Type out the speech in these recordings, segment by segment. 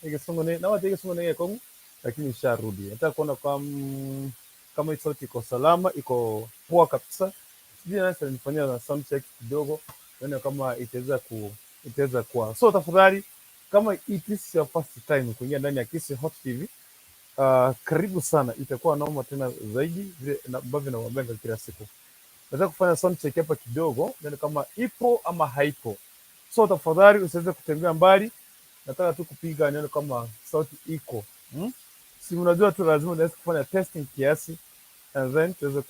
Ikisongone na watu ikisongone kong, lakini isharudi. Nataka kuona kama hii sauti iko salama, iko poa kabisa. Sijui nani nifanyia na sound check kidogo, nione kama itaweza kuwa. So tafadhali, kama it is your first time kuingia ndani ya Kisi Hot TV, karibu sana. Itakuwa noma tena zaidi vile ambavyo nawaambia kila siku. Nataka kufanya sound check hapa kidogo, nione kama ipo ama haipo. So tafadhali usiweze kutembea mbali. Nataka tu kupiga nione kama sauti iko. Si unajua tu lazima niweze kufanya testing kiasi, and then tuweze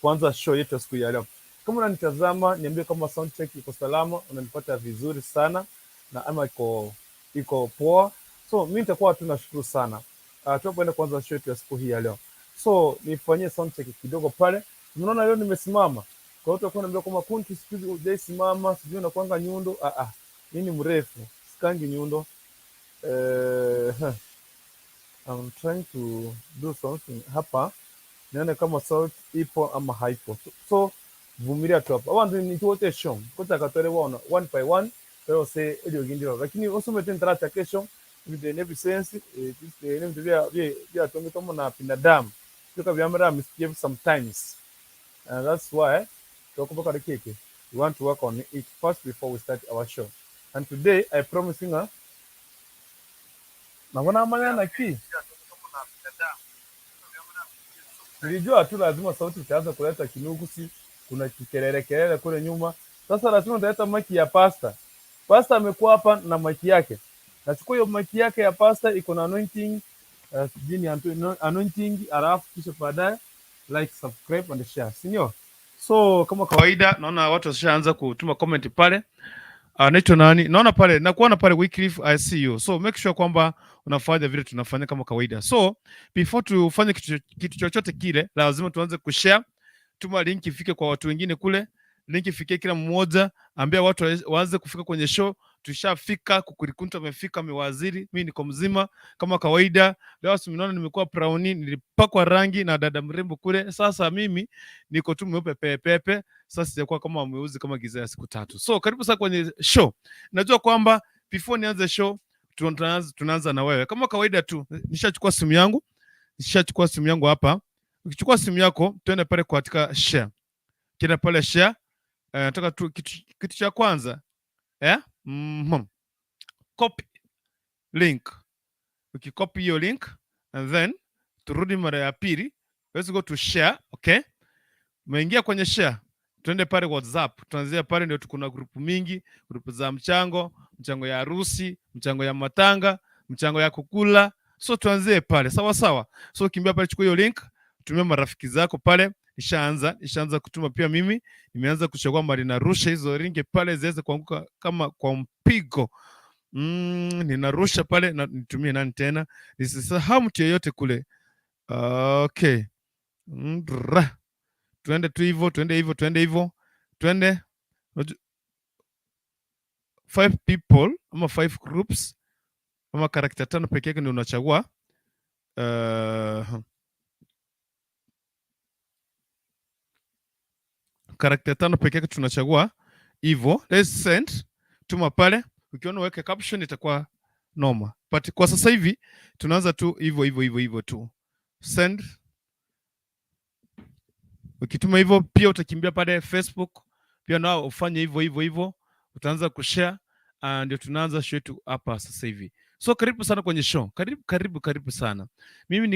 kuanza show yetu siku ya leo. Kama unanitazama, niambie kama sound check iko salama, unanipata vizuri sana na ama iko poa. So mimi nitakuwa tu nashukuru sana. Tunapoenda kuanza show yetu ya siku hii ya leo. So nifanyie sound check kidogo pale. Unaona leo nimesimama. Kwa hiyo utakuwa unaniambia kama Kuntu siku hujasimama, sijui unakuanga nyundo. Mimi mrefu, sikangi nyundo. I'm trying to do something hapa. Nione kama sauti ipo ama haipo. So vumilia tu hapa. Wandu ni tuote show. Kota katore wana one by one. Pero se elio gindiro. Lakini usome tena ta kesho with the every sense the name vya tonge tomo na binadamu. Tuka vyamara misbehave sometimes. And that's why tukopoka rekeke. We want to work on it first before we start our show. And today I promise you naona maneno ki nilijua tu lazima sauti itaanza kuleta kinukusi, kuna kikelele kule nyuma. Sasa lazima nitaleta maki ya pasta. Pasta amekuwa hapa na maki yake. Nachukua hiyo maki yake ya pasta, iko na anointing, jini anointing, alafu kisha baadaye like, subscribe and share. Sinyo? So kama kawaida naona watu washaanza kutuma comment pale. Naitwa nani? Naona pale nakuona pale Wycliffe, I see you. So make sure kwamba unafanya vile tunafanya kama kawaida. So before tufanye kitu chochote kile, lazima tuanze kushare. Tuma link ifike kwa watu wengine kule. Link ifike kila mmoja, ambia watu waanze kufika kwenye show. Tushafika, Kukukuntu amefika, amewaziri, mimi niko mzima kama kawaida. Leo simnaona nimekuwa brownie, nilipakwa rangi na dada mrembo kule. Sasa mimi niko tu mweupe pepe. Sasa sijakuwa kama mweuzi kama giza ya siku 3. So karibu sana kwenye show. Najua kwamba before nianze show tunaanza na wewe. Kama kawaida tu, nishachukua simu yangu hapa. Ukichukua simu yako, tuende pale katika share. Kina pale share. Nataka tu kitu cha kwanza. Copy link. Ukicopy hiyo link and then turudi mara ya pili. Let's go to share, okay? Umeingia kwenye share. Tuende pale WhatsApp. Tuanzia pale ndio tukuna grupu mingi, grupu za mchango ya harusi, mchango ya matanga, mchango ya kukula. So tuanzie pale. Sawa sawa. So kimbia pale, chukua hiyo link, tumia marafiki zako pale. Nishaanza kutuma pia mimi. Nimeanza kuchagua mali na rusha hizo ringe pale ziweze kuanguka kama kwa mpigo. Ninarusha pale na nitumie nani tena? Nisisahau mtu yeyote kule. Okay. Tuende tu hivyo, tuende 5 people ama 5 groups ama character 5 pekee yake ndio unachagua. Character 5 pekee yake tunachagua hivyo. Let's send, tuma pale. Ukiona weke caption itakuwa noma. But kwa sasa hivi tunaanza tu hivyo tu. Send. Ukituma hivyo pia utakimbia pale Facebook, pia nao ufanye hivyo, utaanza kushare, ndio tunaanza show yetu hapa sasa hivi. So karibu sana kwenye show. Karibu sana. Mimi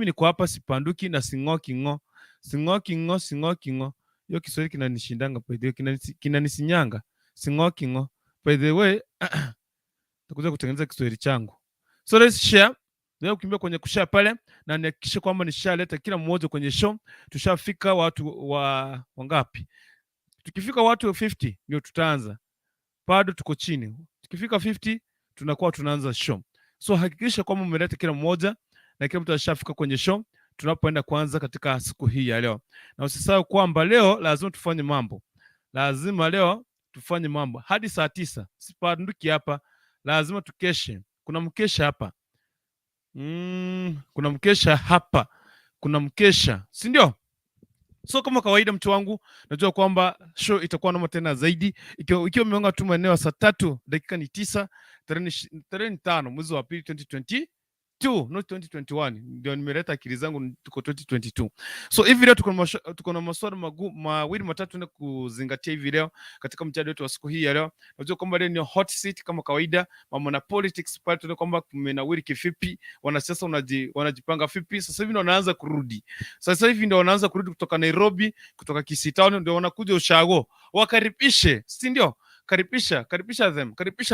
niko hapa sipanduki na singoki ngo. Hiyo Kiswahili kinanishindanga by the way, kinanisinyanga. Singoki ngo. By the way, nitakuja kutengeneza Kiswahili changu. So let's share. Leo kimbia kwenye kushare pale na nihakikishe kwamba nishaleta kila mmoja kwenye show. Tushafika watu wangapi? Tukifika watu 50 ndio tutaanza. Bado tuko chini. Tukifika 50 tunakuwa tunaanza show. So hakikisha kwamba umeleta kila mmoja na kila mtu ashafika kwenye show tunapoenda kuanza katika siku hii ya leo. Na usisahau kwamba leo lazima tufanye mambo. Hadi saa 9. Sipanduki hapa. Lazima tukeshe. Kuna mkesha hapa. Kuna mkesha, si ndio? So kama kawaida mtu wangu, najua kwamba show itakuwa noma tena zaidi. Ikiwa umeonga tu maeneo saa 3 dakika ni 9, tarehe 5 mwezi wa pili 2022, not 2021. Ndio nimeleta akili zangu, tuko 2022. So hivi leo tuko na maswali mawili matatu na kuzingatia hivi leo katika mjadala wetu wa siku hii ya leo. Unajua kwamba leo ni hot seat kama kawaida, mambo na politics pale, tunaona kwamba kumenawiri kivipi, wanasiasa wanajipanga vipi. Sasa hivi ndio wanaanza kurudi. Sasa hivi ndio wanaanza kurudi kutoka Nairobi, kutoka Kisii Town, ndio wanakuja ushago. Wakaribishe, si ndio? Karibisha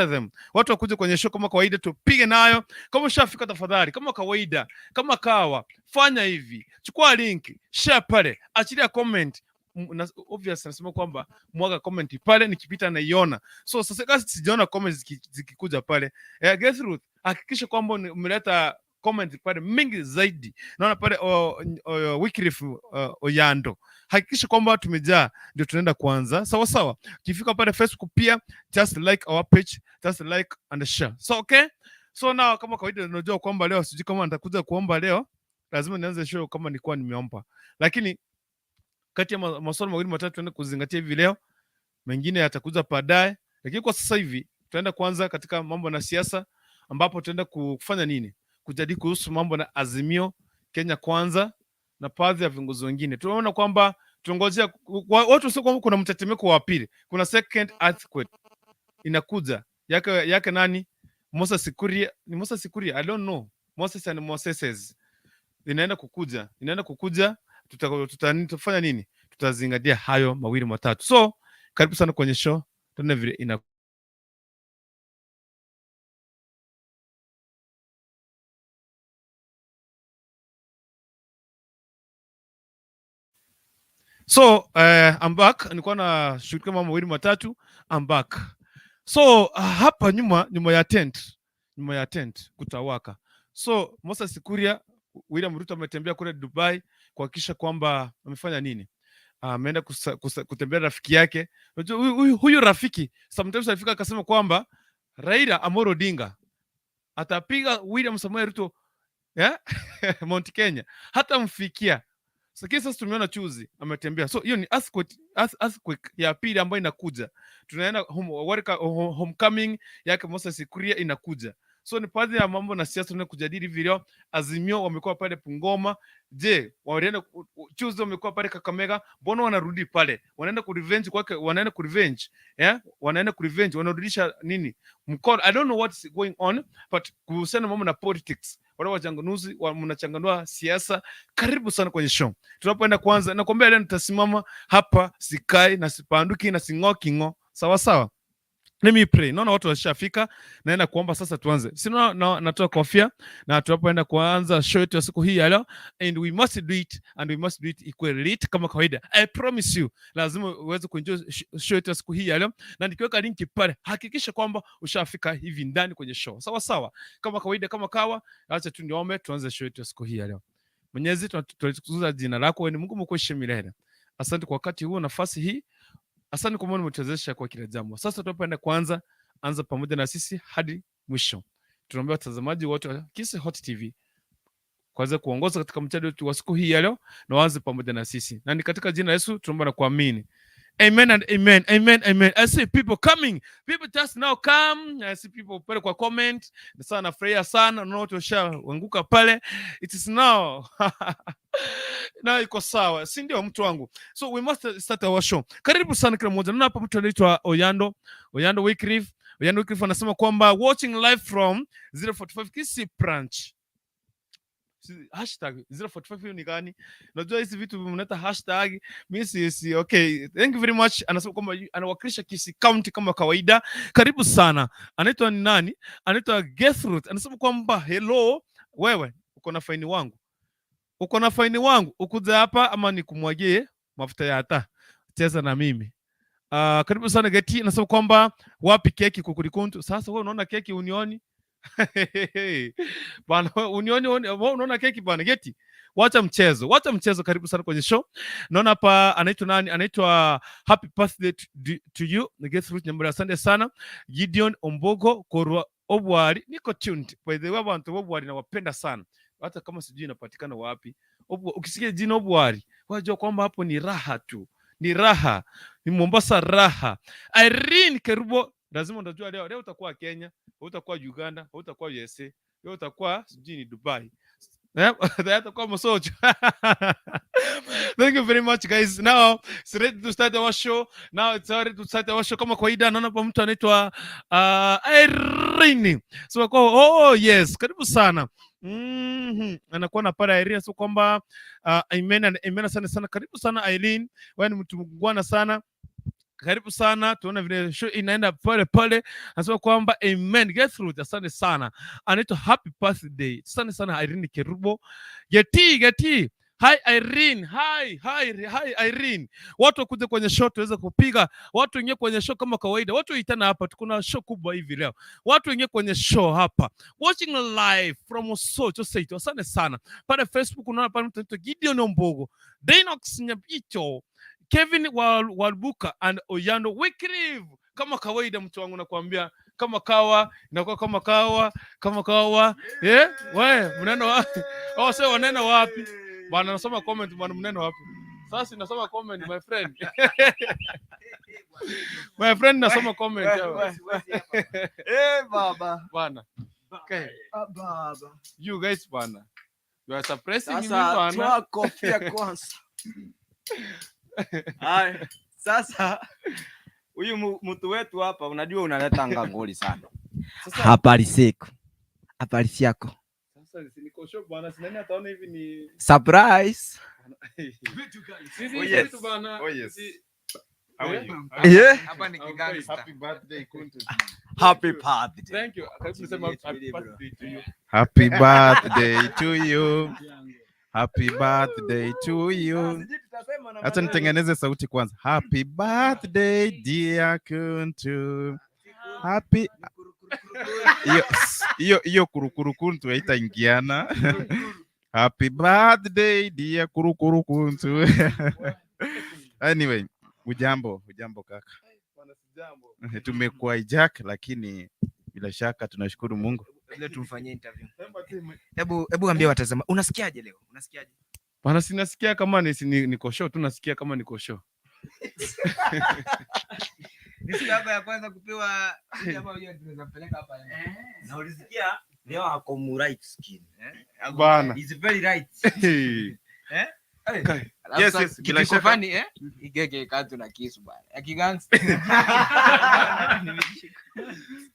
them. Watu wakuje kwenye show kama kawaida, tupige nayo. Kama ushafika, tafadhali, kama kawaida, kama kawa, fanya hivi, chukua link, share pale, achilia comment. Obvious nasema kwamba mwaga comment pale, nikipita naiona. So sasa kasi sijaona comments zikikuja pale, get through, hakikisha kwamba umeleta comment pale mingi zaidi. Naona pale Wycliffe Oyando, hakikisha kwamba tumejaa, ndio tunaenda kwanza. Sawa sawa. Ukifika pale Facebook pia, just like our page, just like and share. So okay, so now kama kawaida, unajua kwamba leo sijui kama nitakuja kuomba leo, lazima nianze show kama nilikuwa nimeomba, lakini kati ya maswali mawili matatu tunaenda kuzingatia hivi leo, mengine yatakuja baadaye. Lakini kwa sasa hivi tunaenda kwanza katika mambo na siasa, ambapo tunaenda kufanya nini, kujadili kuhusu mambo na Azimio, Kenya Kwanza na baadhi ya viongozi wengine. Tunaona kwamba tuongozea watu, sio kwamba kuna mtetemeko wa pili, kuna second earthquake inakuja yake nani, Moses Sikuria, ni Moses Sikuria, I don't know, Moses and Moses inaenda kukuja. Tutafanya nini? Tutazingatia hayo mawili matatu. So karibu sana kwenye show, tuone vile ina. So I'm back. Nilikuwa na shughulikia mambo mawili matatu. I'm back. So hapa nyuma ya tent kutawaka. So Moses Sikuria, William Ruto ametembea kule Dubai kuhakikisha kwamba amefanya nini? Ameenda kutembea rafiki yake. Unajua huyu rafiki sometimes alifika akasema kwamba Raila Amolo Odinga atapiga William Samoei Ruto Mount Kenya, hata mfikia. Sasa tumeona chuzi ametembea. So hiyo ni earthquake ya pili ambayo inakuja. Tunaenda homecoming yake Moses Sikuria inakuja. So ni baadhi ya mambo na siasa tunataka kujadili video. Azimio wamekuwa pale Bungoma. Je, wanaenda chuzi wamekuwa pale Kakamega, mbona wanarudi pale? Wanaenda ku revenge kwake, wanaenda ku revenge, wanarudisha nini? Mkono, I don't know what's going on, but kuhusiana mambo na politics, wale wachanganuzi mnachanganua siasa. Karibu sana kwenye show. Tunapoenda kwanza, nakwambia leo nitasimama hapa, sikai na sipanduki na singokingo. Sawa sawa. Let me pray. Naona watu washafika, naenda kuomba sasa tuanze. Sina natoa kofia na tunapoenda kuanza show yetu ya siku hii ya leo, and we must do it equally lit kama kawaida. I promise you, lazima uweze kuenjoy show yetu ya siku hii ya leo, na nikiweka link pale, hakikisha kwamba ushafika hivi ndani kwenye show. Sawa sawa. Kama kawaida, kama kawa, acha tu niombe tuanze show yetu ya siku hii ya leo. Mwenyezi, tunatukuza jina lako, wewe ni Mungu mkuu milele. Asante kwa wakati huu, nafasi hii. Asante kwa maana umetuwezesha kwa kila jambo. Sasa tunapoenda kwanza, anza pamoja na sisi hadi mwisho. Tunaomba watazamaji wote wa Kisi Hot TV kwanza kuongoza katika mjadala wetu wa siku hii ya leo, na waanze pamoja na sisi. Na ni katika jina la Yesu tunaomba na kuamini. Amen and amen. Amen, amen. I see people coming. People just now come. I see people pale kwa comment. Na sana nafurahia sana. Unaona watu washaanguka pale. It is now. Na iko sawa. Si ndio mtu wangu? So we must start our show. Karibu sana kila mmoja. Na hapa mtu anaitwa Oyando Wycliffe. Oyando Wycliffe anasema kwamba watching live from 045 Kisi branch. Hashtag 045 hiyo ni gani? Unajua hizi vitu mnaita hashtag, mimi si okay. Thank you very much. Anasema kwamba anawakilisha Kisii County kama kawaida. Karibu sana. Anaitwa ni nani? Anaitwa Gertrude. Anasema kwamba hello, wewe uko na faini wangu. Ukuja hapa ama nikumwagie mafuta ya taa? Cheza na mimi. Karibu sana Geti. Anasema kwamba wapi keki Kukukuntu? Sasa wewe unaona keki unioni? Bana unioni unaona keki bana Geti. Wacha mchezo. Karibu sana kwenye show. Naona hapa anaitwa nani? Anaitwa happy birthday to you. Gertrude Nyambura, asante sana. Gideon Ombogo Korwa Obwari, niko tuned. By the way, abantu Obwari nawapenda sana. Hata kama sijui inapatikana wapi. Ukisikia jina Obwari, wajua kwamba hapo ni raha tu. Ni raha. Ni Mombasa raha. Irene Kerubo Lazima utajua leo utakuwa Kenya, utakuwa Uganda, utakuwa USA, leo utakuwa sijui ni Dubai. Utakuwa Mosocho. Thank you very much guys. Now it's ready to start our show. Kama kawaida naona hapa mtu anaitwa Irene. So oh yes, karibu sana. Anakuwa na para Irene, so kwamba amen sana. Karibu sana Irene. Wewe ni mtu mgwana sana. Karibu sana, tuone vile show inaenda pale. Anasema kwamba amen, get through. Asante sana. Anaitwa happy birthday. Asante sana Irene Kerubo. Geti. Hi Irene. Hi Irene. Watu wakuje kwenye show tuweze kupiga. Watu wenyewe kwenye show kama kawaida. Watu waitana hapa, tukuna show kubwa hivi leo. Watu wenyewe kwenye show hapa. Watching live from Socho Saito. Asante sana. Pale Facebook unaona pale mtu Gideon Ombogo. Denox Nyabicho. Kevin Walbuka and Oyando Wycliffe. Kama kawaida mtu wangu nakwambia, kama kawa inakuwa kama kawa. Wewe mneno wapi? Sasa wanena wapi? Bwana nasoma comment, bwana mneno wapi? Sasa nasoma comment my friend. My friend nasoma comment hapa. Baba. Bwana. Okay. Baba. You guys bwana. You are suppressing me bwana. Sasa toa kofia kwanza. Sasa huyu mtu wetu hapa unajua unaleta ngangoli sana. Sasa habari zako. Habari yako. Sasa niko shock bwana, sinani ataona hivi ni surprise. Vitu bwana. Oh yes. How are you? Hapa ni gangster. Happy birthday Kuntu. Happy birthday. Thank you. Karibu nisema happy birthday to you. Happy birthday to you. Happy birthday to you. Acha nitengeneze sauti kwanza. Happy birthday dear Kuntu. Happy hiyo kurukurukuntu haitaingiana. Happy birthday dear kurukurukuntu. Anyway, ujambo kaka. Bwana sijambo. Tumekuwa hijack lakini bila shaka tunashukuru Mungu. Leo tumfanyie interview. Hebu ambia watazama. Unasikiaje leo? Unasikiaje? Bwana sinasikia kama niko show, tunasikia kama niko show. Nisikia hapa ya kwanza kupewa hapa hiyo tunaweza peleka hapa. Na ulisikia leo ako mu right skin, Bwana. Is very right. Yes, bila shaka fani igege katu na kisu bwana. Akigangster.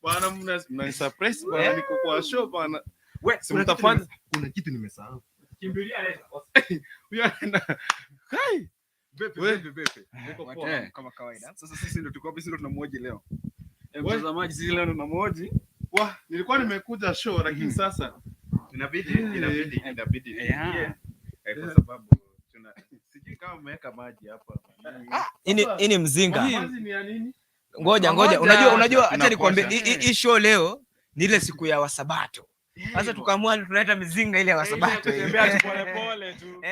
Bwana mna surprise bwana, niko kwa show bwana. Wewe mtafanya kuna kitu nimesahau. Kimbilia leo. Huyo anaenda. Kai. Bepe. Niko kwa kama kawaida. Sasa sisi ndio tuko hapa, sisi ndio tunamoji leo. Mtazamaji, sisi leo tunamoji. Nilikuwa nimekuja show lakini sasa inabidi. Kwa sababu sijui kama umeweka maji hapa. Hii ni mzinga. Maji ni ya nini? Ngoja. Unajua acha nikwambie hii show leo ni ile siku ya Wasabato. Sasa tukaamua tunaleta mizinga ile ya Wasabato. Tembea pole tu.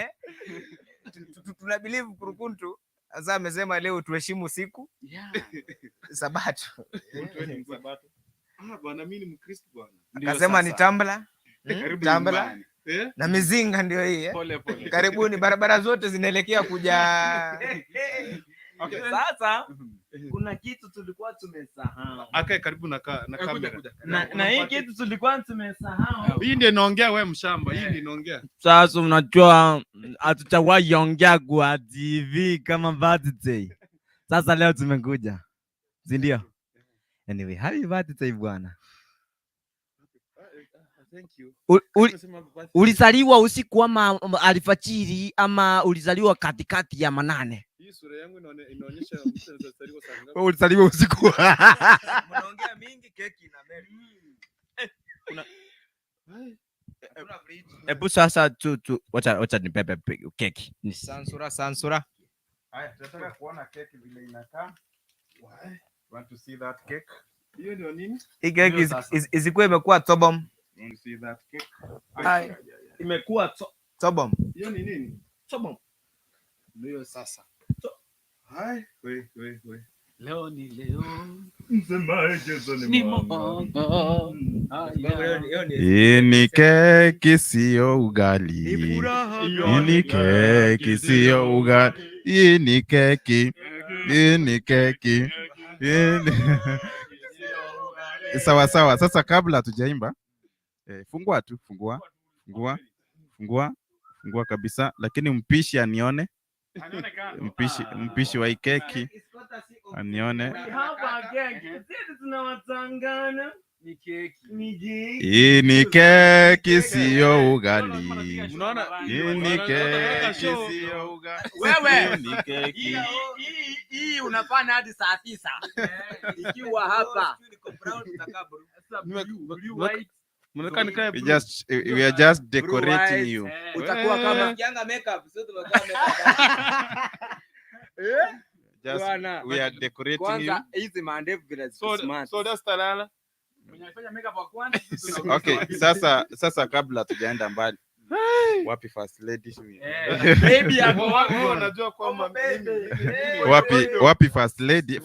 Tuna believe Kukukuntu sasa amesema leo tuheshimu siku Sabato. Bwana mimi ni Mkristo bwana. Akasema ni tambla. Na mizinga ndio hii Pole. Karibuni, barabara zote zinaelekea kuja. Okay, sasa kuna kitu tulikuwa tumesahau. Akae karibu na kamera. Na hii kitu tulikuwa tumesahau. Hii ndio inaongea wewe mshamba. Hii ndio inaongea. Sasa unajua hatutawahi ongea kwa TV kama birthday. Sasa leo tumekuja. Si ndio? Anyway, happy birthday bwana. Thank you. Ulizaliwa usiku ama alfajiri ama ulizaliwa katikati ya manane? Hii sura yangu inaonyesha mtu anazaliwa saa ngapi? Wewe ulizaliwa usiku. Mnaongea mingi, keki na meri. Hebu sasa wacha nipepe keki. Ni sansura. Haya, tunataka kuona keki vile inakaa. Want to see that cake? Hiyo ndio nini? Hii keki isikuwa imekuwa tobom. Want to see that cake? Imekuwa Tobom. Hiyo ni nini? tobom. Ndio sasa. Hai, we. Leo ni leo. Ni Mungu. Hii ni keki sio ugali. Hii ni keki sio ugali. Hii ni keki. Sawa sawa. Sasa kabla hatujaimba, fungua tu, fungua kabisa, lakini mpishi anione. Mpishi wa hii keki anione. Hii ni keki sio ugali. Hii ni keki sio ugali. Wewe ni keki. Hii unafanya hadi saa 9. Ikiwa hapa. We are just decorating you. Utakuwa kama kianga makeup, sio tumekaa makeup. We are decorating you. Kwanza hizi mandevu vile smart. So that's talala. Mnafanya makeup kwa kwanza. Okay, sasa kabla tujaenda mbali. Wapi first lady? Baby yako wapi? Unajua kwamba Wapi first lady?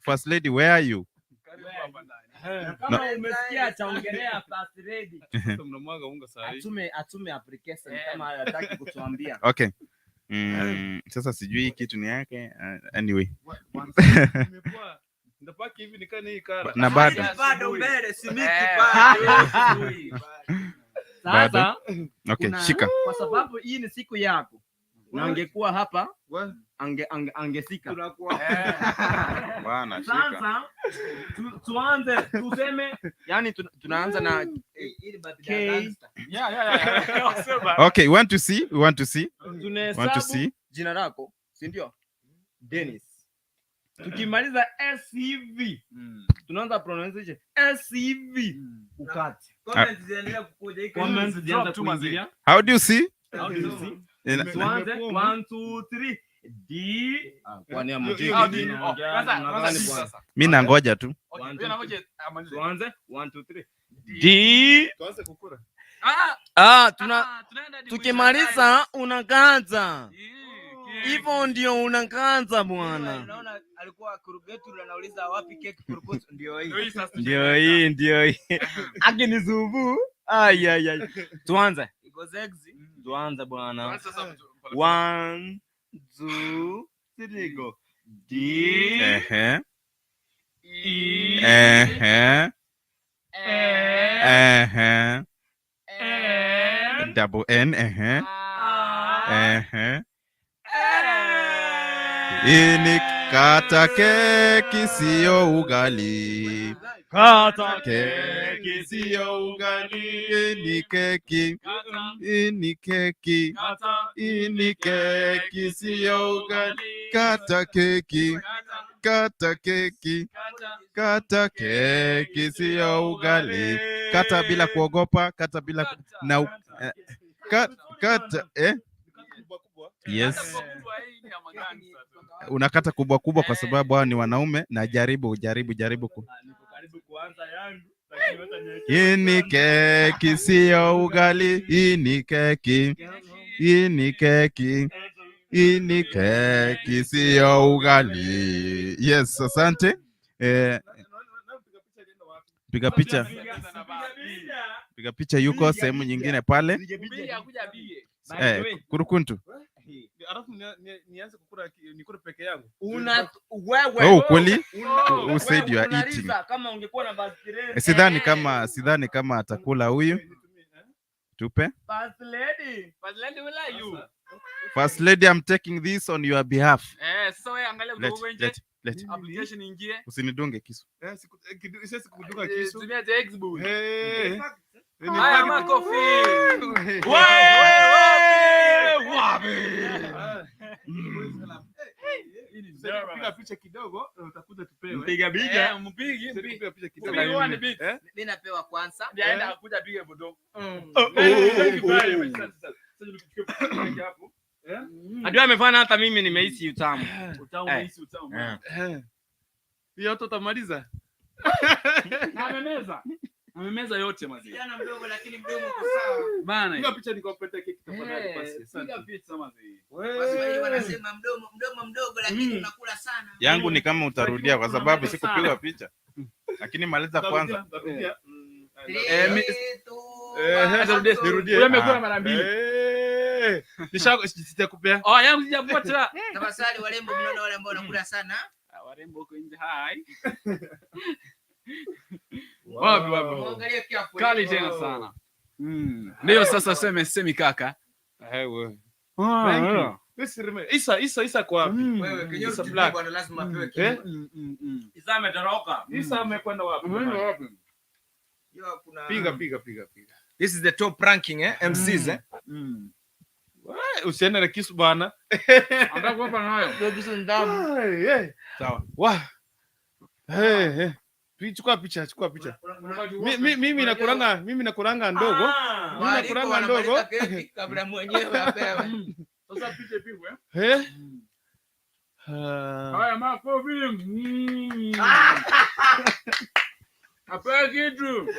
First lady, where are you? Kama umesikia chaongelea first lady. Mnamwaga unga sahi. Atume application kama hataki kutuambia. Okay. Sasa sijui kitu ni yake. Anyway. Ndapaki hivi nikani hii kara. Na bado mbele simiki bado. Sasa okay, shika. Kwa sababu hii ni siku yako. Na angekuwa hapa, angesika. Bwana shika. Sasa tuanze tuseme, yani tunaanza na Okay, we want to see. Jina lako, si ndio? Dennis. Tukimaliza SCV, tunaanza pronunciation SCV. Ukati. Comments ziendelea kukuja hiki. Comments zianza kuingia. How do you see? Tuanze 1 2 3 D. Kwani amjiki. Mimi nangoja tu. Tuanze 1 2 3 D. Tuanze kukura. Tukimaliza unakaanza. Hivyo ndio unakaanza bwana. Unaona alikuwa kurugetu anauliza wapi keki kurugetu, ndio hii. Akinizubu. Ai. Tuanze. Iko sexy. Tuanze bwana. 1 2 3 go. D. Double N. Ini kata keki sio ugali. Kata keki sio ugali. Ini keki. Ini keki. Ini keki sio ugali. Kata keki. Kata keki. Kata keki sio ugali. Kata bila kuogopa, kata bila na kata yes. Unakata kubwa kubwa kwa sababu hao ni wanaume, na jaribu kuanza yangu. Ini keki sio ugali, ini keki. Ini keki. Ini keki sio ugali. Yes, asante. Piga picha yuko sehemu nyingine pale. Kukukuntu. Alafu nianze kukula nikule peke yangu. Wewe. Kweli? Who said you are eating? Kama ungekuwa na basket. Sidhani kama atakula huyu. Tupe. First lady, will I you? First lady, I'm taking this on your behalf. Sasa wewe angalia udogo nje. Let. Application ingie. Usinidunge kisu. Sikudunga kisu. Tumia the Xbox. Haya makofi. Piga picha kidogo utakuja tupewe. Mpige. Piga picha kidogo. Mimi napewa kwanza. Ndiaenda akuja piga bodo. Ndio amefanya hata mimi nimehisi utamu. Hiyo watu utamaliza. Amemeza yote mazi. Kijana mdogo lakini mdomo uko sawa. Bana. Piga picha nikopete keki tafadhali basi. Piga picha mazi. Waswahili wanasema mdomo mdogo lakini unakula sana. Yangu ni kama utarudia kwa sababu sikupiga picha. Lakini maliza kwanza. Nirudie. Wewe umekula mara mbili. Sitakupea. Yangu sijapota. Tafadhali warembo mnaona wale ambao wanakula sana. Warembo huko nje hai. Wapi. Muangalie kiapo. Kali tena sana. Ndio sasa semi kaka. Wewe. Thank you. Isa kwa wapi? Wewe kinyo Isa black. bwana lazima apewe kitu. Isa ametoroka. Isa amekwenda wapi? Yo kuna Piga. This is the top ranking MCs Usiende na kisu bana. Anataka kuopa nayo. Ndio kisu ndamu. Sawa. Wa. Chukua picha. Mimi nakuranga ndogo. Mimi nakuranga ndogo. Kabla mwenyewe apewe. Sasa picha pigwe. Haya makofi. Apewe kitu.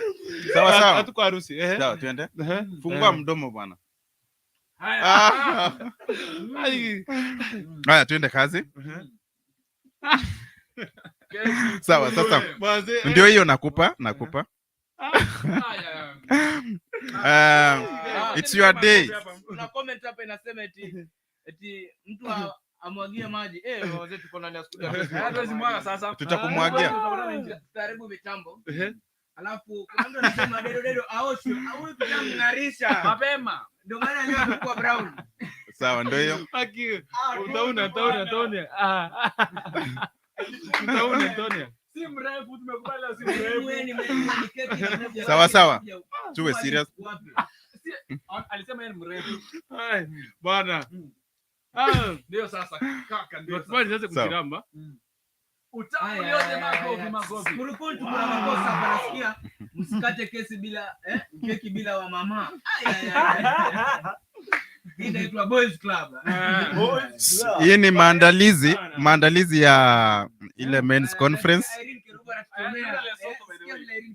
Sawa. Hatuko harusi. Sawa, tuende. Fungua mdomo bwana. Haya, tuende kazi. Sawa, sasa. Ndio hiyo nakupa. It's your day. Kuna comment hapa inasema eti mtu amwagie maji. Wazee tuko ndani ya studio. Hatuwezi mwaga sasa. Tutakumwagia. Karibu mitambo. Alafu kuna mtu anasema dedo aoshe. Huyu tunamngarisha mapema. Ndio maana leo amekuwa brown. Sawa, ndio hiyo. Utaona. Si mrefu, tumekubali si mrefu. Sawa. Tuwe serious. Alisema yeye ni mrefu. Bwana. Ndio sasa kaka ndio. Tunafanya sasa kujiramba. Utamu yote magofi. Kukukuntu kuna makosa hapa nasikia. Msikate keki bila wa mama. Hii inaitwa Boys Club. Hii ni maandalizi ya ile men's conference. Irene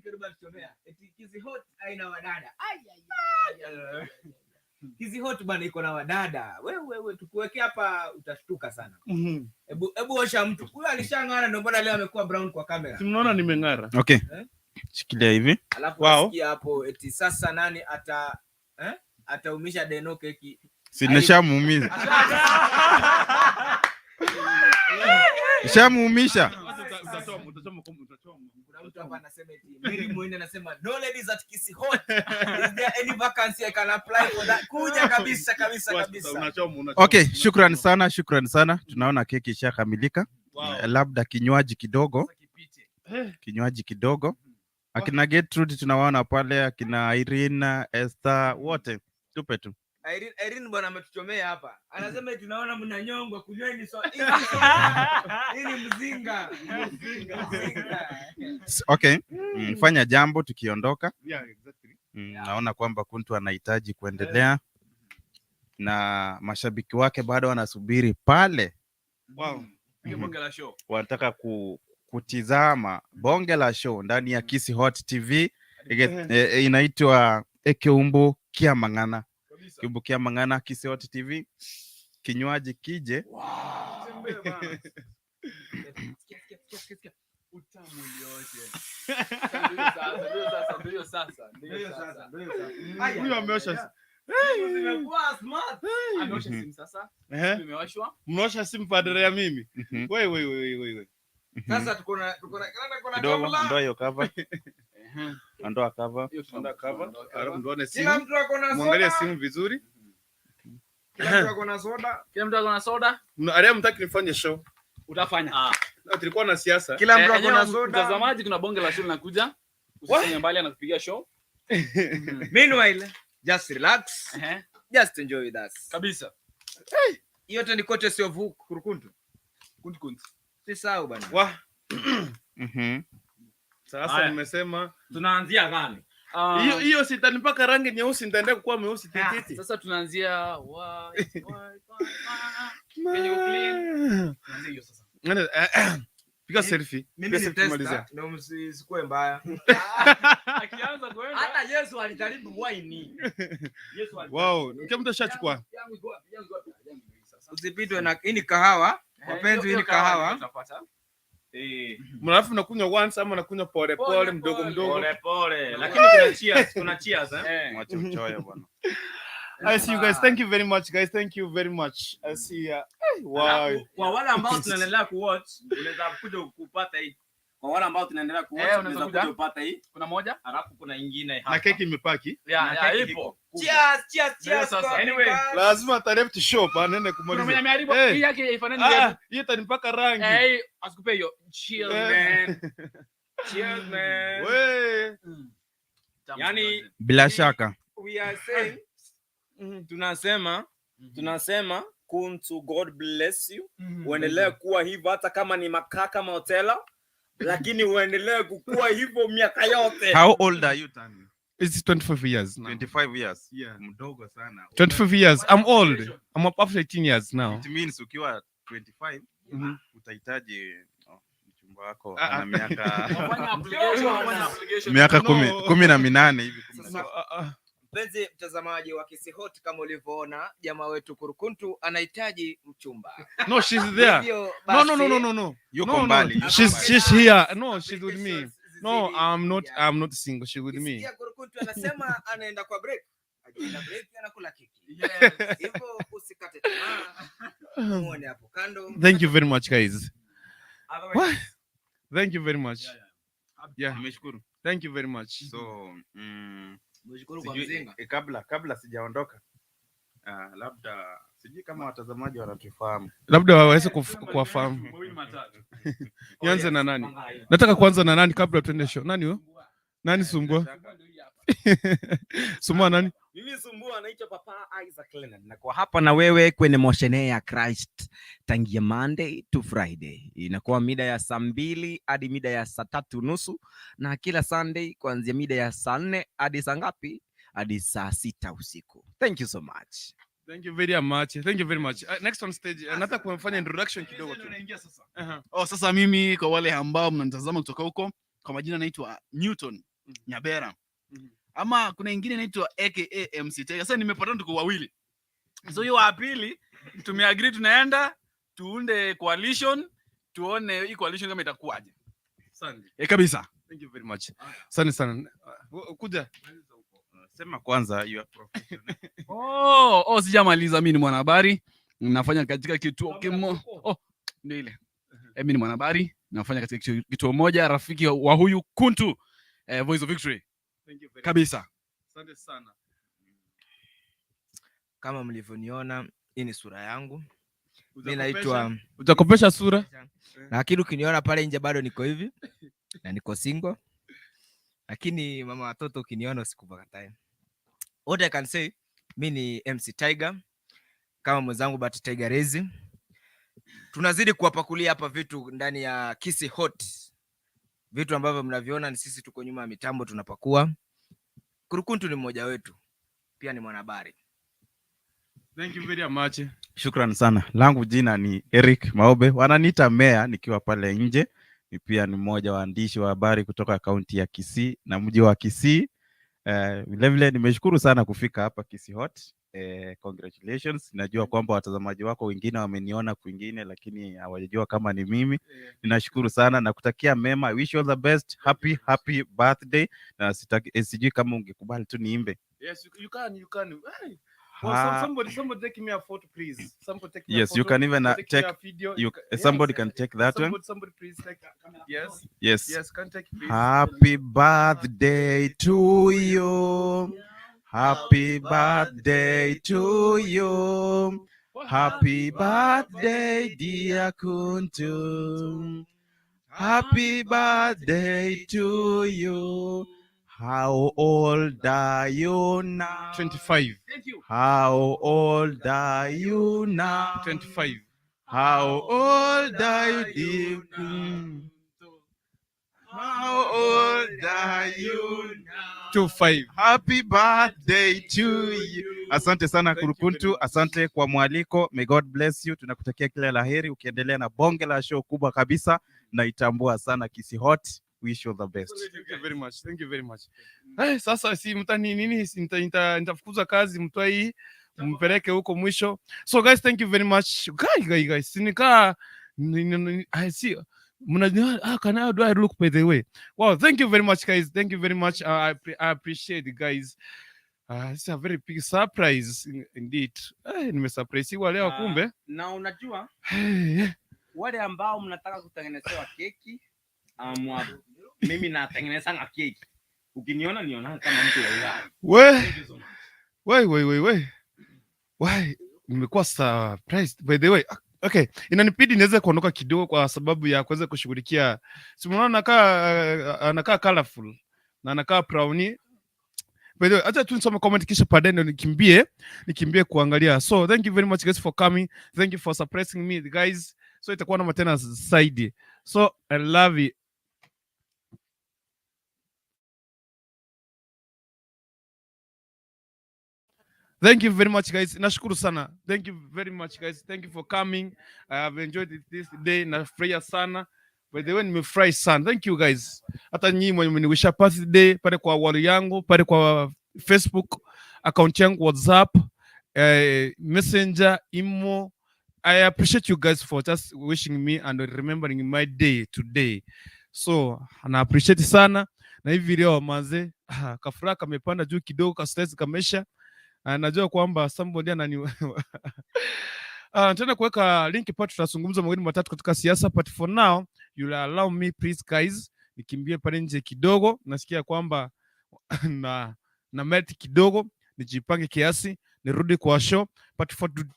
Keruba anatumia. Eti Kizi Hot haina wadada. Kizi Hot bana iko na wadada. Wewe tukuweke hapa utashtuka sana. Hebu osha mtu. Huyu alishang'ara ndio mbona leo amekuwa brown kwa kamera. Simnaona nimeng'ara. Okay. Shikilia hivi. Alafu asikia hapo eti sasa nani ataumisha deno keki. Sinishamuumiza. Shamuumisha. Kuna mtu hapa anasema eti Mary Mwende anasema no ladies at Kizi Hot. Is there any vacancy I can apply for that? Kuja kabisa. Okay, shukrani sana. Tunaona keki ishakamilika. Labda kinywaji kidogo. Akina Gertrude tunawaona pale, akina Irene, Esther, wote tupe tu. Irene bwana ametuchomea hapa. Anasema tunaona mnanyongwa, kunyweni ili mzinga. Okay. Fanya jambo tukiondoka. Yeah, exactly. Naona kwamba Kuntu anahitaji kuendelea na mashabiki wake bado wanasubiri pale. Wow. Bonge la show. Wanataka kutizama bonge la show ndani ya Kizi Hot TV. Inaitwa Ekeumbu Kia Mang'ana. Kiumbu Kia Mang'ana, Kizi Hot TV. Kinywaji kije. Utamu ulioje. Ndio sasa. Huyu ameosha. Zimekuwa smart. Ameosha simu sasa. Imewashwa. Mnaosha simu padre ya mimi. Wewe. Sasa tuko na kidogo, ndio hiyo cover. Ondoa cover. Ondoa cover. Ndio simu. Kila mtu ako na soda. Muangalie simu vizuri. Kila mtu ako na soda. Aria mtaki nifanye show. Utafanya. Tulikuwa na siasa. Kila mtu ako na soda. Mtazamaji, kuna bonge la show linakuja. Usifanye mbali, anakupigia show. Meanwhile, just relax. Just enjoy with us. Kabisa. Yote ni kote sio vuku Kukukuntu. Kuntu. Si sawa bana. Wa. Sasa nimesema tunaanzia gani? Hiyo sitanipaka rangi nyeusi, nitaenda kuwa mweusi tititi. Sasa tunaanzia white. Can you clean? Tunaanzia hiyo sasa. Piga selfie. Mimi ni testa, ndio msikue mbaya. Akianza kwenda hata Yesu alijaribu wine. Yesu alijaribu. Wow, kile mtu ashachukua. Usipitwe na hii kahawa. Wapenzi, hii kahawa. Utapata. Mnafu nakunywa once ama nakunywa pole mdogo. Pole. Lakini kuna cheers Mwache uchoyo bwana. I see you guys. Thank you very much guys. Thank you very much. I see wow. Kwa wale ambao tunaendelea kuwatch, unaweza kuja kupata hii Kwa wale ambao tunaendelea kuwatch tunaweza kuja kupata hii. Kuna moja, alafu kuna nyingine hapa. Na keki imepaki. Ya ipo. Cheers. Anyway, lazima tarehe to shop anene kumaliza. Kuna mwenye hii yake ifanani yetu. Hii itanipaka rangi. Asikupe hiyo. Cheers man. Cheers man. We. Yani Bila shaka. We are saying tunasema Kuntu, God bless you. Uendelee kuwa hivyo hata kama ni makaka mahotela, lakini uendelee kukua hivyo miaka yote. How old are you, Tani? It's 25 years now. 25 years. Yeah. Mdogo sana. 25 years. I'm old. I'm up after 18 years now. It means ukiwa 25 utahitaji mchumba wako ana miaka 18 hivi. Mpenzi mtazamaji wa Kisi Hot, kama ulivyoona jamaa wetu Kukukuntu anahitaji mchumba. No, she's there. No. Yuko mbali. She's here. No, she's with me. No, I'm not single. She's with me. Sikia Kukukuntu anasema anaenda kwa break. Ajienda break anakula keki. Hivyo usikate tamaa. Muone hapo kando. Thank you very much, guys. Thank you very much. Yeah. Nimeshukuru. Thank you very much. So, Mshukuru kwa mzinga. Kabla sijaondoka, labda sijui kama watazamaji wanatufahamu. Labda waweze kuwafahamu. Nianze na nani? Nataka kuanza na nani kabla tuende show? Nani huyo? Nani Sumbua? Sumbua nani? Mimi Sumbua anaitwa Papa Isaac Leonard. Na kwa hapa na wewe kwenye moshene ya Christ tangia Monday to Friday. Inakuwa mida ya saa 2 hadi mida ya saa 3:30 na kila Sunday kuanzia mida ya saa 4 hadi saa ngapi? Hadi saa 6 usiku. Thank you so much. Thank you very much. Thank you very much. Next on stage, nataka kufanya introduction kidogo tu. Sasa mimi kwa wale ambao mnanitazama kutoka huko, kwa majina naitwa Newton Nyabera. Ama kuna nyingine inaitwa AKA MC Tiger. Sasa nimepata tuko wawili. So hiyo wa pili tumeagree tunaenda tuunde coalition, tuone hii coalition kama itakuwaje. Asante. Kabisa. Thank you very much. Asante sana. Kuja. Sema kwanza you are professional. Sijamaliza, mimi ni mwanahabari. Nafanya katika kituo kimoja. Ndio ile. Mimi ni mwanahabari, nafanya katika kituo moja, rafiki wa huyu Kuntu, Voice of Victory. Thank you very kabisa. Asante sana. Kama mlivyoniona, hii ni sura yangu. Mimi naitwa Utakopesha sura. Lakini ukiniona pale nje bado niko hivi na niko single. Lakini mama watoto ukiniona usikubakatae. What I can say, mimi ni MC Tiger kama mwenzangu But Tiger Rezi. Tunazidi kuwapakulia hapa vitu ndani ya Kisi Hot. Vitu ambavyo mnaviona ni sisi tuko nyuma ya mitambo tunapakua. Kukukuntu ni mmoja wetu. Pia ni mwanahabari. Thank you very much. Shukrani sana. Langu jina ni Eric Maobe. Wananiita Mea nikiwa pale nje. Ni pia ni mmoja wa waandishi wa habari kutoka kaunti ya Kisii na mji wa Kisii. Vile nimeshukuru sana kufika hapa Kisi Hot. Congratulations. Najua kwamba watazamaji wako wengine wameniona kwingine lakini hawajajua kama ni mimi. Ninashukuru sana na kutakia mema. I wish you all the best. Happy birthday. Na sijui kama ungekubali tu niimbe. Yes, you can. Hey. Somebody take me a photo, please. Somebody take me yes, a photo. you can even take a video. somebody can take that one. Somebody please take. Yes, can take please. Happy birthday to you. Happy birthday to you. Happy birthday, dear Kuntu. Happy birthday to you. How old are you now? 25. Thank you. How old are you now? 25. How old are you, dear Kuntu? How old are you now? 25. Happy birthday to you. Asante sana Kukukuntu, asante kwa mwaliko. May God bless you. Tunakutakia kila laheri ukiendelea na bonge la show kubwa kabisa na itambua sana Kisi Hot. Wish you the best. Thank you very much. Sasa si mtani nini nitafukuza kazi mtoa hii mpeleke huko mwisho. So guys, thank you very much. Guys, sinika I see do I look by the way? Wow, thank you very much guys. Thank you very much. I appreciate it guys. It's a very big surprise indeed. Nimesurprise leo kumbe. Na unajua wale ambao mnataka kutengenezewa keki Mimi natengeneza na keki. Ukiniona niona kama mtu wa Ulaya. Why? Nimekuwa surprised by the way. Okay, inanibidi niweze kuondoka kidogo kwa sababu ya kuweza kushughulikia. Si unaona anakaa colorful na anakaa brownie. By the way, acha tu nisome comment kisha baadaye ndio nikimbie kuangalia. So, thank you very much guys for coming. Thank you for surprising me guys. So itakuwa na tena side. So, I love it. Thank you very much guys. Nashukuru sana. Thank you very much guys. Thank you for coming. I have enjoyed this day. Nafurahia sana. By the way, nimefurahi sana. Thank you guys. Hata nyinyi mwenye mniwisha birthday pale kwa wali yangu, pale kwa Facebook account yangu, WhatsApp, Messenger, Imo. I appreciate you guys for just wishing me and remembering my day today. So, na appreciate sana. Na hivi leo manze, kafuraha kamepanda juu kidogo, ka stress kamesha. Najua kwamba somebody anani tena kuweka link pale, tutazungumza mawili matatu katika siasa, but for now you allow me please guys nikimbie pale nje kidogo. Nasikia kwamba na met kidogo, nijipange kiasi nirudi kwa show, but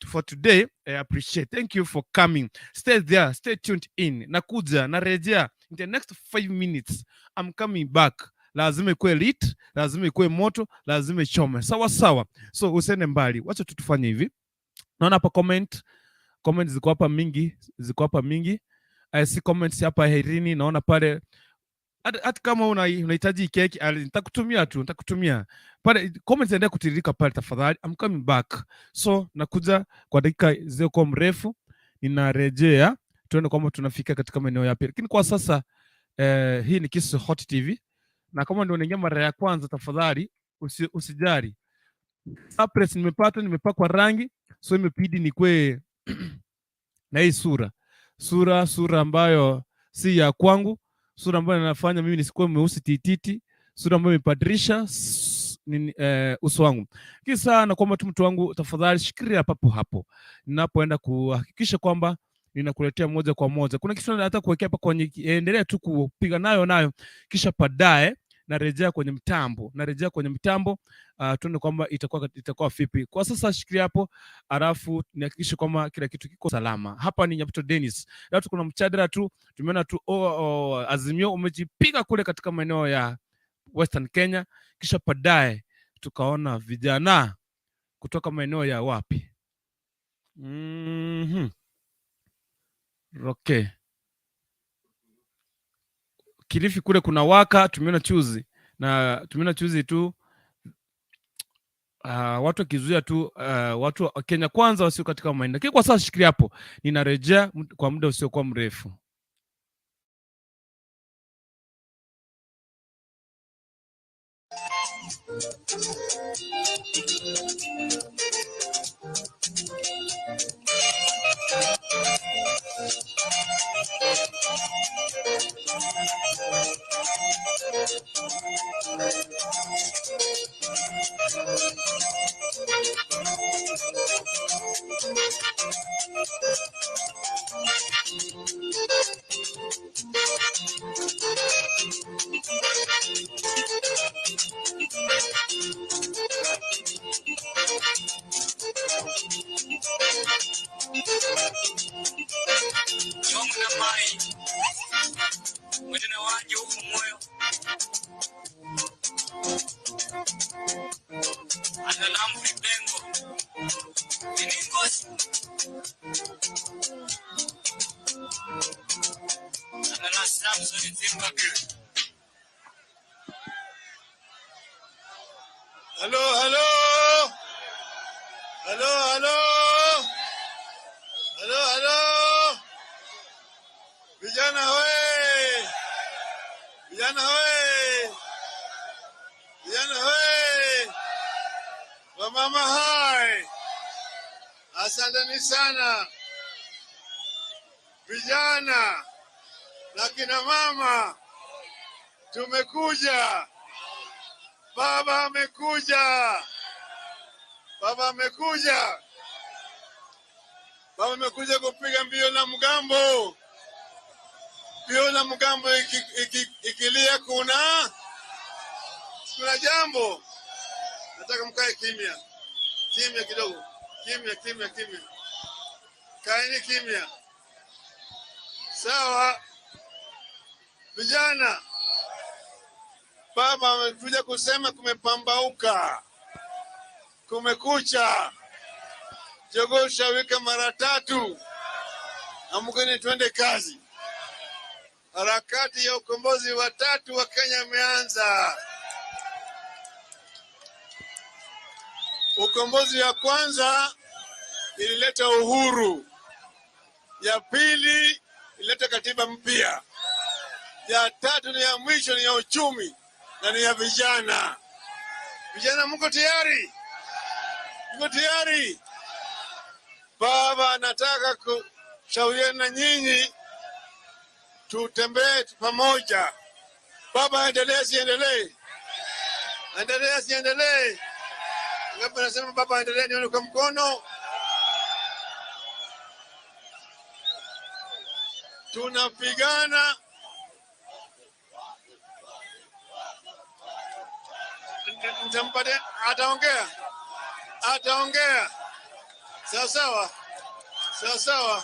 for today I appreciate. Thank you for coming. Stay there, stay tuned in. Nakuja narejea in the next 5 minutes. I'm coming back. Lazima ikuwe lit, lazima ikuwe moto, lazima ichome. Sawa sawa. So usende mbali. Wacha tutufanye hivi. Naona hapa comment ziko hapa mingi. I see comments hapa Herini, naona pale hata kama unahitaji keki nitakutumia. Pale comments endelea kutiririka pale tafadhali. I'm coming back. So nakuja kwa dakika zile kwa mrefu, ninarejea tuone kama tunafika katika maeneo yapi. Lakini kwa sasa hii ni Kiss Hot TV. Na kama ndio unaingia mara ya kwanza, tafadhali usijari. Surprise nimepakwa rangi, so imepidi nikwe na hii sura ambayo si ya kwangu, sura ambayo inafanya mimi nisikuwe mweusi tititi, sura ambayo imebadilisha uso wangu. Kisa na kwamba mtu wangu, tafadhali shikilia papo hapo ninapoenda kuhakikisha kwamba ninakuletea moja kwa moja. Kuna kitu nataka kuwekea hapa kwenye, endelea tu kupiga nayo kisha baadaye narejea kwenye mtambo tuone kwamba itakuwa vipi. Kwa sasa shikilia hapo, alafu nihakikishe kwamba kila kitu kiko salama. Hapa ni Nyabuto Dennis. Leo kuna mchadara tu, tumeona tu Azimio umejipiga kule katika maeneo ya Western Kenya, kisha baadaye tukaona vijana kutoka maeneo ya wapi? Okay. Kilifi kule kuna waka, tumeona chuzi tu watu wakizuia tu watu wa Kenya Kwanza wasio katika maeneo. Lakini kwa sasa shikilia hapo, ninarejea kwa muda usiokuwa mrefu. Asanteni sana vijana na kina mama, tumekuja. Baba amekuja. Baba amekuja kupiga mbio na mgambo. Viona mgambo ikilia kuna jambo. Nataka mkae kimya. Kimya kidogo. Kimya. Kaeni kimya. Sawa. Vijana. Baba amekuja kusema kumepambauka. Kumekucha. Jogoo shawika mara 3. Amkeni twende kazi. Harakati ya ukombozi wa 3 wa Kenya imeanza. Ukombozi ya kwanza ilileta uhuru. Ya pili ilileta katiba mpya. Ya 3 ni ya mwisho, ni ya uchumi na ni ya vijana. Vijana mko tayari? Mko tayari? Baba nataka kushauriana na nyinyi tutembee pamoja. Baba endelee siendelee? Endelee siendelee? Ngapi nasema baba endelee, nione kwa mkono. Tunapigana. Nitampate ataongea. Sawa.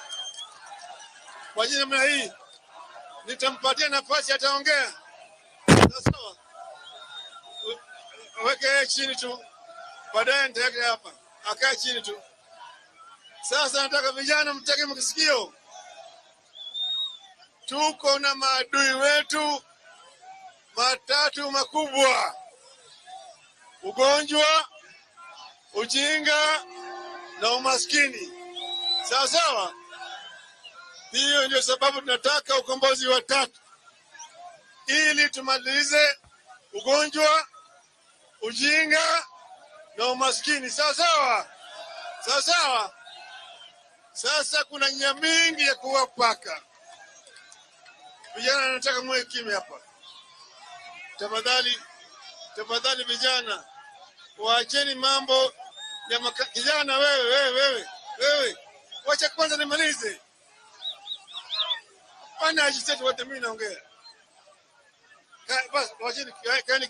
Kwa jina mna hii nitampatia nafasi ataongea. Sawa. Weke chini tu. Baadaye nitaweka hapa. Akae chini tu. Sasa nataka vijana mtake mkisikio. Tuko na maadui wetu 3 makubwa. Ugonjwa, ujinga na umaskini. Sawa. Hiyo ndio sababu tunataka ukombozi wa 3 ili tumalize ugonjwa, ujinga na umaskini. Sawa. Sasa kuna njia mingi ya kuwapaka. Vijana nataka mwe kimya hapa. Tafadhali vijana. Waacheni mambo ya kijana wewe. Wacha kwanza nimalize. Bana ajitetu wote mimi naongea. Bas wacheni kaeni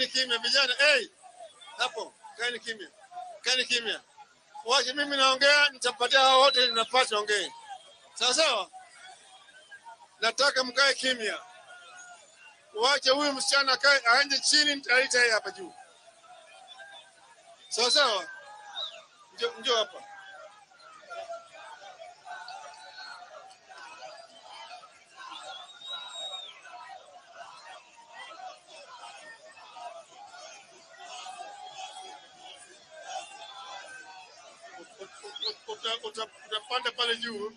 kimya vijana. Hapo kaeni kimya. Wacha mimi naongea, nitapatia hao wote nafasi ongee. Sawa? Nataka mkae kimya. Wacha huyu msichana akae aende chini, nitaita yeye hapa juu. Sawa? Njoo hapa. Utapanda pale juu.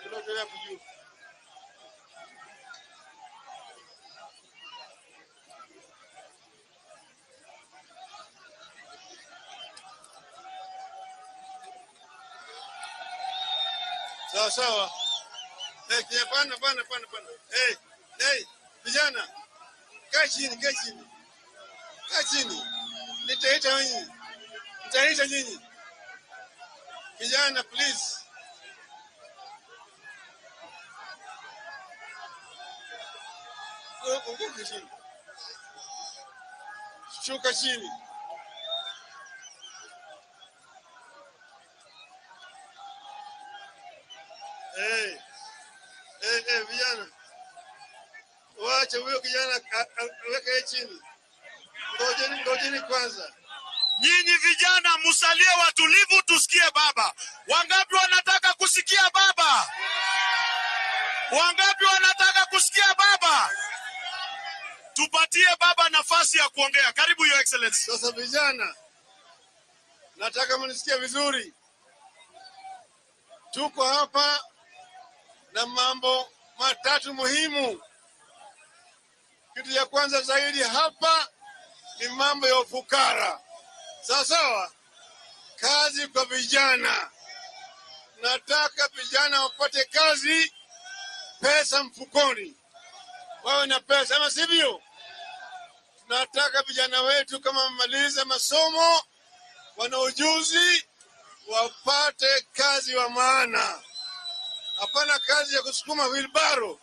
Unaendelea hapo juu. Sawa. Pana. Vijana. Kaa chini. Nitaita nyinyi. Vijana please. Shuka chini. Vijana. Wacha huyo kijana aweke chini. Ngojeni kwanza. Nyinyi vijana musalie watulivu tusikie baba. Wangapi wanataka kusikia baba? Tupatie baba nafasi ya kuongea. Karibu your excellency. Sasa vijana, nataka mnisikie vizuri. Tuko hapa na mambo 3 muhimu. Kitu ya kwanza zaidi hapa ni mambo ya ufukara. Sawa? Kazi kwa vijana. Nataka vijana wapate kazi, pesa mfukoni. Wawe na pesa, ama sivyo? Nataka vijana wetu kama wamaliza masomo, wana ujuzi, wapate kazi wa maana. Hapana kazi ya kusukuma wheelbarrow.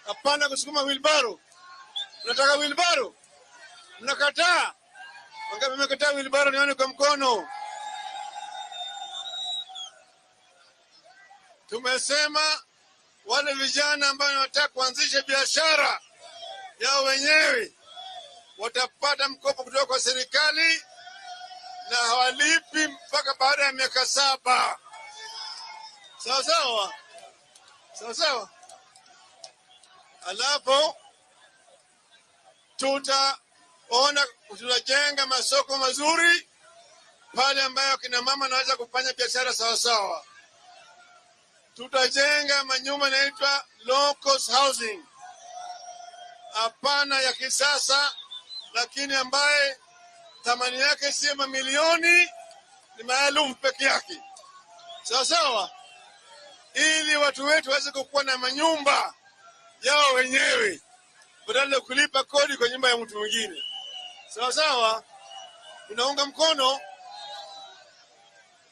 Hapana kusukuma wheelbarrow. Unataka wheelbarrow? Mnakataa? Wangapi mmekataa wheelbarrow? Nione kwa mkono. Tumesema wale vijana ambao wanataka kuanzisha biashara yao wenyewe watapata mkopo kutoka kwa serikali na hawalipi mpaka baada ya miaka 7. Sawa sawa? Sawa sawa? Alafu tutajenga masoko mazuri pale ambayo kina mama wanaweza kufanya biashara sawa sawa. Tutajenga manyumba yanaitwa low cost housing. Hapana ya kisasa, lakini ambaye thamani yake si mamilioni, ni maelfu peke yake. Sawa sawa? Ili watu wetu waweze kuwa na manyumba yao wenyewe badala ya kulipa kodi kwa nyumba ya mtu mwingine. Sawa sawa? Unaunga mkono?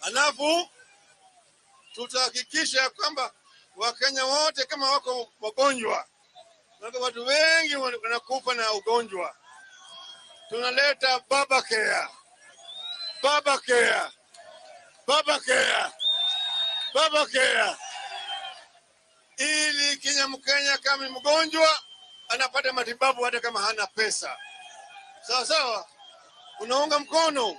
Alafu tutahakikisha kwamba Wakenya wote kama wako wagonjwa, na watu wengi wanakufa na ugonjwa, tunaleta baba care. Baba care. Baba care. Baba care. Ili Kenya Mkenya kama ni mgonjwa anapata matibabu hata kama hana pesa. Sawa sawa? Unaunga mkono?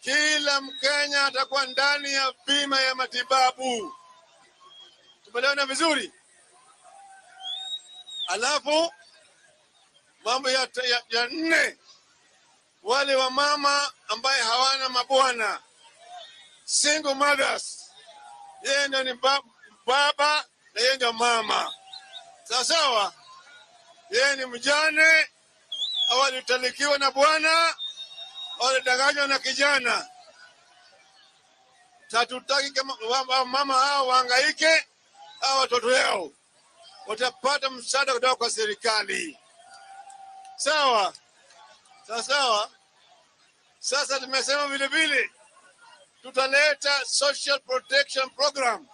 Kila Mkenya atakuwa ndani ya bima ya matibabu. Tumeelewana vizuri? Alafu mambo ya 4, wale wa mama ambaye hawana mabwana, single mothers, yeye ndio ni baba na yeye ndio mama. Sawa sawa? Yeye ni mjane au alitalikiwa na bwana au alidanganywa na kijana. Hatutaki kama mama hao wahangaike au watoto wao watapata msaada kutoka kwa serikali. Sawa? Sawa sawa? Sasa tumesema vile vile tutaleta social protection program.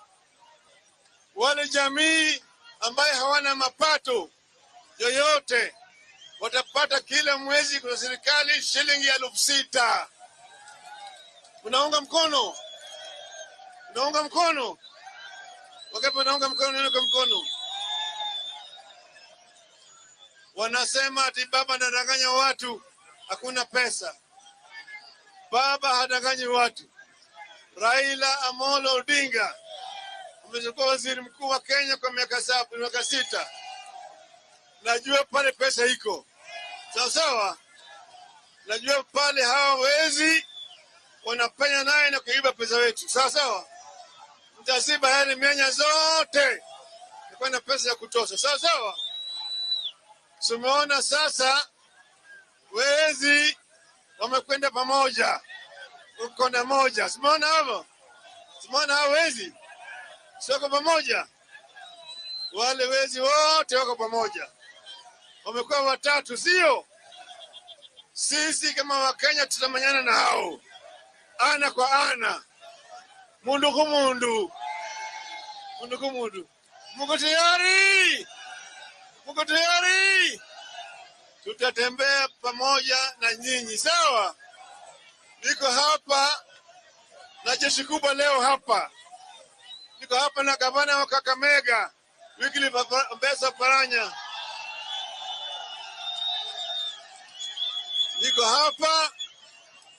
Wale jamii ambaye hawana mapato yoyote watapata kila mwezi kwa serikali shilingi 6,000. Unaunga mkono? Unaunga mkono? Wakati unaunga mkono, nione kwa mkono. Wanasema ati baba anadanganya watu, hakuna pesa. Baba hadanganyi watu. Raila Amolo Odinga amekuwa waziri mkuu wa Kenya kwa miaka 6. Najua pale pesa iko. Sawa sawa? Najua pale hawa wezi wanapenya naye na kuiba pesa wetu. Sawa sawa? Mtaziba yale mianya zote kwa na pesa ya kutosha. Sawa sawa? Tumeona sasa wezi wamekwenda pamoja. Ukona moja. Simona hapo? Simona hao wezi? Soko pamoja. Wale wezi wote wako pamoja. Wamekuwa 3, sio? Sisi kama Wakenya tutamanyana na hao. Ana kwa ana. Mundu kwa mundu. Mundu kwa mundu. Mko tayari? Mko tayari? Tutatembea pamoja na nyinyi, sawa? Niko hapa na jeshi kubwa leo hapa. Niko hapa na gavana wa Kakamega, Mbesa Paranya. Niko hapa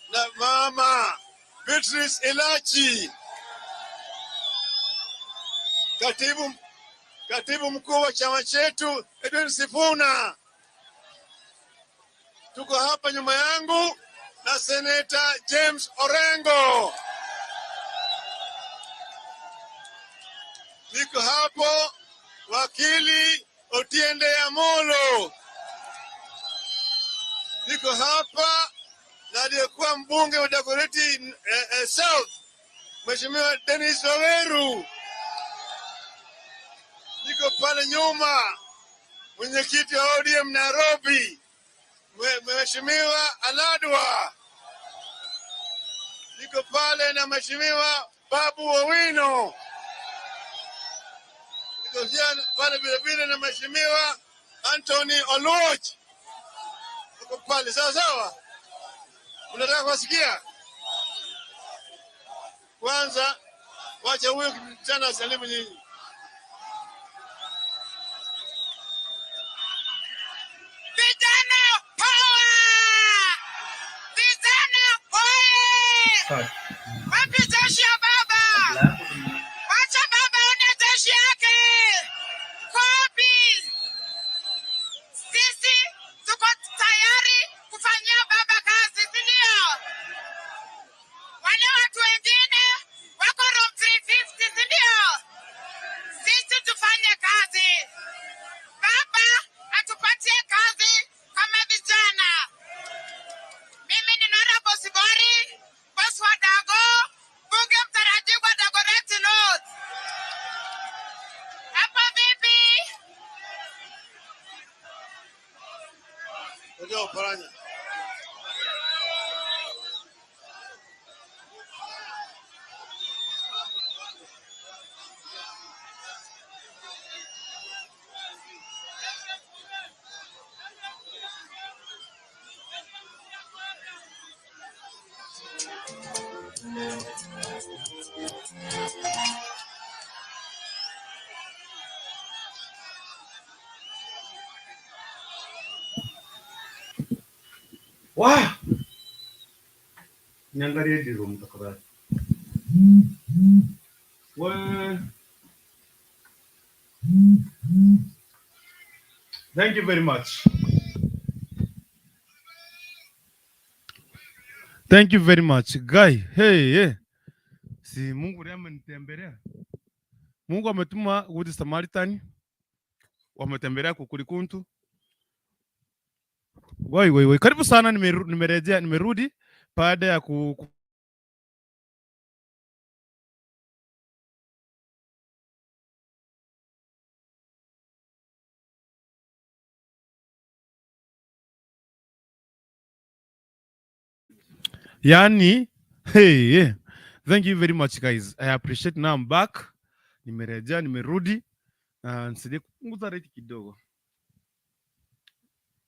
na mama Beatrice Elachi, katibu mkuu wa chama chetu Edwin Sifuna. Tuko hapa nyuma yangu na Seneta James Orengo. Niko hapo wakili Otiende Amolo. Niko hapa na aliyekuwa mbunge wa Dagoretti South, Mheshimiwa Dennis Waweru. Niko pale nyuma mwenyekiti wa ODM Nairobi, Mheshimiwa Aladwa. Niko pale na Mheshimiwa Babu Owino. tukiongea pale vile vile na mheshimiwa Anthony Oluoch uko pale. Sawa sawa, unataka kusikia? Kwanza wacha huyo kijana asalimu nyinyi. Vijana power! Vijana oye! Wapi jeshi ya baba? Wacha baba une jeshi yake. Kopi. Sisi tuko tayari kufanyia baba kazi, si ndio? Wale watu wengine wako room 350, si ndio? Sisi tufanye kazi. Baba atupatie kazi kama vijana. Mimi ni Nora Bosibori, boss wa Dago, bunge mtarajiwa Dagoretti North. Hapa vipi? Ndio paranya. Wow. Niangalie hilo mtakabali. Well, thank you very much. Thank you very much, guy. Hey. Si Mungu ndiye amenitembelea. Mungu ametuma Good Samaritan. Wametembelea Kukukuntu. Wai. Karibu sana, nimerudi baada ya yani, hey. Thank you very much, guys. I appreciate. Now I'm back. Nimerudi. Nisaidie kupunguza rate kidogo.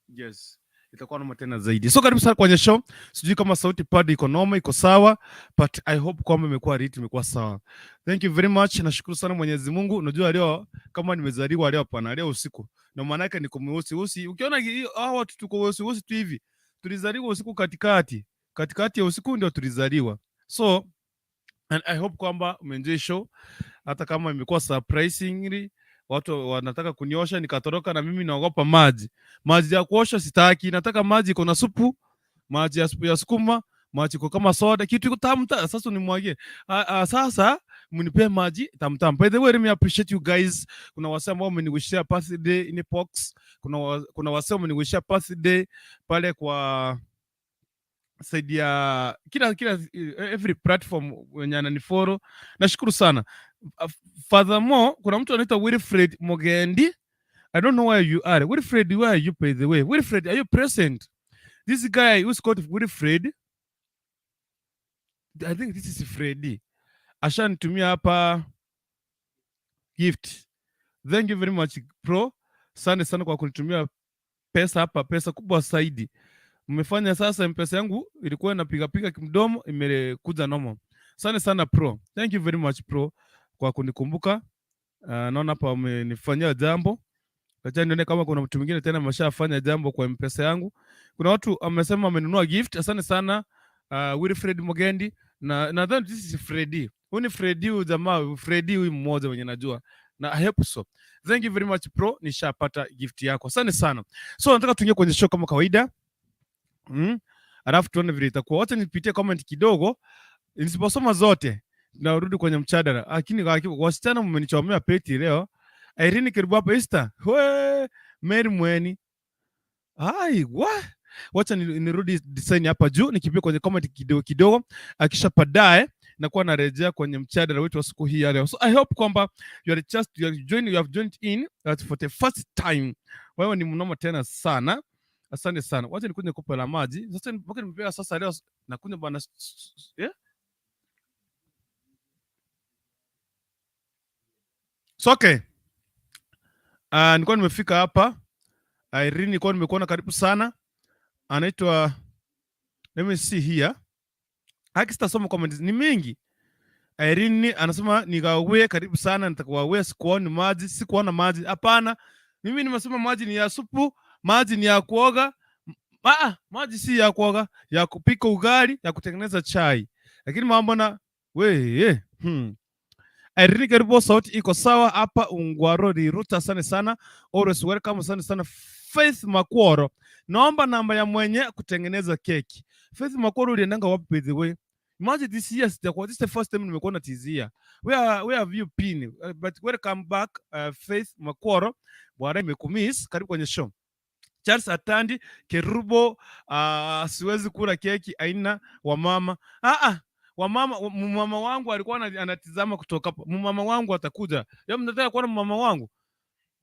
Yes. Itakuwa noma tena zaidi. So karibu sana kwenye show. Sijui kama sauti pad iko noma, iko sawa, but I hope kwamba imekuwa sawa. Thank you very much. Nashukuru sana Mwenyezi Mungu. Unajua leo kama nimezaliwa leo hapana, leo usiku. Na maana yake niko mweusi. Ukiona hao watu tuko mweusi tu hivi. Tulizaliwa usiku katikati ya usiku ndio tulizaliwa. So and I hope kwamba umeenjoy show, hata kama imekuwa surprisingly. Watu wanataka kuniosha nikatoroka, na mimi naogopa maji ya kuosha sitaki. Nataka maji iko na supu, maji ya sukuma, maji iko kama soda, kitu iko tamu. Sasa nimwagie sasa mnipe maji tamu. By the way, let me appreciate you guys. Kuna wase ambao wamenigushia birthday in box. Kuna wase wamenigushia birthday pale kwa saidi ya kila every platform wenye ananifollow. Nashukuru sana. Furthermore, kuna mtu anaitwa Wilfred Mogendi. I don't know where you are. Wilfred, where are you, by the way? Wilfred, are you present? This guy who's called Wilfred, I think this is Freddy. Ashanitumia hapa gift. Thank you very much, bro. Asante sana kwa kunitumia pesa hapa, pesa kubwa zaidi. Mmefanya sasa M-Pesa yangu ilikuwa inapiga kimdomo, imekuja normal. Asante sana bro. Thank you very much bro kwa kunikumbuka. Naona hapa umenifanyia jambo. Acha nione kama kuna mtu mwingine tena ameshafanya jambo kwa M-Pesa yangu. Kuna watu amesema amenunua gift. Asante sana Wilfred Mogendi, na nadhani this is Freddy. Huyu ni Freddy, huyu jamaa Freddy huyu mmoja mwenye najua. Na I hope so. Thank you very much bro, nishapata gift yako. Asante sana. So nataka tuingie kwenye show kama kawaida. Alafu tuone vile itakuwa. Wacha nipitie comment kidogo. Nisiposoma zote narudi kwenye mchadara. Lakini wasichana mmenichomea peti leo. Irene karibu hapa Easter. Mary Mweni. Wacha nirudi design hapa juu nikipitia kwenye comment kidogo. Akisha padae nakuwa narejea kwenye mchadara wetu wa siku hii ya leo. So I hope kwamba you have joined in for the first time. Wewe ni mnoma tena sana. Asante sana. Wacha nikunywe kopo la maji. Sasa mpaka nimepewa sasa leo nakunywa bana. So okay. Nilikuwa nimefika hapa. Irene nilikuwa nimekuona karibu sana. Anaitwa let me see here. Sitasoma comments ni mingi. Irene anasema nikawe karibu sana, nitakuwawe sikuoni maji, sikuona maji. Hapana. Mimi nimesema maji ni ya supu, maji ni ya kuoga. Maji si ya kuoga, ya kupika ugali, ya kutengeneza chai. Lakini mambo na Irene karibu, sauti iko sawa hapa Ungwaro Riruta, asante sana. Always welcome, asante sana. Faith Makworo, naomba namba ya mwenye kutengeneza keki. Faith Makworo, uliendanga wapi by the way? Imagine this year this is the first time nimekuona tizia. Where have you been? But welcome back, Faith Makworo. Bwana nimekumiss, karibu kwenye show. Charles Atandi Kerubo, siwezi kula keki aina wa mama. Mama wangu alikuwa anatizama kutoka hapo. Mama wangu atakuja. Leo mnataka kuona mama wangu?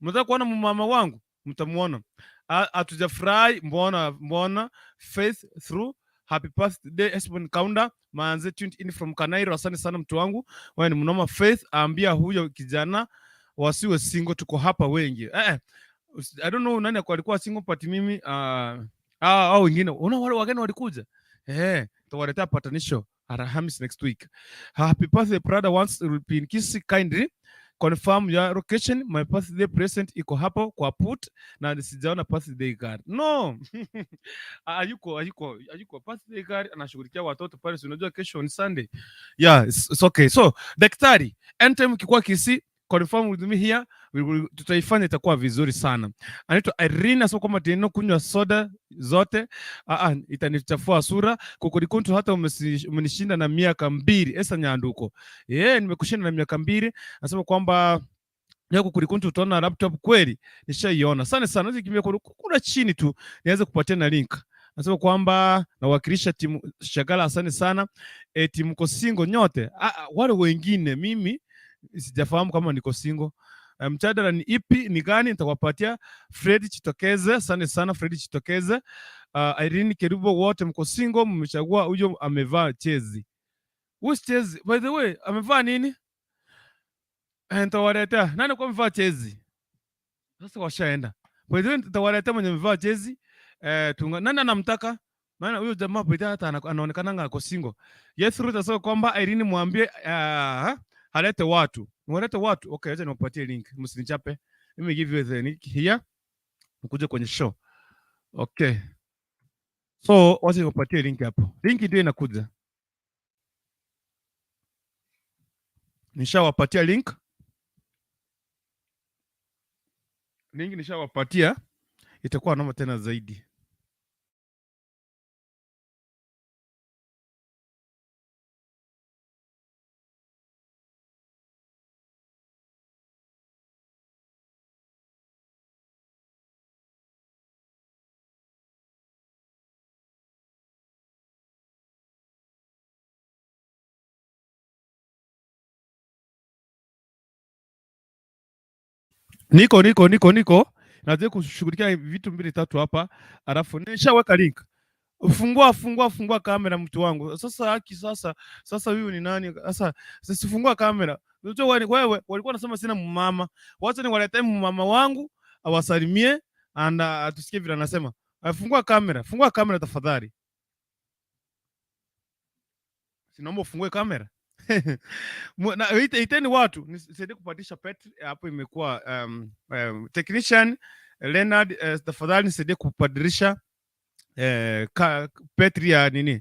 Mnataka kuona mama wangu? Mtamuona. Atujafurahi mbona Faith through happy birthday Esbon Kaunda Manze tuned in from Kanairo. Asante sana mtu wangu. Wewe ni mnoma Faith, ambia huyo kijana wasiwe single, tuko hapa wengi. I don't know nani alikuwa single but mimi au wengine. Una wale wageni walikuja. Tawaletea patanisho Alhamisi next week. Happy birthday brother, once repeat kiss kindly confirm your location. My birthday present iko hapo kwa put na sijaona birthday card. No. Ayuko birthday card anashughulikia watoto pale, unajua kesho ni Sunday. Yeah, it's okay. So, daktari, anytime kikuwa kisi confirm with me here, tutaifanya itakuwa vizuri sana. Anaitwa Irene, asema kwamba tena kunywa soda zote itanichafua sura. Kukukuntu, hata umenishinda na miaka 2. Esa Nyanduko, nimekushinda na miaka 2. Anasema kwamba Kukukuntu utaona laptop kweli, nishaiona. Sana sana nikimia kuna chini tu niweze kupatia na link. Anasema kwamba nawakilisha timu Shagala, asante sana. Timu ko single nyote. Wale wengine mimi sijafahamu kama niko single. Mjadala ni ipi, ni gani, nitawapatia. Fred Chitokeze, asante sana Fred Chitokeze. Irene Kerubo, wote mko single, mmechagua huyo amevaa chezi. Which chezi? By the way, amevaa nini? Nitawaletea. Nani kwa amevaa chezi? Sasa washaenda. By the way, nitawaletea mwenye amevaa chezi. Nani anamtaka? Maana huyo jamaa bidhaa hata anaonekana ako single. Yes, Ruth asema kwamba Irene mwambie halete watu. Mwalete watu. Okay, acha niwapatie link. Msinichape. Let me give you the link here. Mkuje kwenye show. Okay. So, wacha niwapatie link hapo. Link ndio inakuja. Nishawapatia link. Link nishawapatia. Itakuwa noma tena zaidi. Niko. Nataka kushughulikia vitu 2-3 hapa. Alafu nishaweka link. Fungua kamera mtu wangu. Sasa huyu ni nani? Sasa sifungua kamera. Unajua wewe walikuwa nasema sina mama. Wacha ni walete mama wangu awasalimie atusikie vile anasema. Fungua kamera tafadhali. Sinaomba ufungue kamera. Na iteni watu nisaidie kupatisha Petri hapo, imekuwa technician Leonard, tafadhali nisaidie kupadirisha Petri ya nini.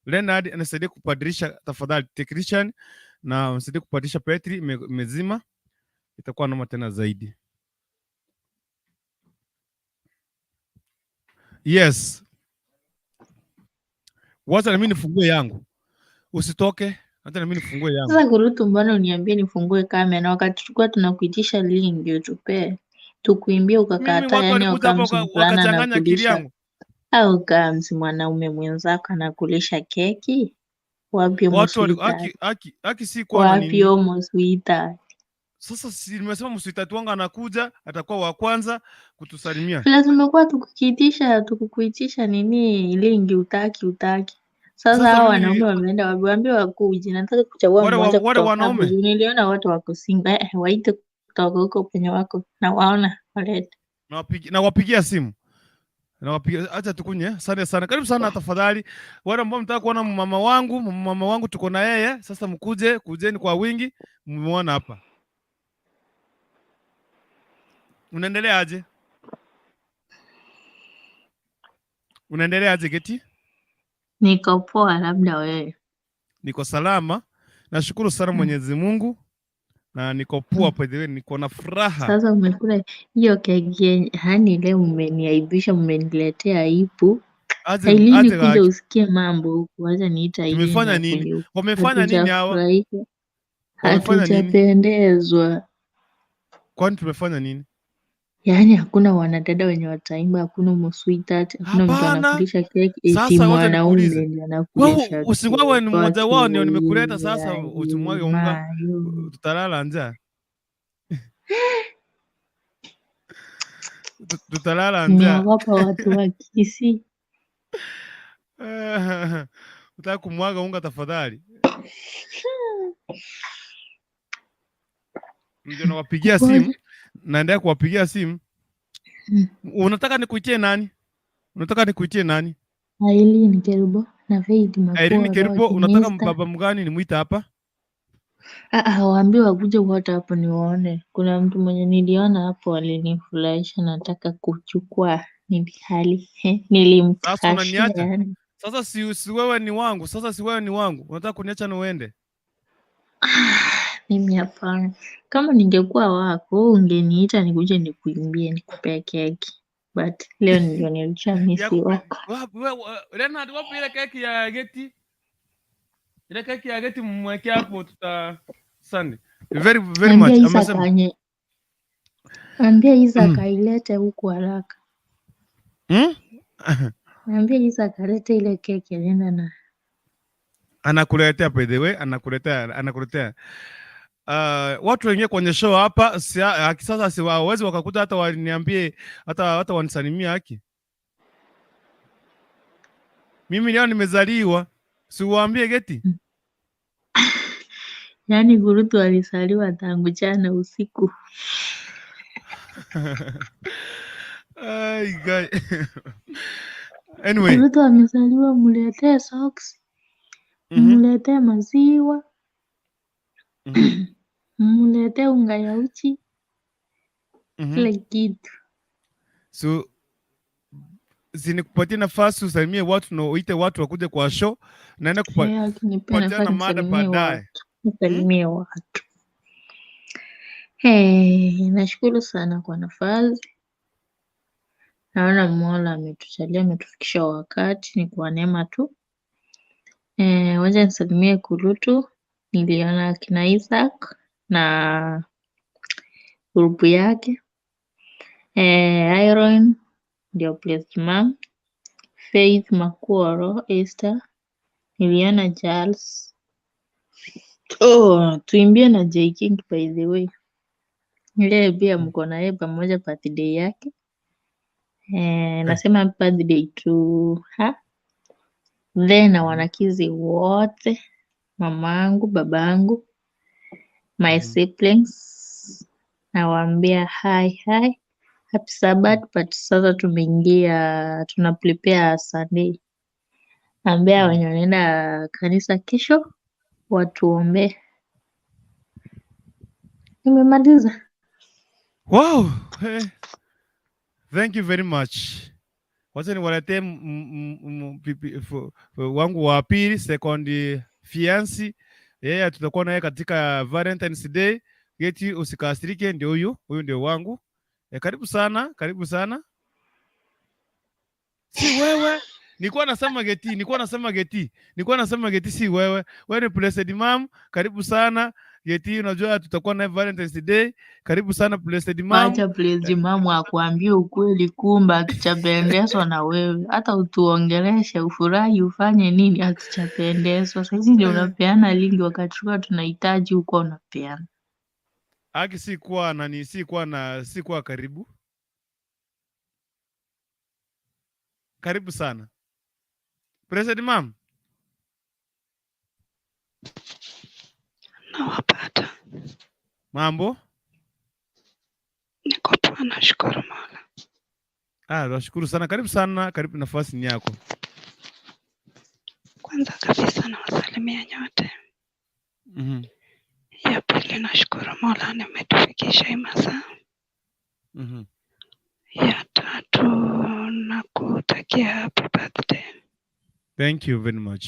Leonard anisaidie kupadirisha tafadhali technician, na nisaidie kupatisha Petri mezima, itakuwa noma tena zaidi. Yes, wacha na mimi nifungue yangu, usitoke. Hata na mimi nifungue yangu. Sasa Kurutu, mbona uniambie nifungue kamera na wakati tulikuwa tunakuitisha link ndio tupe tukuimbie ukakataa, yani wakachanganya akili yangu. Au kama mwanaume mwenzako anakulisha keki? Wapi aki si kwa nini? Wapi homo sweetheart? Sasa si nimesema msweetheart wangu anakuja, atakuwa wa kwanza kutusalimia. Lazima kwa tukukuitisha nini link, utaki. Sasa hao wanaume wameenda waambie wakuje, nataka kuchagua mmoja. Wale wanaume niliona watu wako single, waite kutoka huko penye wako na waona walete. Nawapigia simu. Acha tukunye. Asante sana. Karibu sana tafadhali. Wale ambao mtaka kuona mama wangu tuko na yeye. Sasa kujeni kwa wingi. Mmeona hapa. Unaendelea aje? Geti? Niko poa, labda wewe? Niko salama. Nashukuru sana Mwenyezi Mungu. Na niko poa by the way, niko na furaha. Sasa umekula hiyo keki, yani leo mmeniaibisha, mmeniletea aibu. Ailini kuja usikie mambo huku, acha niita Ailini. Tumefanya nini? Wamefanya nini hawa? Hatujapendezwa. Kwani tumefanya nini? Yaani hakuna wanadada wenye wataimba, hakuna msweetheart, hakuna mtu anakulisha keki, eti mwanaume ndiye anakulisha. Usiwewe ni mmoja wao ndio nimekuleta sasa usimwage unga. Tutalala njaa. Tutalala njaa. Nimeogopa watu wa Kisii. Utaka kumwaga unga tafadhali. Ndio nawapigia simu. Naendelea kuwapigia simu. Unataka nikuitie nani? Aileen Kerubo na Faith Makua. Aileen Kerubo, unataka mbaba mgani nimuite hapa? Waambie wakuje wote hapo niwaone. Kuna mtu mwenye niliona hapo alinifurahisha, nataka kuchukua nilimkashia yani. Sasa si wewe ni wangu. Unataka kuniacha na uende? Mimi hapana. Kama ningekuwa wako, ungeniita nikuje nikuimbie, nikupee keki. But leo ndio nilishamisi wako. Leonard, wapi ile keki ya Geti? Ile keki ya Geti mweke hapo Sunday. Very much. Ambia Isaka ilete huku haraka. Ambia Isaka alete ile keki alienda na. Anakuletea by the way, anakuletea. Watu wengine kwenye show hapa sasa siwawezi wakakuta hata waniambie hata wanisalimia haki. Mimi leo nimezaliwa, siwaambie Geti. Yaani Gurutu alisaliwa tangu jana usiku. Ay, guy. Anyway. Gurutu amezaliwa, mletee socks. Mletee maziwa. Mletee unga ya uchi. Kila kitu. So sinikupatie nafasi usalimie watu na uite watu wakuje kwa show. Naenda kupatiana mada baadaye. Usalimie watu. Nashukuru sana kwa nafasi. Naona Mola ametujalia, ametufikisha wakati, ni kwa neema tu. Wacha nisalimie Kurutu. Niliona kina Isaac na grupu yake. Iron ndio place mom. Faith Makua, Esther. Niliona Charles. Tuimbie na J King by the way. Yeye pia mko na yeye pamoja birthday yake. Nasema birthday to her. Then wanakizi wote, mamangu, babangu, my siblings, nawaambia hi, happy Sabbath. But sasa tumeingia, tuna prepare Sunday. Ambia wenye wanaenda kanisa kesho watuombe. Nimemaliza. Wow. Thank you very much. Wacha niwaletee wangu wa pili, second fiancé. Yeye tutakuwa naye katika Valentine's Day. Geti, usikasirike, ndio huyu ndio wangu. Karibu sana. Si wewe. Nilikuwa nasema Geti si wewe. Wewe ni blessed mom. Karibu sana. Geti, unajua tutakuwa na Valentine's Day. Karibu sana blessed mom. Acha blessed mom akwambie ukweli, kumba akichapendezwa na wewe. Hata utuongeleshe, ufurahi, ufanye nini, akichapendezwa. Sasa ndio unapeana lingi wakati tunahitaji uko unapeana. Aki sikuwa karibu. Karibu sana. Blessed mom. Nawapata. Mambo? Nashukuru Mola. Nashukuru sana. Karibu sana, karibu, nafasi ni yako. Kwanza kabisa nawasalimia nyote. Ya pili nashukuru Mola nimetufikisha hii masaa. Ya tatu nakutakia happy birthday. Thank you very much.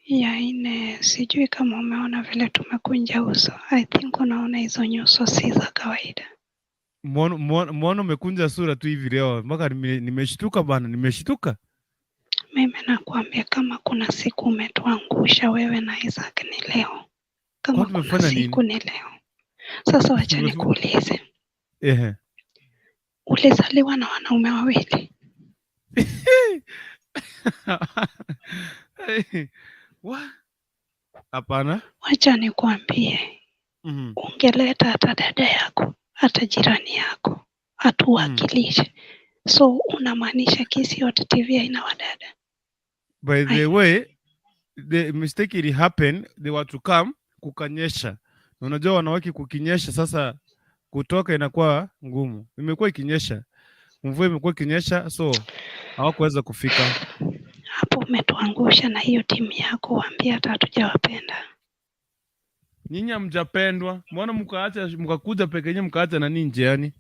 Ya nne sijui kama umeona vile tumekunja uso. I think unaona hizo nyuso si za kawaida. Mbona umekunja sura tu hivi leo? Mpaka nimeshtuka bana, nimeshtuka. Mimi nakwambia kama kuna siku umetuangusha wewe na Isaac ni leo. Kama kuna siku ni leo. Sasa wacha nikuulize. Ulizaliwa na wanaume wawili? Hapana. Wacha nikwambie. Ungeleta hata dada yako, hata jirani yako, atuwakilishe. So unamaanisha Kisi Hot TV haina wadada? By the way, the mistake it happened, they were to come kukanyesha. Unajua wanawake kukinyesha sasa kutoka inakuwa ngumu. Imekuwa ikinyesha. Mvua imekuwa ikinyesha, so hawakuweza kufika. Hapo umetuangusha na hiyo timu yako, waambie hata hatujawapenda. Nyinyi hamjapendwa. Mbona mkakuja peke yenu mkaacha na nini njiani?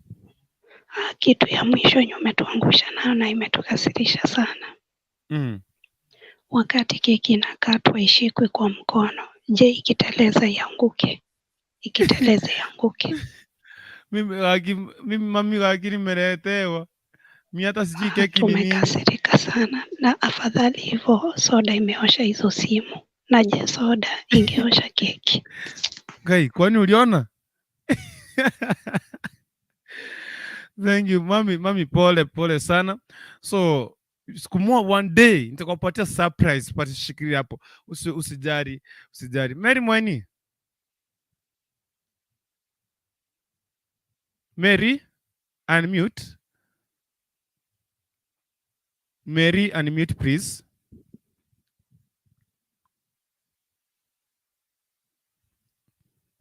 Kitu ya mwisho yenye umetuangusha nayo na imetukasirisha sana. Wakati keki inakatwa ishikwe kwa mkono. Je, ikiteleza ianguke? Ikiteleza ianguke. Mimi mami lakini nimeletewa. Mimi hata sijui keki ni nini. Tumekasirika sana na afadhali hivyo soda imeosha hizo simu. Na je soda ingeosha keki? Gai, kwani uliona? Thank you mami, pole sana. So siku moja one day nitakupatia surprise, pati shikilia hapo. Usijari. Mary Mweni. Mary, unmute. Mary, unmute please.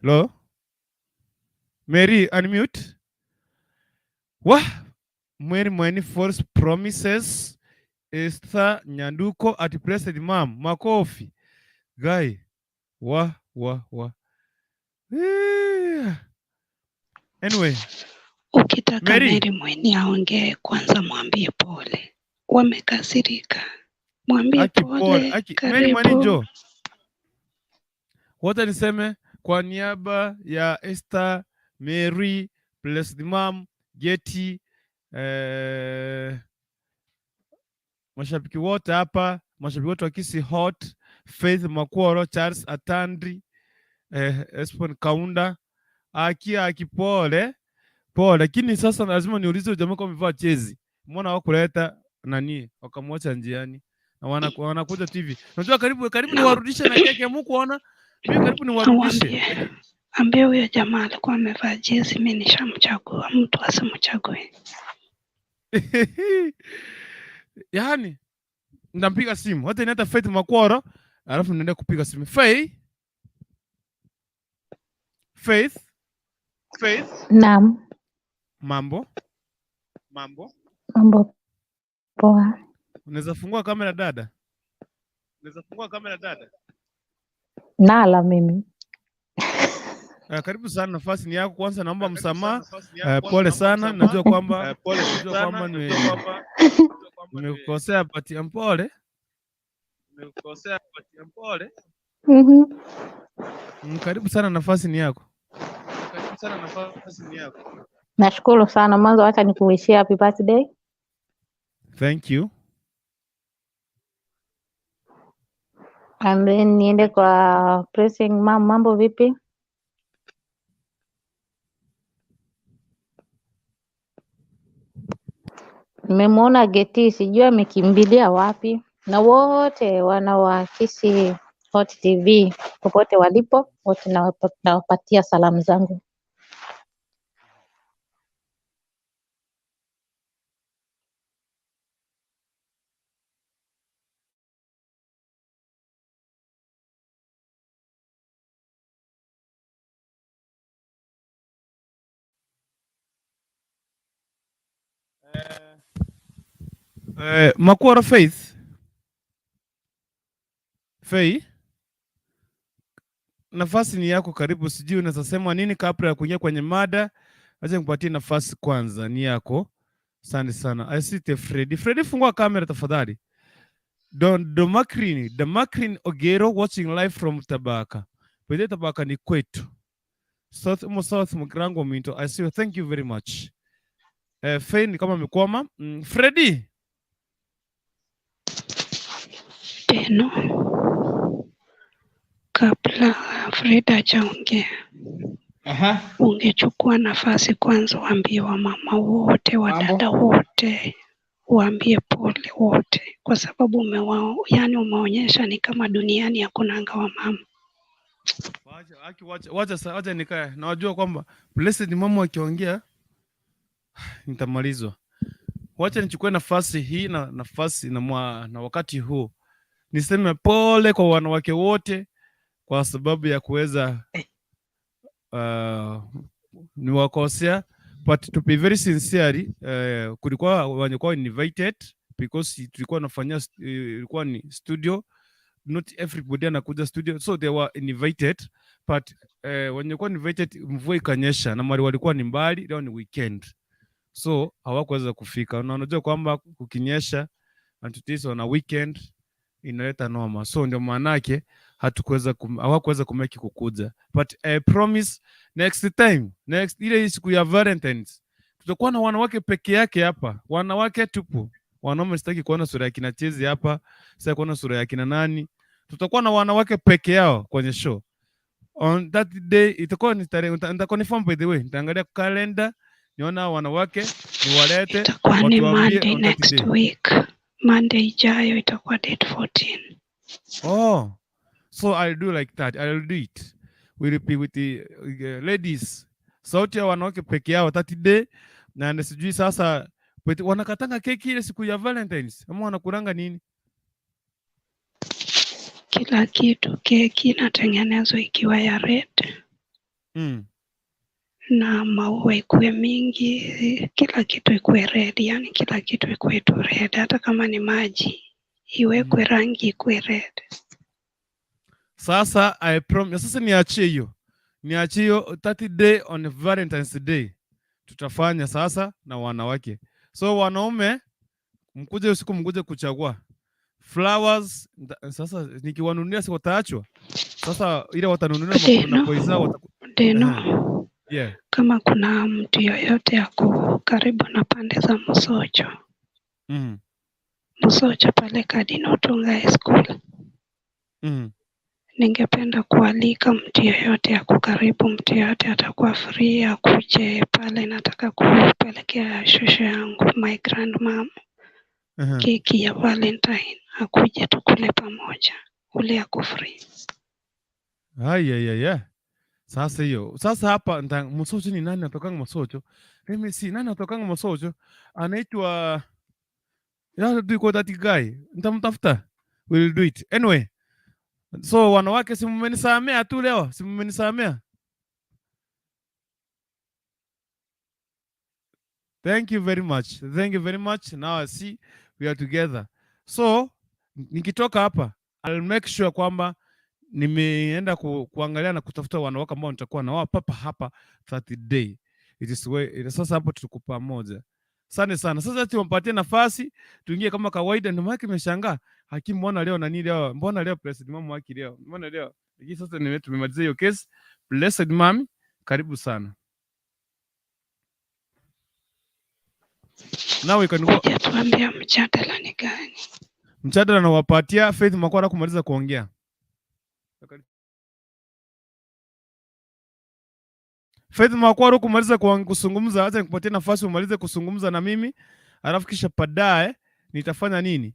Hello? Mary, unmute. Mary Mweni false promises. Esther Nyanduko at Blessed Mom. Makofi. Guy. Anyway. Ukitaka Mary Mweni aongee kwanza mwambie pole. Wamekasirika. Mwambie pole. Mary Mweni jo. Wacha niseme kwa niaba ya Esther, Mary, Blessed Mom, Getty, mashabiki wote hapa, mashabiki wote wa Kisi Hot, Faith Makworo, Charles Atandri, Espon Kaunda, akipole, lakini sasa lazima niulize jamaa kama amevaa jezi. Mbona hawakuleta nani? Wakamwacha njiani. Na wanakuja TV. Unajua karibu niwarudishe na keke mkuona. Mimi karibu niwarudishe. Ambie huyo jamaa alikuwa amevaa jezi, mimi nishamchagua, mtu asimchague. Yaani ndampiga simu. Hata inaita Faith Makworo, alafu naenda kupiga simu. Faith. Naam. Mambo Poa. Unaweza fungua kamera dada? Nala mimi. Karibu sana, nafasi ni yako. Kwanza naomba msamaha. Pole sana. Najua kwamba nimekukosea, patia mpole. Karibu sana, nafasi ni yako. Nashukuru sana. Mwanzo acha nikuwishia happy birthday. Thank you. And then niende kwa pressing mom, mambo vipi? Nimemwona Geti, sijui amekimbilia wapi. Na wote wanaoakisi Hot TV popote walipo, wote nawapatia salamu zangu. Makwara Faith. Nafasi ni yako, karibu. Sijui unaweza sema nini kabla ya kuingia kwenye mada. Acha nikupatie nafasi kwanza, ni yako. Asante sana. Asante Freddy. Freddy, fungua kamera tafadhali. Domakrin Ogero watching live from Tabaka. Pwede Tabaka ni kwetu. South Mgrango Minto. I see you. Thank you very much. Faye ni kama amekwama. Freddy. Teno. Kabla Fred hajaongea. Ungechukua nafasi kwanza waambie wamama wote, wadada wote, waambie pole wote, kwa sababu umeonyesha ni kama duniani hakunanga wamama. Wacha nikae. Nawajua kwamba blessed mama akiongea nitamalizwa. Wacha nichukue nafasi hii na nafasi na wakati huu niseme pole kwa wanawake wote kwa sababu ya kuweza niwakosea, but to be very sincere, kulikuwa walikuwa invited because tulikuwa nafanya ilikuwa ni studio, not everybody anakuja studio, so they were invited, but walikuwa invited, mvua ikanyesha na mali walikuwa ni mbali, leo ni weekend, so hawakuweza kufika. Unajua kwamba kukinyesha antitizo na weekend inaleta noma, so ndio maana yake hawakuweza kumeki kukuja, but I promise next time, ile siku ya Valentines tutakuwa na wanawake peke yake hapa, wanawake tupu. Wanaume sitaki kuona sura ya kina Chezi hapa, sitaki kuona sura ya kina nani. Tutakuwa na wanawake peke yao kwenye show on that day. Itakuwa ni tarehe, nitakonfirm by the way, nitaangalia kalenda niona wanawake niwalete. Itakuwa ni Monday next week. Monday ijayo itakuwa date 14. Oh, so I'll do like that. I'll do it. We'll be with the ladies. Sauti ya wanawake peke yao 30 day. Na sijui sasa wanakatanga keki ile siku ya Valentines ama wanakuranga nini? Kila kitu, keki inatengenezwa ikiwa ya red. Na maua ikuwe mingi, kila kitu ikuwe red, yani kila kitu ikuwe tu red, hata kama ni maji iwekwe rangi ikuwe red. Sasa I promise, sasa niachie hiyo 30 day on Valentine's Day tutafanya sasa na wanawake. So wanaume mkuje usiku, mkuje kuchagua flowers. Sasa nikiwanunulia si wataachwa. Sasa ile watanunulia na poiza Deno. Yeah. Kama kuna mtu yoyote yako karibu na pande za Musocho. Musocho pale Kadinotunga High School. Ningependa kualika mtu yoyote yako karibu, mtu yoyote atakuwa free akuje pale. Nataka kupelekea shosho yangu, my grandmom, keki ya Valentine, akuje tukule pamoja, ule ako free. Yeah. Sasa hiyo. Sasa hapa Musocho ni nani atokanga Musocho? Mimi si nani atokanga Musocho? Anaitwa that guy. Nitamtafuta. We'll do it. Anyway. So wanawake si mmenisamea tu leo? Si mmenisamea? Thank you very much. Thank you very much. Now I see we are together. So nikitoka hapa I'll make sure kwamba nimeenda kuangalia na kutafuta wanawake ambao nitakuwa na wao papa hapa 30 day. It is way. Sasa hapo tuko pamoja. Asante sana. Sasa tumpatie nafasi tuingie kama kawaida. Ndio maana nimeshangaa hakimu, mbona leo nani leo? Mbona leo president mama wake leo? Mbona leo? Hiki sasa tumemaliza hiyo case. Blessed mami, karibu sana. Nawe tuambia mjadala ni gani? Mjadala na wapatia Faith Makwara kumaliza kuongea. Faith Makwara kumaliza kuzungumza, acha nikupatie nafasi umalize kuzungumza na mimi. Alafu kisha baadaye nitafanya nini?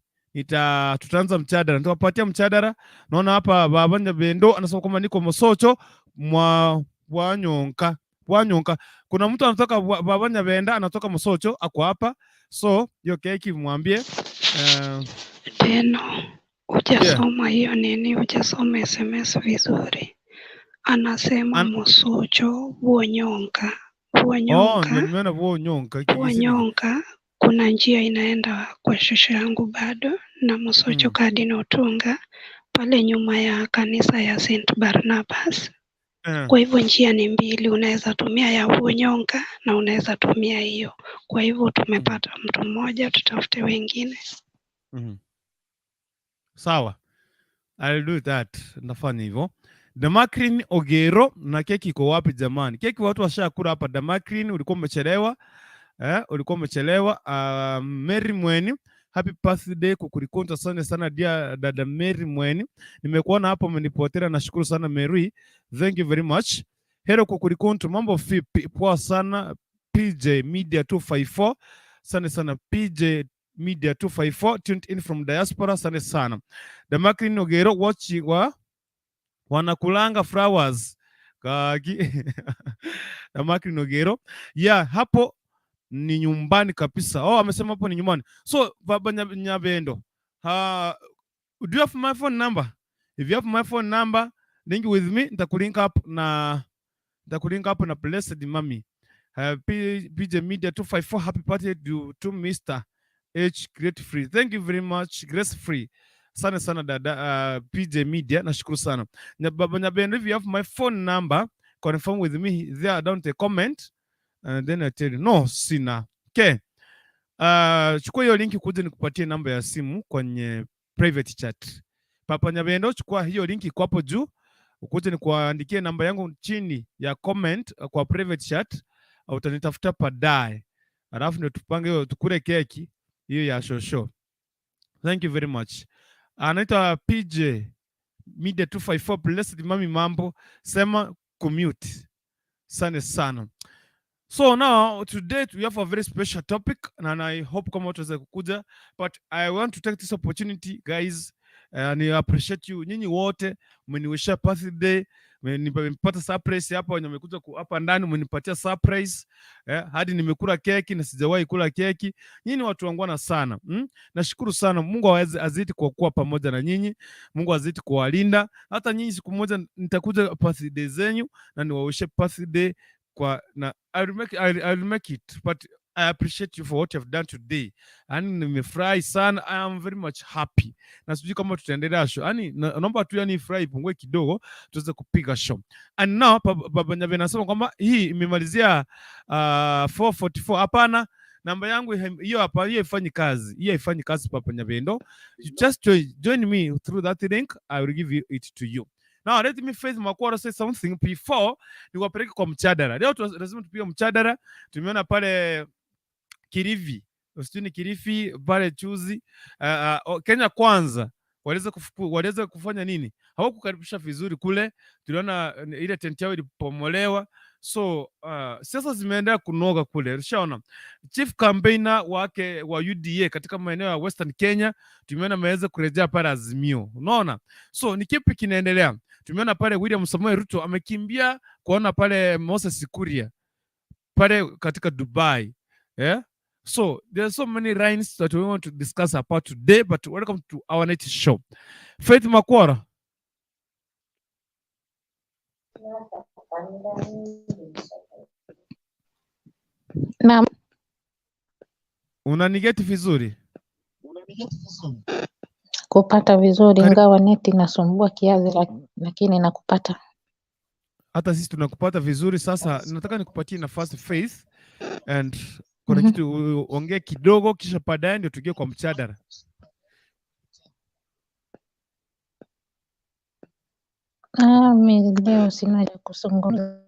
Tutaanza mjadala. Nitawapatia mjadala. Naona hapa Babanja Bendo anasema kwamba niko Musocho mwa Wanyonka. Kuna mtu anatoka Babanja Benda anatoka Musocho ako hapa. So hiyo keki mwambie Teno hujasoma hiyo nini, hujasoma SMS vizuri. Anasema Musocho Wanyonka. Oh, nimeona Wanyonka. kuna njia inaenda kwa shosho yangu bado na Musocho Kardinal Otunga pale nyuma ya kanisa ya St Barnabas. Kwa hivyo njia ni mbili, unaweza tumia ya Unyonga na unaweza tumia hiyo. Kwa hivyo tumepata mtu mmoja, tutafute wengine. Sawa, I'll do that. Nafanya hivyo. Damakrin Ogero, na keki iko wapi jamani? Keki watu washakula hapa. Damakrin, ulikuwa umechelewa. Ulikuwa umechelewa. Mary Mweni, happy birthday Kukukuntu. Asante sana dia dada Mary Mweni. Nimekuona hapo umenipotera, nashukuru sana Mary. Thank you very much. Hello Kukukuntu, mambo vipi? Poa sana. PJ Media 254. Asante sana PJ Media 254, tuned in from diaspora. Asante sana. Damakrin Ogero, watch wa wanakulanga flowers kaki. Damakrin Ogero, yeah, hapo ni nyumbani kabisa. Oh, amesema hapo ni nyumbani. So baba Nyabendo, do you have my phone number? If you have my phone number, link with me, nitakulink up na Blessed Mommy. PJ Media 254, happy birthday to Mr. H Great Free. Thank you very much, Grace Free. Sana sana dada PJ Media, nashukuru sana. Baba Nyabendo, if you have my phone number, confirm with me there down the comment. And then I tell you, no, sina. Okay. Chukua hiyo linki kuja nikupatie namba ya simu kwenye private chat. Papa Nyabendo, chukua hiyo linki iko hapo juu. Ukuje nikuandikie namba yangu chini ya comment kwa private chat. Utanitafuta baadaye. Alafu ndio tupange hiyo tukule keki hiyo ya shosho. Thank you very much. Anaitwa PJ Media 254, Blessed Mami, mambo sema commute. Sana sana. So now today we have a very special topic and I hope kama utaweza kukuja, but I want to take this opportunity guys, and I appreciate you nyinyi wote mmeniwishia birthday, nimepata surprise hapa, wenye wamekuja hapa ndani mmenipatia surprise, hadi nimekula keki na sijawahi kula keki. Nyinyi watu wangwana sana. Nashukuru sana. Mungu azidi kwa kuwa pamoja na nyinyi. Mungu azidi kuwalinda. Hata nyinyi siku moja nitakuja birthday zenyu na niwawishe birthday kwa na I'll make it, but I appreciate you for what you have done today. Ani nimefurahi sana. I am very much happy. Na sijui kama tutaendelea show. Ani naomba tu yani furahi ipungue kidogo tuweze kupiga show. And now baba Nyabendo anasema kwamba hii imemalizia 444. Hapana, namba yangu hiyo hapa, hiyo haifanyi kazi. Hiyo haifanyi kazi Papa Nyabendo. You just join me through that link. I will give it to you. Now let me Faith Makwara say something before niwapeleke kwa mchadara. Leo lazima tupige mchadara. Tumeona pale Kilifi, usituni Kilifi pale chuzi Kenya Kwanza waliweza kufanya nini? Hawakukaribisha vizuri kule. Tuliona ile tent yao ilipomolewa. So siasa zimeendelea kunoga kule. Ushaona chief campaigner wake wa UDA katika maeneo ya Western Kenya, tumeona ameweza kurejea pale Azimio. Unaona? So ni kipi kinaendelea? Tumeona pale William Samoei Ruto amekimbia kuona pale Moses Kuria pale katika Dubai. Yeah? So there are so many lines that we want to discuss about today, but welcome to our night show. Faith Makwara. Naam. Unanigeti vizuri? Kupata vizuri, ingawa neti nasumbua kiasi, lakini nakupata. Hata sisi tunakupata vizuri. Sasa nataka nikupatie nafasi Faith, and kuna kitu ongea kidogo, kisha baadaye ndio tugie kwa mchadara. Mimi leo sina cha kuzungumza,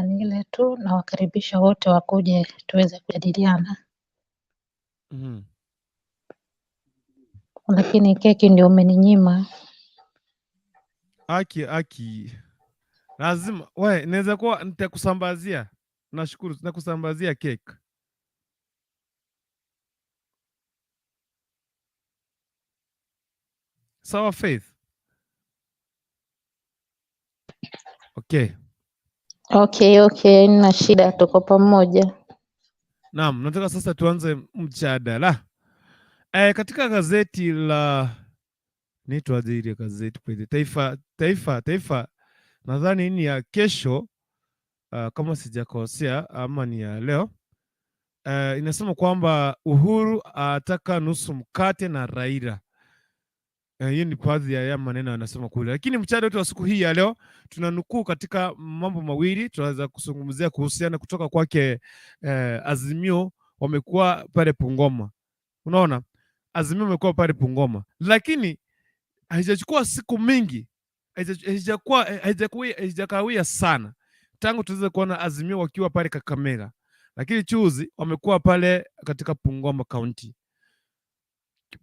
ni ile tu na wakaribisha wote wakuje tuweze kujadiliana. Lakini keki ndio umeninyima. Aki. Lazima wewe, naweza kuwa nitakusambazia. Nashukuru, nakusambazia cake. Sawa Faith? Okay, nina shida, tuko pamoja. Naam, nataka sasa tuanze mjadala. Katika gazeti la naitwaje ile gazeti pale Taifa nadhani ni ya kesho, kama sijakosea, ama ni ya leo. inasema kwamba Uhuru ataka nusu mkate na Raila. Hiyo ni baadhi ya maneno yanasema kule, lakini mchana wetu wa siku hii ya leo tunanukuu katika mambo mawili. Tunaweza kuzungumzia kuhusiana kutoka kwake Azimio, wamekuwa pale Bungoma. Unaona, Azimio wamekuwa pale Bungoma, lakini haijachukua siku mingi, haijakawia sana tangu tuweze kuona Azimio wakiwa pale Kakamega, lakini chuzi wamekuwa pale katika Bungoma County.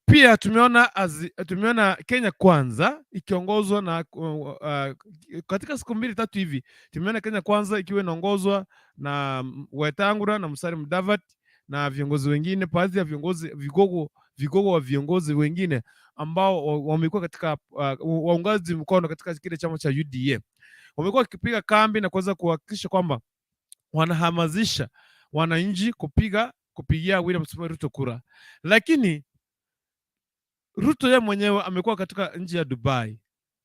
Pia tumeona Kenya Kwanza ikiongozwa na katika siku 2-3 hivi tumeona Kenya Kwanza ikiwa inaongozwa na Wetangula na Musalia Mudavadi na viongozi wengine, baadhi ya viongozi vigogo wa viongozi wengine ambao wamekuwa katika waungaji mkono katika kile chama cha UDA. Wamekuwa wakipiga kambi na kuweza kuhakikisha kwamba wanahamasisha wananchi kupigia William Samoei Ruto kura, lakini Ruto yeye mwenyewe amekuwa katika nchi ya Dubai,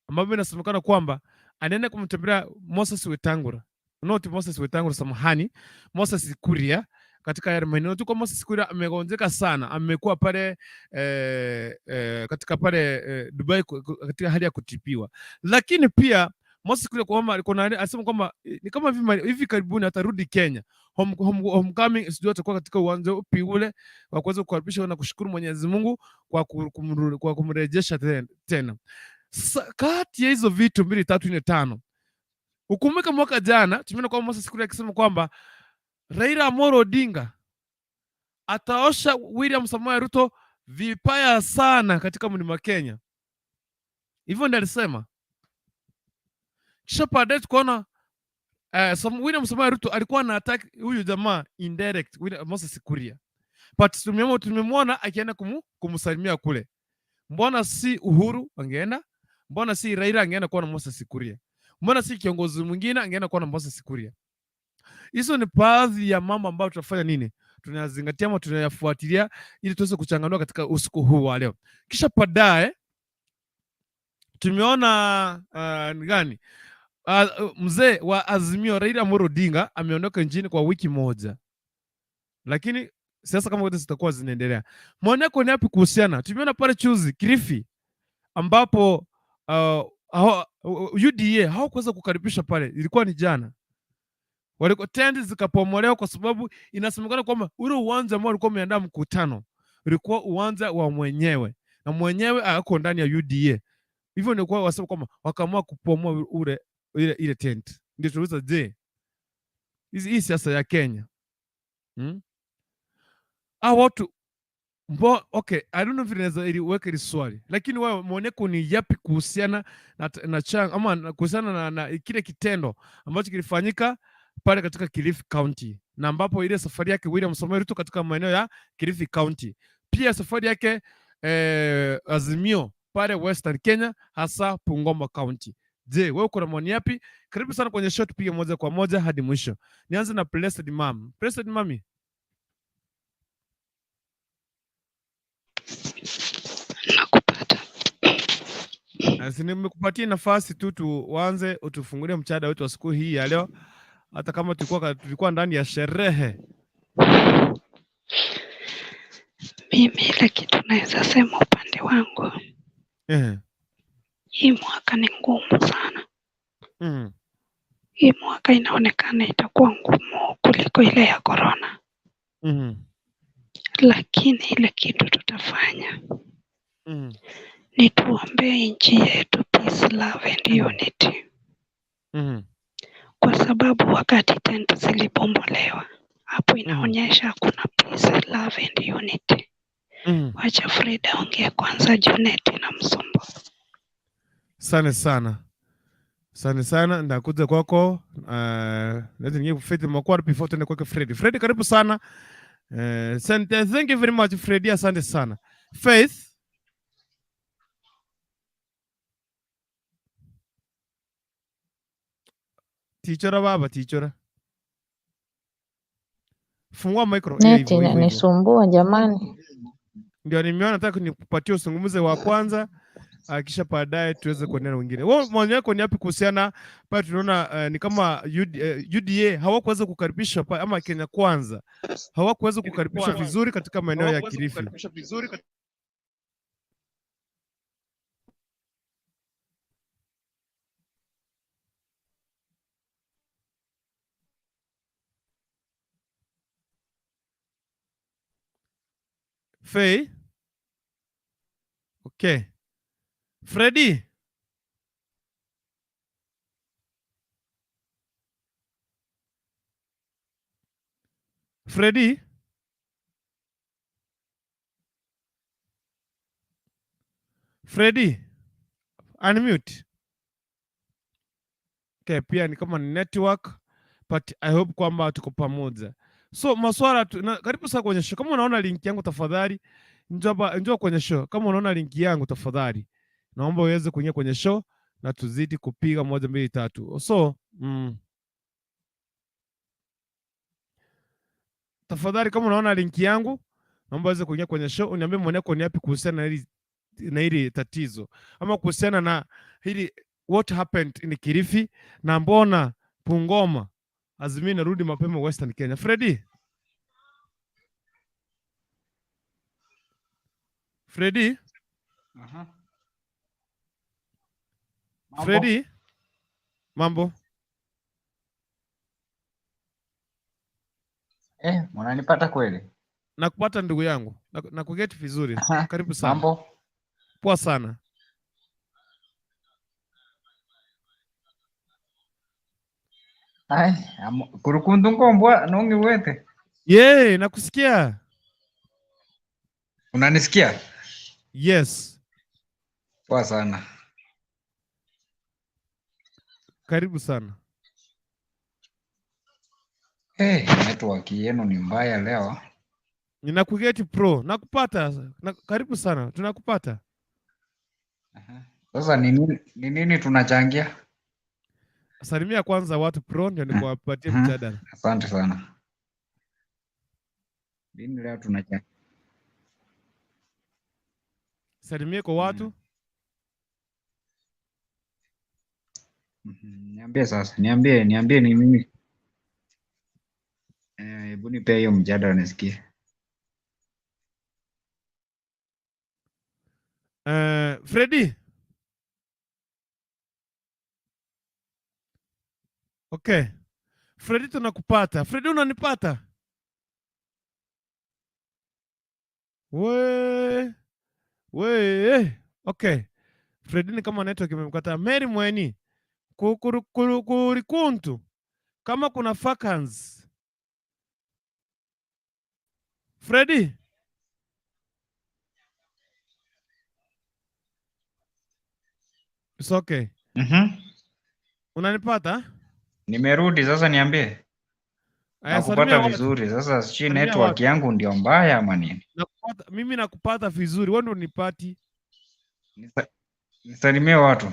ambapo inasemekana kwamba anaenda kumtembelea Moses Wetangula. Not Moses Wetangula, samahani, Moses Kuria katika yale maeneo tu. Kwa Moses Kuria amegonjeka sana, amekuwa pale katika pale Dubai katika hali ya kutibiwa. Lakini pia Moses Kuria kwamba alisema kwamba ni kama hivi karibuni atarudi Kenya. Homecoming sijui atakuwa katika uwanja upi ule wa kuweza kukaribisha na kushukuru Mwenyezi Mungu kwa kumrejesha tena. Kati ya hizo vitu 2, 3, 4, 5, ukumbuka mwaka jana tumeona kwa Moses Kuria akisema kwamba Raila Amolo Odinga ataosha William Samoei Ruto vipaya sana katika mlima Kenya. Hivyo ndio alisema. Kisha baadaye tukaona William Samoei Ruto alikuwa na attack huyu jamaa indirect Moses Kuria. But tumemwona akienda kumsalimia kule. Mbona si Uhuru angeenda? Mbona si Raila angeenda kuona Moses Kuria? Mbona si kiongozi mwingine angeenda kuona Moses Kuria? Hizo ni baadhi ya mambo ambayo tunafanya nini? Tunazingatia ama tunayafuatilia ili tuweze kuchanganua katika usiku huu wa leo. Kisha baadaye tumeona gani? Mzee wa Azimio Raila Amolo Odinga ameondoka nchini kwa wiki moja, lakini siasa kama wote zitakuwa zinaendelea. Maoneko ni yapi kuhusiana? Tumeona pale chuzi Kilifi ambapo UDA hawakuweza kukaribisha pale, ilikuwa ni jana. Walikuwa tendi zikapomolewa kwa sababu inasemekana kwamba ule uwanja ambao ulikuwa umeandaa mkutano ulikuwa uwanja wa mwenyewe na mwenyewe hayako ndani ya UDA. Hivyo ndio kwa wasema kwamba wakaamua kupomoa ile tent. Ndio tuuliza, je, hii siasa ya Kenya watu okay, I don't know if inaweza iliweka ile swali, lakini wewe muoneko ni yapi kuhusiana na ama kuhusiana na kile kitendo ambacho kilifanyika pale katika Kilifi County, na ambapo ile safari yake William Samoei Ruto katika maeneo ya Kilifi County, pia safari yake Azimio pale Western Kenya, hasa Bungoma County. Je, wewe uko na maoni yapi? Karibu sana kwenye show, tupige moja kwa moja hadi mwisho. Nianze na Blessed Mom. Blessed Mami. Nakupata. Nimekupatia nafasi tu tuanze utufungulie mchada wetu wa siku hii ya leo, hata kama tulikuwa ndani ya sherehe. Mimi ile kitu naweza sema upande wangu, hii mwaka ni ngumu sana. Hii mwaka inaonekana itakuwa ngumu kuliko ile ya corona. Lakini ile kitu tutafanya ni tuombee nchi yetu peace, love and unity. Kwa sababu wakati tent zilipombolewa hapo inaonyesha kuna peace, love and unity. Wacha Fred aongee kwanza, Junet na Msombo. Asante sana, ndakuja kwako. Let me Fred mkwara before tuende kwake Fred. Fred, karibu sana. Thank you very much Fred, asante sana. Faith. Teacher baba, teacher. Fungua micro. Neti inanisumbua jamani. Ndio nimeona nataka nikupatie usungumuze wa kwanza, kisha baadaye tuweze kuendelea na wengine. Wewe maoni yako ni yapi kuhusiana pale tunaona ni kama UDA hawakuweza kukaribisha ama Kenya Kwanza hawakuweza kukaribisha vizuri katika maeneo ya Kilifi. Faye? Okay. Freddy? Freddy? Freddy? Unmute. Okay, pia ni kama ni network, but I hope kwamba tuko pamoja. So maswala karibu sana kwenye show. Kama unaona link yangu tafadhali njoo kwenye show. Kama unaona link yangu tafadhali naomba uweze kuingia kwenye show na tuzidi kupiga 1 2 3. So tafadhali kama unaona link yangu naomba uweze kuingia kwenye show, uniambie maoni yako ni yapi kuhusiana na hili tatizo ama kuhusiana na hili what happened in Kilifi na mbona Bungoma Azimio narudi mapema Western Kenya. Freddy? Freddy? Freddy? Mambo? Unanipata kweli? Nakupata ndugu yangu. Nakugeti vizuri. Karibu sana. Mambo? Poa sana. Kukukuntu ngombwa nongi wete. Nakusikia. Unanisikia? Yes. Poa sana. Karibu sana. Network yenu ni mbaya leo. Ninakugeti pro. Nakupata. Karibu sana. Tunakupata. Sasa ni nini tunachangia? Salimia kwanza watu pro ndio nikuwapatie mjadala. Asante sana. Nini leo tunachangia? Salimia kwa watu. Niambie sasa. Niambie ni mimi. Hebu nipe hiyo mjadala nisikie. Freddy? Okay. Freddy tunakupata. Freddy unanipata? Okay. Freddy ni kama network imemkataa. Mary Mweni. Kukukuntu. Kama kuna vacancies. Freddy? It's okay. Unanipata? Nimerudi sasa, niambie. Nakupata vizuri sasa, si network yangu ndio mbaya ama nini? Nakupata, mimi nakupata vizuri, wewe ndio unipati. Nisalimie watu.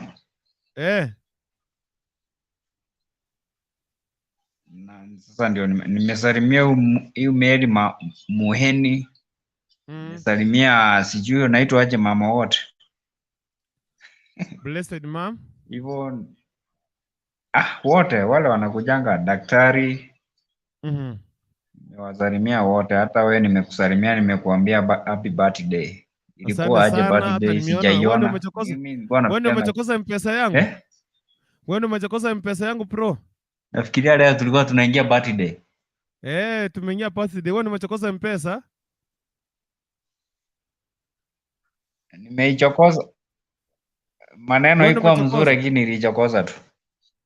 Sasa ndio nimesalimia hiyo Mary Muheni. Nimesalimia sijui naitwa aje mama wote. Blessed mom. Hivyo wote wale wanakujanga daktari. Nimewasalimia wote, hata wewe nimekusalimia, nimekuambia happy birthday. Ilikuwa aje birthday sijaiona. Wewe ndio umechokoza M-Pesa yangu. Wewe ndio umechokoza M-Pesa yangu pro. Nafikiria leo tulikuwa tunaingia birthday. Tumeingia birthday. Wewe ndio umechokoza M-Pesa. Nimeichokoza. Maneno haikuwa mzuri lakini nilichokoza tu.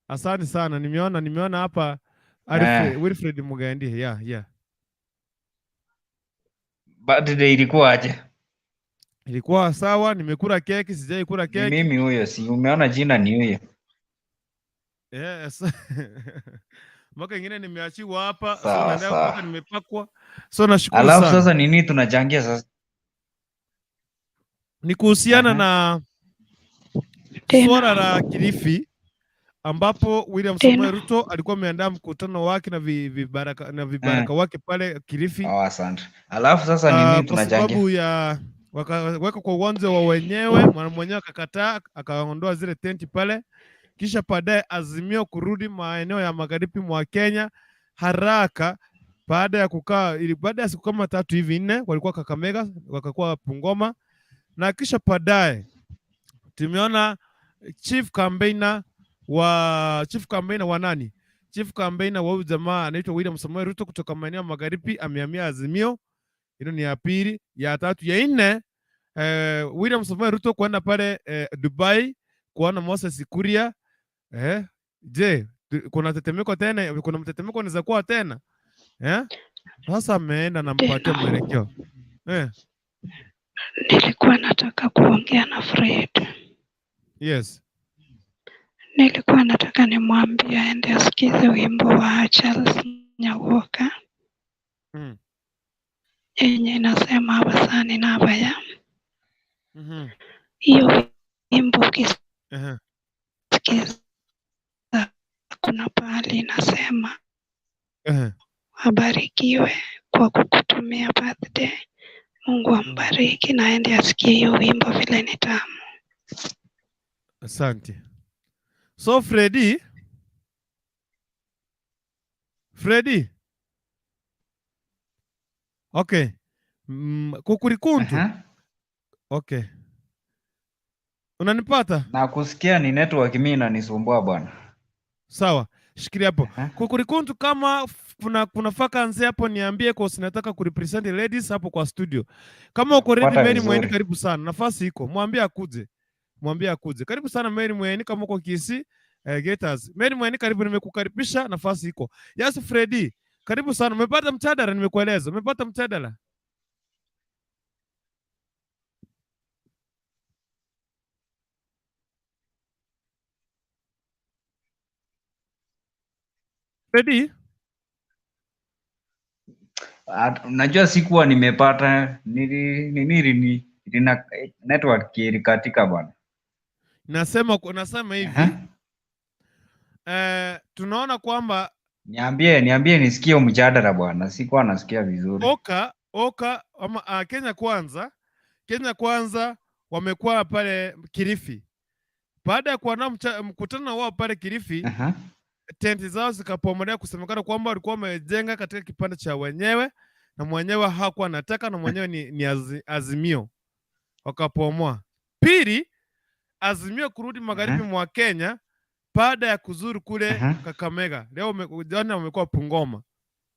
Asante sana. Nimeona hapa Wilfred Mugandi. Yeah. Birthday ilikuwa aje? Ilikuwa sawa, nimekula keki, sijai kula keki. Mimi huyo, si umeona jina ni huyo. Yes. Mwaka ingine nimeachiwa hapa, so naenda kupaka nimepakwa. So nashukuru sana. Alafu sasa nini tunachangia sasa? Ni kuhusiana na swala la Kilifi ambapo William Samoei Ruto alikuwa ameandaa mkutano wake na vibaraka wake pale Kilifi. Asante. Alafu sasa nini tunachangia? Kwa sababu ya wakaweka kwa uwanja wa wenyewe, mwenyewe akakataa, akaondoa zile tenti pale. Kisha baadaye Azimio kurudi maeneo ya magharibi mwa Kenya haraka, baada ya siku kama 3 hivi 4, walikuwa Kakamega, wakakuwa Bungoma, na kisha baadaye tumeona chief campaigner wa nani? Chief campaigner wa huyu jamaa anaitwa William Samoei Ruto kutoka maeneo ya magharibi amehamia Azimio. Hilo ni ya pili. Ya tatu, ya nne, William Samoei Ruto kwenda pale Dubai kuona Moses Kuria. Je, kuna tetemeko tena? Kuna mtetemeko unaweza kuwa tena? Sasa ameenda na mpatia mwelekeo. Nilikuwa nataka kuongea na Fred. Yes. Nilikuwa nataka nimwambie aende asikize wimbo wa Charles Nyawoka. Yenye inasema abasani n'abaya. Hiyo wimbo ukisikiza kuna pahali inasema abarikiwe kwa kukutumia birthday. Mungu ambariki, na aende asikie hiyo wimbo vile ni tamu. Asante. So Freddy. Okay. Kukukuntu. Okay. Unanipata? Na kusikia ni network mimi inanisumbua bwana. Sawa. Shikilia hapo. Kukukuntu, kama kuna vacancy hapo niambie, kwa sinataka kurepresent ladies hapo kwa studio. Kama uko ready, Mary Mweni, karibu sana. Nafasi iko. Mwambie akuje. Karibu sana Mary Mweni, kama uko Kisii, Gators. Mary Mweni, karibu, nimekukaribisha, nafasi iko. Yes Freddy, karibu sana. Umepata mjadala, nimekueleza. Umepata mjadala? Freddy? Unajua sikuwa nimepata network ilikatika bwana. Nasema hivi. Tunaona kwamba niambie nisikie mjadala bwana, sikuwa nasikia vizuri. Ama Kenya Kwanza wamekuwa pale Kilifi. Baada ya kuwa na mkutano wao pale Kilifi, tenti zao zikapomolea, kusemekana kwamba walikuwa wamejenga katika kipande cha wenyewe, na mwenyewe hakuwa anataka, na mwenyewe ni Azimio, wakapomoa. Pili, Azimio kurudi magharibi mwa Kenya baada ya kuzuru kule Kakamega. Leo jana wamekuwa Bungoma.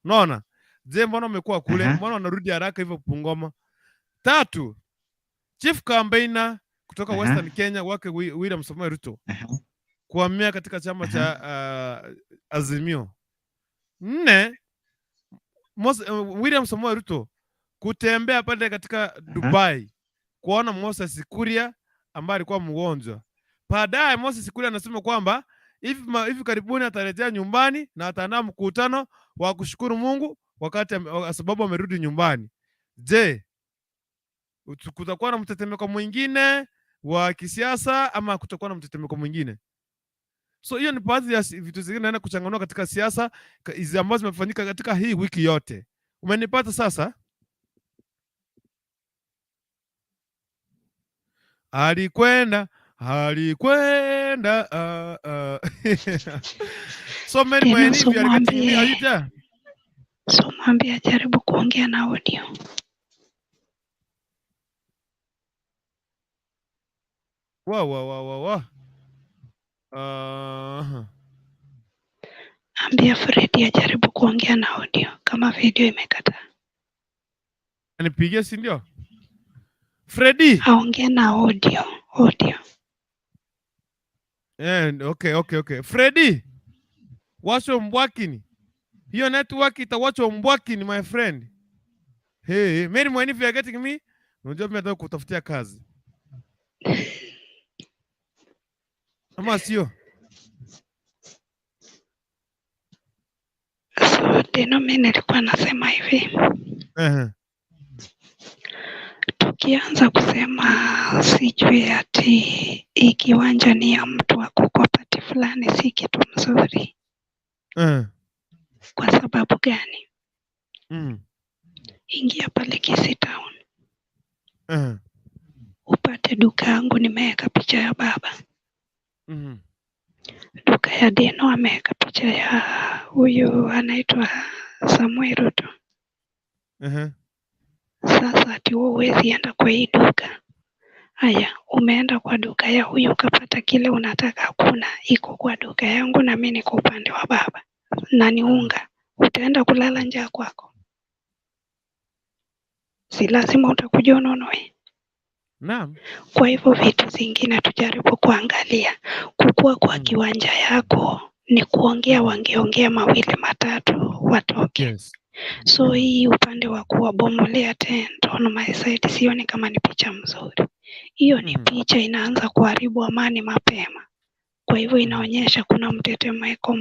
Unaona? Je, mbona wamekuwa kule? Mbona wanarudi haraka hivyo Bungoma? Tatu, chief campaigner kutoka Western Kenya wake William Samoei Ruto kuhamia katika chama cha Azimio. 4, William Samoei Ruto kutembea pale katika Dubai kuona Moses Kuria ambaye alikuwa mgonjwa. Baadaye Moses Kuria anasema kwamba hivi karibuni atarejea nyumbani na ataandaa mkutano wa kushukuru Mungu sababu amerudi nyumbani. Je, kutakuwa na mtetemeko mwingine wa kisiasa ama kutakuwa na mtetemeko mwingine? So hiyo ni baadhi ya vitu zingine naenda kuchanganua katika siasa hizi ambazo zimefanyika katika hii wiki yote. Umenipata sasa? Alikwenda so Mary Mweni, if you are getting me, are you there? So mwambie ajaribu kuongea na audio. Wow. Ambia Freddy ajaribu kuongea na audio kama video imekataa. Anipigie, si ndio? Freddy, aongea na audio. Okay. Freddy, wacho mbwakini. Hiyo network itawacho mbwakini, my friend. Hey, Mary Mweni, if you are getting me, unajua mimi nataka kutafutia kazi. Ama sio? So tena mimi nilikuwa nasema hivi. Tukianza kusema sijui ati hii kiwanja ni ya mtu wa kukopati fulani, si kitu mzuri. Kwa sababu gani? Ingia pale Kisii Town. upate duka yangu nimeweka picha ya baba. Duka ya Deno ameweka picha ya huyu anaitwa Samuel Ruto. Sasa ati wewe huwezi enda kwa hii duka. Haya, umeenda kwa duka ya huyu ukapata kile unataka, hakuna, iko kwa duka yangu na mimi niko upande wa baba. Na ni unga. Utaenda kulala njaa kwako? Si lazima utakuja ununue. Naam. Kwa hivyo vitu zingine tujaribu kuangalia. Kukua kwa kiwanja yako ni kuongea, wangeongea mawili matatu watoke. Yes. So hii upande wa kuwabomolea tent on my side sioni kama ni picha mzuri. Hiyo ni picha inaanza kuharibu amani mapema. Kwa hivyo inaonyesha kuna mtetemeko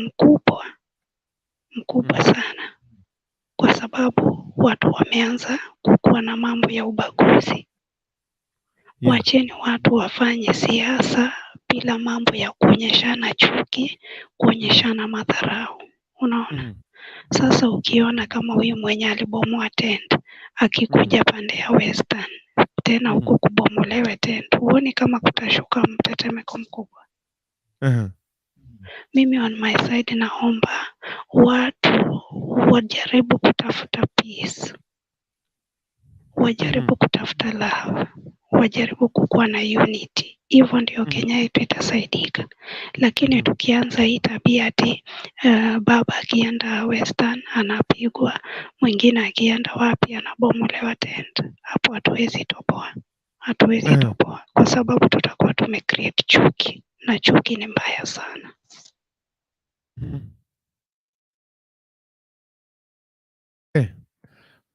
mkubwa sana. Kwa sababu watu wameanza kukuwa na mambo ya ubaguzi. Wacheni watu wafanye siasa bila mambo ya kuonyeshana chuki, kuonyeshana madharau. Unaona? Sasa ukiona kama huyu mwenye alibomoa tent akikuja pande ya Western tena huko kubomolewe tent, huoni kama kutashuka mtetemeko mkubwa? Mimi on my side naomba watu wajaribu kutafuta peace, wajaribu kutafuta love, wajaribu kukuwa na unity. Hivyo ndio Kenya yetu itasaidika. Lakini tukianza hii tabia ati baba akienda Western anapigwa, mwingine akienda wapi anabomolewa tent, hapo hatuwezi toboa. Hatuwezi toboa kwa sababu tutakuwa tumecreate chuki, na chuki ni mbaya sana.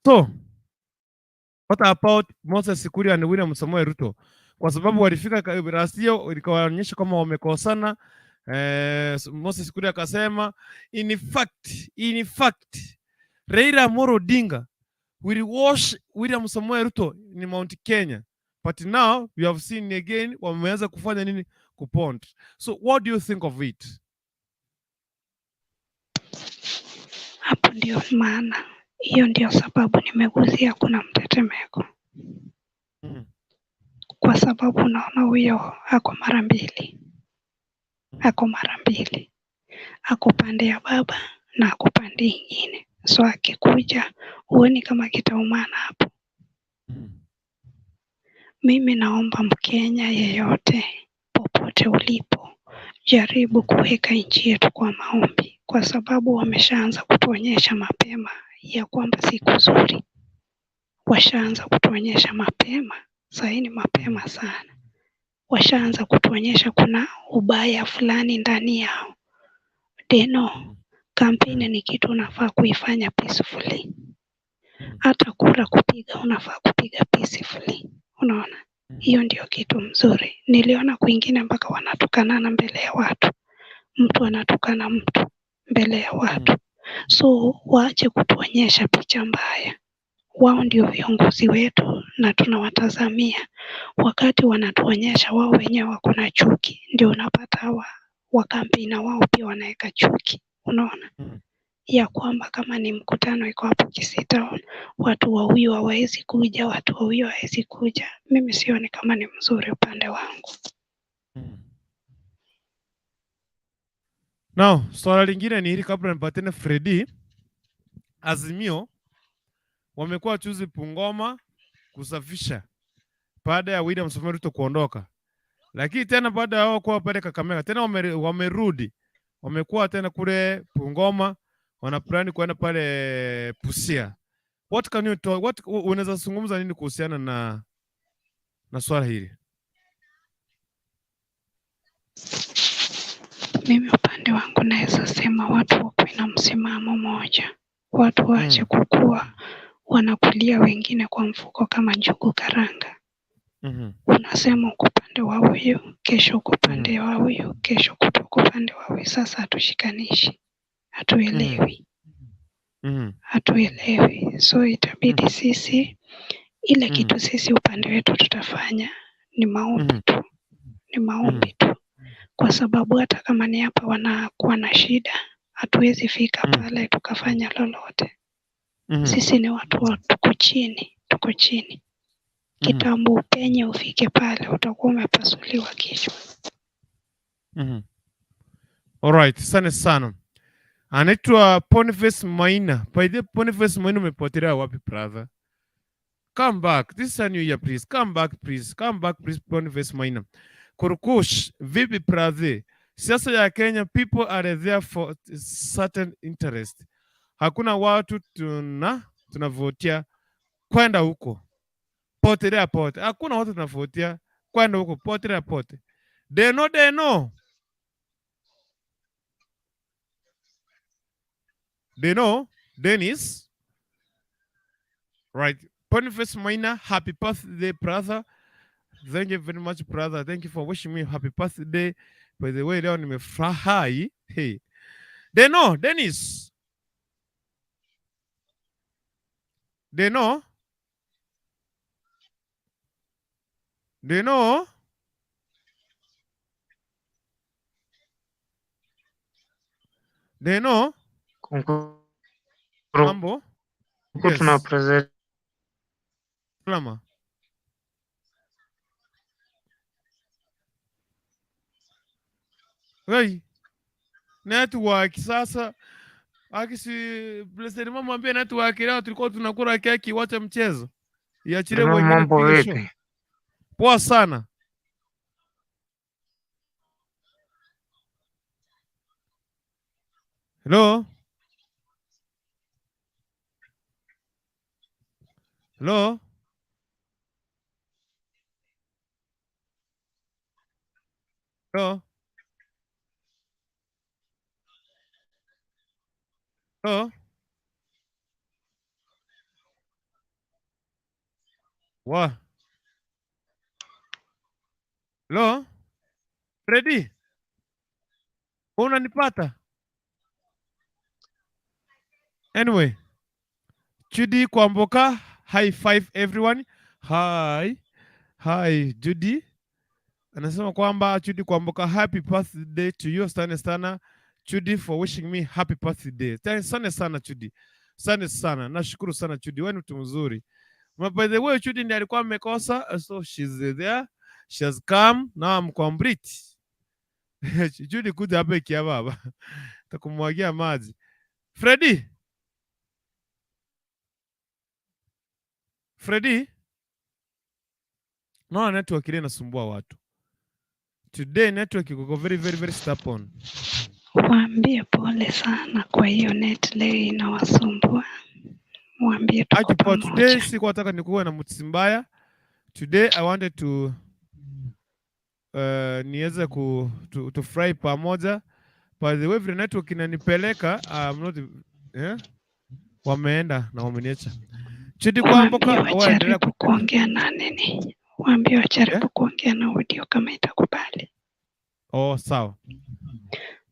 So, what about Moses Kuria and William Samoei Ruto? Kwa sababu walifika rasio ikawaonyesha kama wamekosana. Moses Kuria akasema in fact Raila Amolo Odinga will wash William Samoei Ruto in Mount Kenya, but now we have seen again wameanza kufanya nini? Kupond. So what do you think of it? Hapo ndio maana, hiyo ndio sababu nimeguzia kuna mtetemeko. Kwa sababu naona huyo ako mara mbili. Ako pande ya baba na ako pande nyingine. So akikuja huoni kama kitaumana hapo. Mimi naomba Mkenya yeyote popote ulipo, jaribu kuweka nchi yetu kwa maombi, kwa sababu wameshaanza kutuonyesha mapema ya kwamba si kuzuri. Washaanza kutuonyesha mapema, sasa ni mapema sana. Washaanza kutuonyesha kuna ubaya fulani ndani yao. Deno, kampeni ni kitu unafaa kuifanya peacefully. Hata kura kupiga unafaa kupiga peacefully. Unaona? Hiyo ndio kitu mzuri. Niliona kwingine mpaka wanatukanana mbele ya watu. Mtu anatukana mtu mbele ya watu. So waache kutuonyesha picha mbaya. Wao ndio viongozi wetu na tunawatazamia. Wakati wanatuonyesha wao wenyewe wako na chuki, ndio unapata wa kampeni wao pia wanaweka chuki. Unaona? Ya kwamba kama ni mkutano iko hapo Kisii Town, watu wa huyu hawawezi kuja, watu wa huyu hawawezi kuja. Mimi sioni kama ni mzuri upande wangu. Now, swala lingine ni hili kabla nipatene Freddy. Azimio wamekuwa chuzi Bungoma kusafisha baada ya William Samoei Ruto kuondoka. Lakini tena baada ya wao kuwa pale Kakamega tena wamerudi. Wamekuwa tena kule Bungoma, wana plan kwenda pale Busia. What can you talk, what unaweza zungumza nini kuhusiana na swala hili? Mimi upande wangu naweza sema watu wakuwe na msimamo moja. Watu waache kukua wanakulia wengine kwa mfuko kama njugu karanga. Unasema uko upande wa huyu, kesho uko upande wa huyu, kesho kutoka upande wa huyu. Sasa hatushikanishi. Hatuelewi. Hatuelewi. So itabidi sisi ile kitu sisi upande wetu tutafanya ni maombi tu. Ni maombi tu. Kwa sababu hata kama ni hapa wanakuwa na shida, hatuwezi fika pale tukafanya lolote. Sisi ni watu wa tuko chini. kitambo upenye ufike pale utakuwa umepasuliwa kichwa. Alright, asante sana. Anaitwa Boniface Maina. By the Boniface Maina, umepotelea wapi brother? Come back. This is a new year, please. Come back, please. Come back, please, Boniface Maina. Kurukush, vipi brother? Siasa ya Kenya, people are there for certain interest. Hakuna watu tunavotia kwenda huko. Potelea pote. Hakuna watu tunavotia kwenda huko. Potelea pote. They know. They know, Dennis. Right. Boniface Maina, happy birthday, brother. Thank you very much, brother. Thank you for wishing me happy birthday. By the way, leo nimefurahi. Hey. They know, Dennis. They know. They know. They know. Mambo. Yes. Salama. Hey. Network sasa. Akisi blessed mama ambia network leo tulikuwa tunakula keki, wacha mchezo. Iachile wengine kupiga show. Poa sana. Hello? Hello? Hello? Hello? What? Hello? Freddy? Unanipata? Anyway. Judy Kwamboka, high five everyone. Hi. Hi, Judy. Anasema kwamba Judy Kwamboka, happy birthday to you. Asante sana Judy for wishing me happy birthday. Asante sana Judy. Asante sana. Nashukuru sana Judy. Wewe ni mtu mzuri. By the way, Judy ndiye alikuwa amekosa, so she's there. She has come. Now I'm complete. Judy kuja hapa ikia baba. Takumwagia maji. Freddy. Freddy. No, network ile inasumbua watu. Today network iko very stubborn. Waambie pole sana kwa hiyo net leo inawasumbua. Mwambie tuko pamoja. Today sikuwa nataka nikuwe na mtu mbaya. Today I wanted to niweze to fry pamoja. By the way, vile network inanipeleka, I'm not wameenda na wameniacha. Chidi Kwamboka wajaribu kuongea na nini? Waambie wajaribu kuongea na audio kama itakubali. Oh, sawa.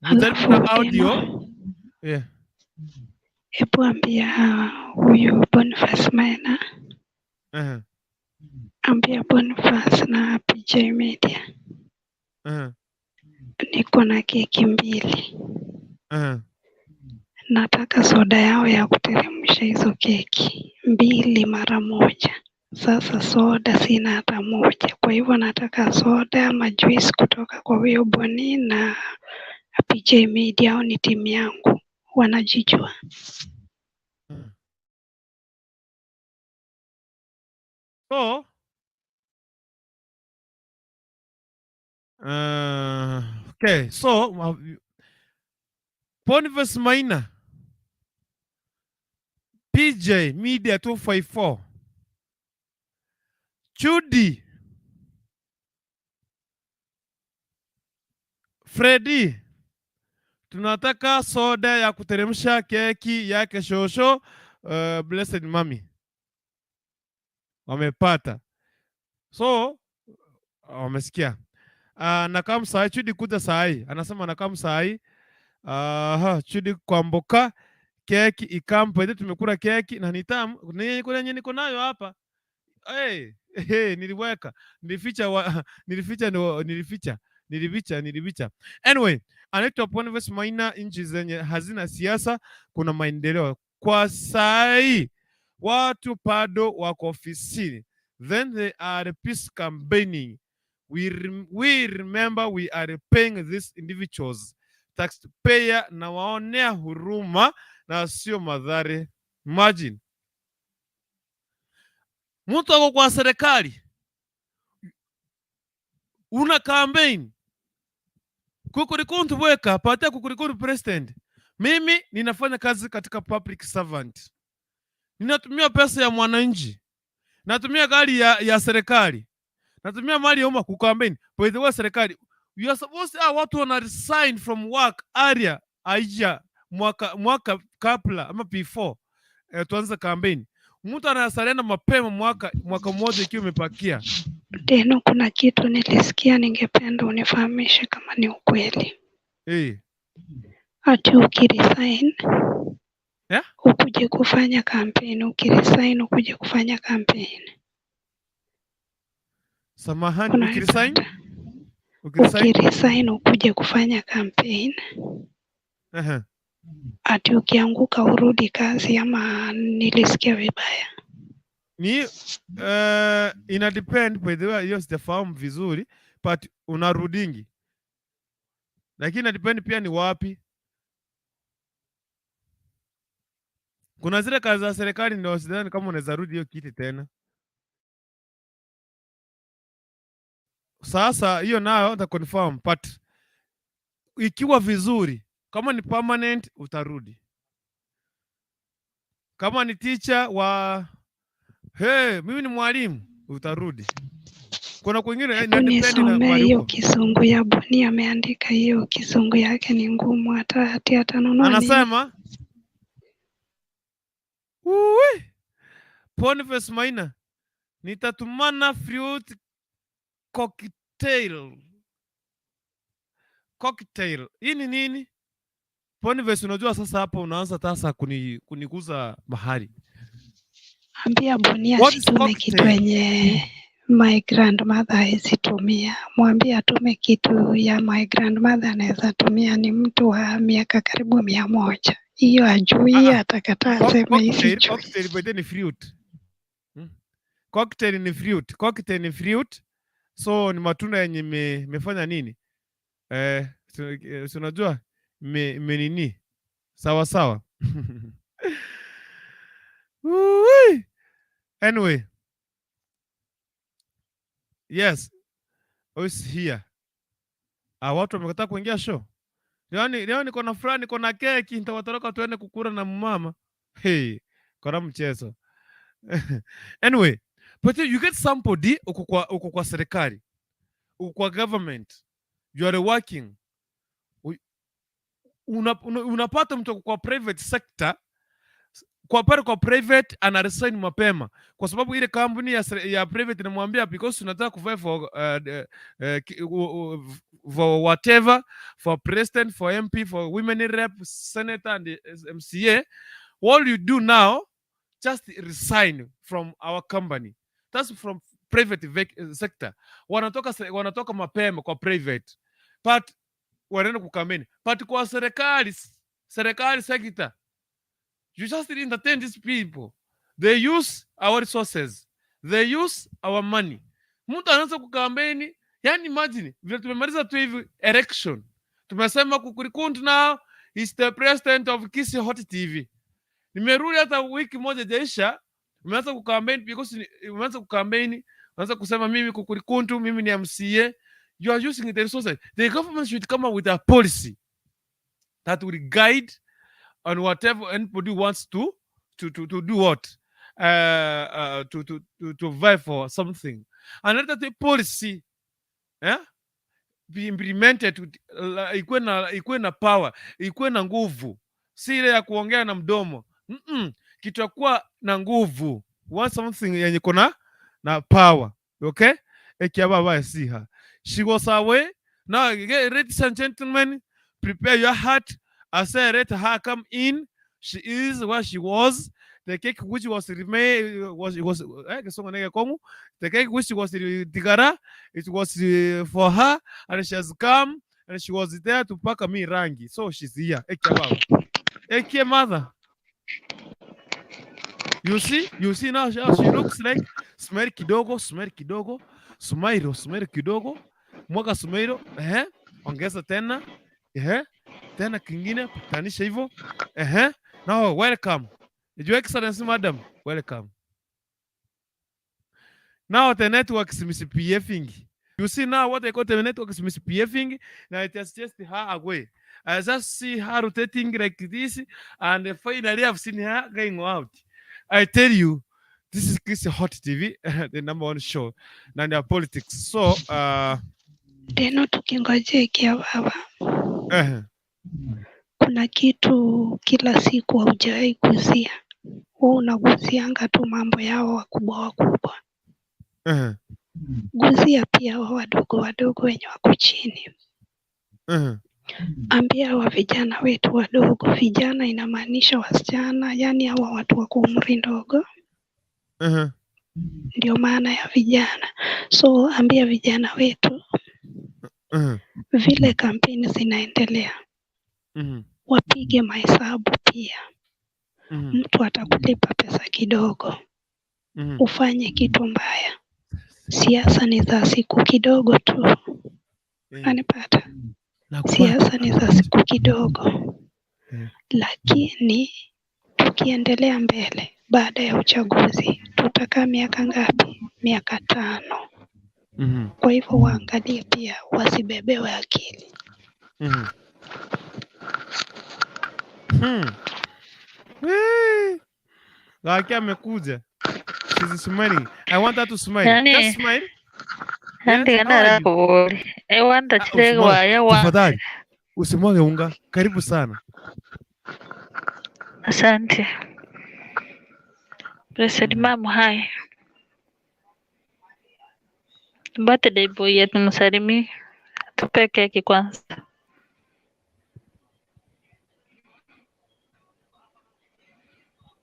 Mjaribu na audio. Yeah. Hebu ambia huyu Boniface Maina. Ambia Boniface na PJ Media. Niko na keki 2. Nataka soda yao ya kuteremsha hizo keki 2 mara moja. Sasa soda sina hata moja. Kwa hivyo nataka soda ama juice kutoka kwa huyo Boni na PJ Media, au ni timu yangu. Wanajijua. So, okay, so Boniface Maina, PJ Media 254, Judy, Freddy, tunataka soda ya kuteremsha keki yake shosho. Blessed Mami wamepata, so wamesikia. Nakam sai Chudi kuja sai, anasema nakam sai. Chudi Kwamboka, keki ikampo. Ede tumekula keki na nitamu. Kuna nye niko nayo hapa. Niliweka. Nilificha. Anyway, anaitwa Boniface Maina. Nchi zenye hazina siasa kuna maendeleo. Kwa sai watu bado wako ofisini. Then they are peace campaigning. We remember we are paying these individuals taxpayer na waonea huruma na sio madhari. Imagine mtu ako kwa serikali, una campaign Kukukuntu weka patia Kukukuntu president. Mimi ninafanya kazi katika public servant, ninatumia pesa ya mwananchi, natumia gari ya serikali, natumia mali ya umma kukampeni. By the way, serikali, you are supposed to watu wana resign from work area aija mwaka kabla ama before tuanze kampeni. Mtu anasalenda mapema mwaka mmoja ikiwa imepakia. Deno, kuna kitu nilisikia, ningependa unifahamishe kama ni ukweli. Ati ukiresign ukuje kufanya kampeni, ukiresign ukuje kufanya kampeni. Samahani, ukiresign ukuje kufanya kampeni. Ati ukianguka urudi kazi, ama nilisikia vibaya? Ni ina depend, by the way, hiyo sijafahamu vizuri, but unarudingi, lakini ina depend pia ni wapi. Kuna zile kazi za serikali ndio sidhani kama unaweza rudi hiyo kiti tena. Sasa hiyo nayo nita confirm, but ikiwa vizuri, kama ni permanent utarudi. Kama ni teacher wa mimi ni mwalimu utarudi. Kuna kwingine nisome hiyo Kizungu ya Buni ameandika, hiyo Kizungu yake ni ngumu, hata nunua. Anasema Boniface Maina, nitatumana fruit cocktail. Hii ni nini? Boniface, unajua sasa hapo unaanza tasa kuniguza mahali. Ambia Buni asitume kitu yenye my grandmother haisitumia. Mwambie atume kitu ya my grandmother anaweza tumia, ni mtu wa miaka karibu 100. Hiyo ajui, atakataa sema hizi. Cocktail by ni fruit. Cocktail ni fruit. So ni matunda yenye mefanya nini? Unajua nini? Sawa sawa. Anyway. Yes. Who's here? Watu wamekataa kuingia show. Leo niko na fulani, niko na keki, nitawatoroka tuende kukura na mama. Kora mchezo. Anyway, but you get somebody uko kwa serikali, uko kwa government, you are working. Unapata mtu kwa private sector, kwa private ana resign mapema kwa sababu ile kampuni ya private inamwambia because tunataka kufanya for whatever, for president, for MP, for women rep, senator and MCA. All you do now, just resign from our company. That's from private sector. Wanatoka mapema kwa private, but wanaenda kukampeni. But kwa serikali sector, you just entertain these people. They use our resources. They use our money. Mtu anaanza kukampeni. Yani imagine, vile tumemaliza tu hivi election. Tumesema Kukukuntu now is the president of Kisi Hot TV. Nimerudi hata wiki moja jaisha, umeanza kukampeni because umeanza kukampeni, unaanza kusema mimi Kukukuntu, mimi ni MCA. You are using the resources. The government should come up with a policy that will guide on whatever anybody wants to do what, to vie for something. And let the policy be implemented, ikuwe na power, ikuwe na nguvu, si ile ya kuongea na mdomo. Kitu kuwa na nguvu, want something yenye kuna na power. Okay, ekiababa siha. She was away. Now, ladies and gentlemen, prepare your heart. I say, let her come in. She is what she was. The cake which was remade the cake which was tigara, it was for her, and she has come and she was there to pack me rangi. So she's here. Eke mother. You see now she looks like Smile kidogo, smile kidogo, smile kidogo, mwaga smile, ongeza tena, tena kingine, patanisha hivyo, now welcome. Your Excellency, madam, welcome. Now the network is misbehaving. You see now what I call the network is misbehaving. Now it has just her away. I just see her rotating like this, and finally I've seen her going out. I tell you, this is Chris Hot TV, the #1 show, and their politics. So, Tena tukingojea ikia baba, kuna kitu kila siku haujawahi kuzia. Wewe unaguzianga tu mambo yao wakubwa. Guzia pia wa wadogo wenye wako chini. Ambia wa vijana wetu wadogo, vijana inamaanisha wasichana, yani hawa watu wako umri ndogo. Ndio maana ya vijana. So ambia vijana wetu vile kampeni zinaendelea, wapige mahesabu pia. Mtu atakulipa pesa kidogo, ufanye kitu mbaya. Siasa ni za siku kidogo tu. Anipata? Siasa ni za siku kidogo. Lakini tukiendelea mbele, baada ya uchaguzi tutakaa miaka ngapi? Miaka 5. Kwa hivyo waangalie pia, wasibebewe akili. Like amekuja. She's smiling. I want her to smile. Just smile. Tafadhali usimwage unga. Karibu sana. Asante. Blessed Mom, hi. Birthday boy yetu msalimie. Tupe keki kwanza.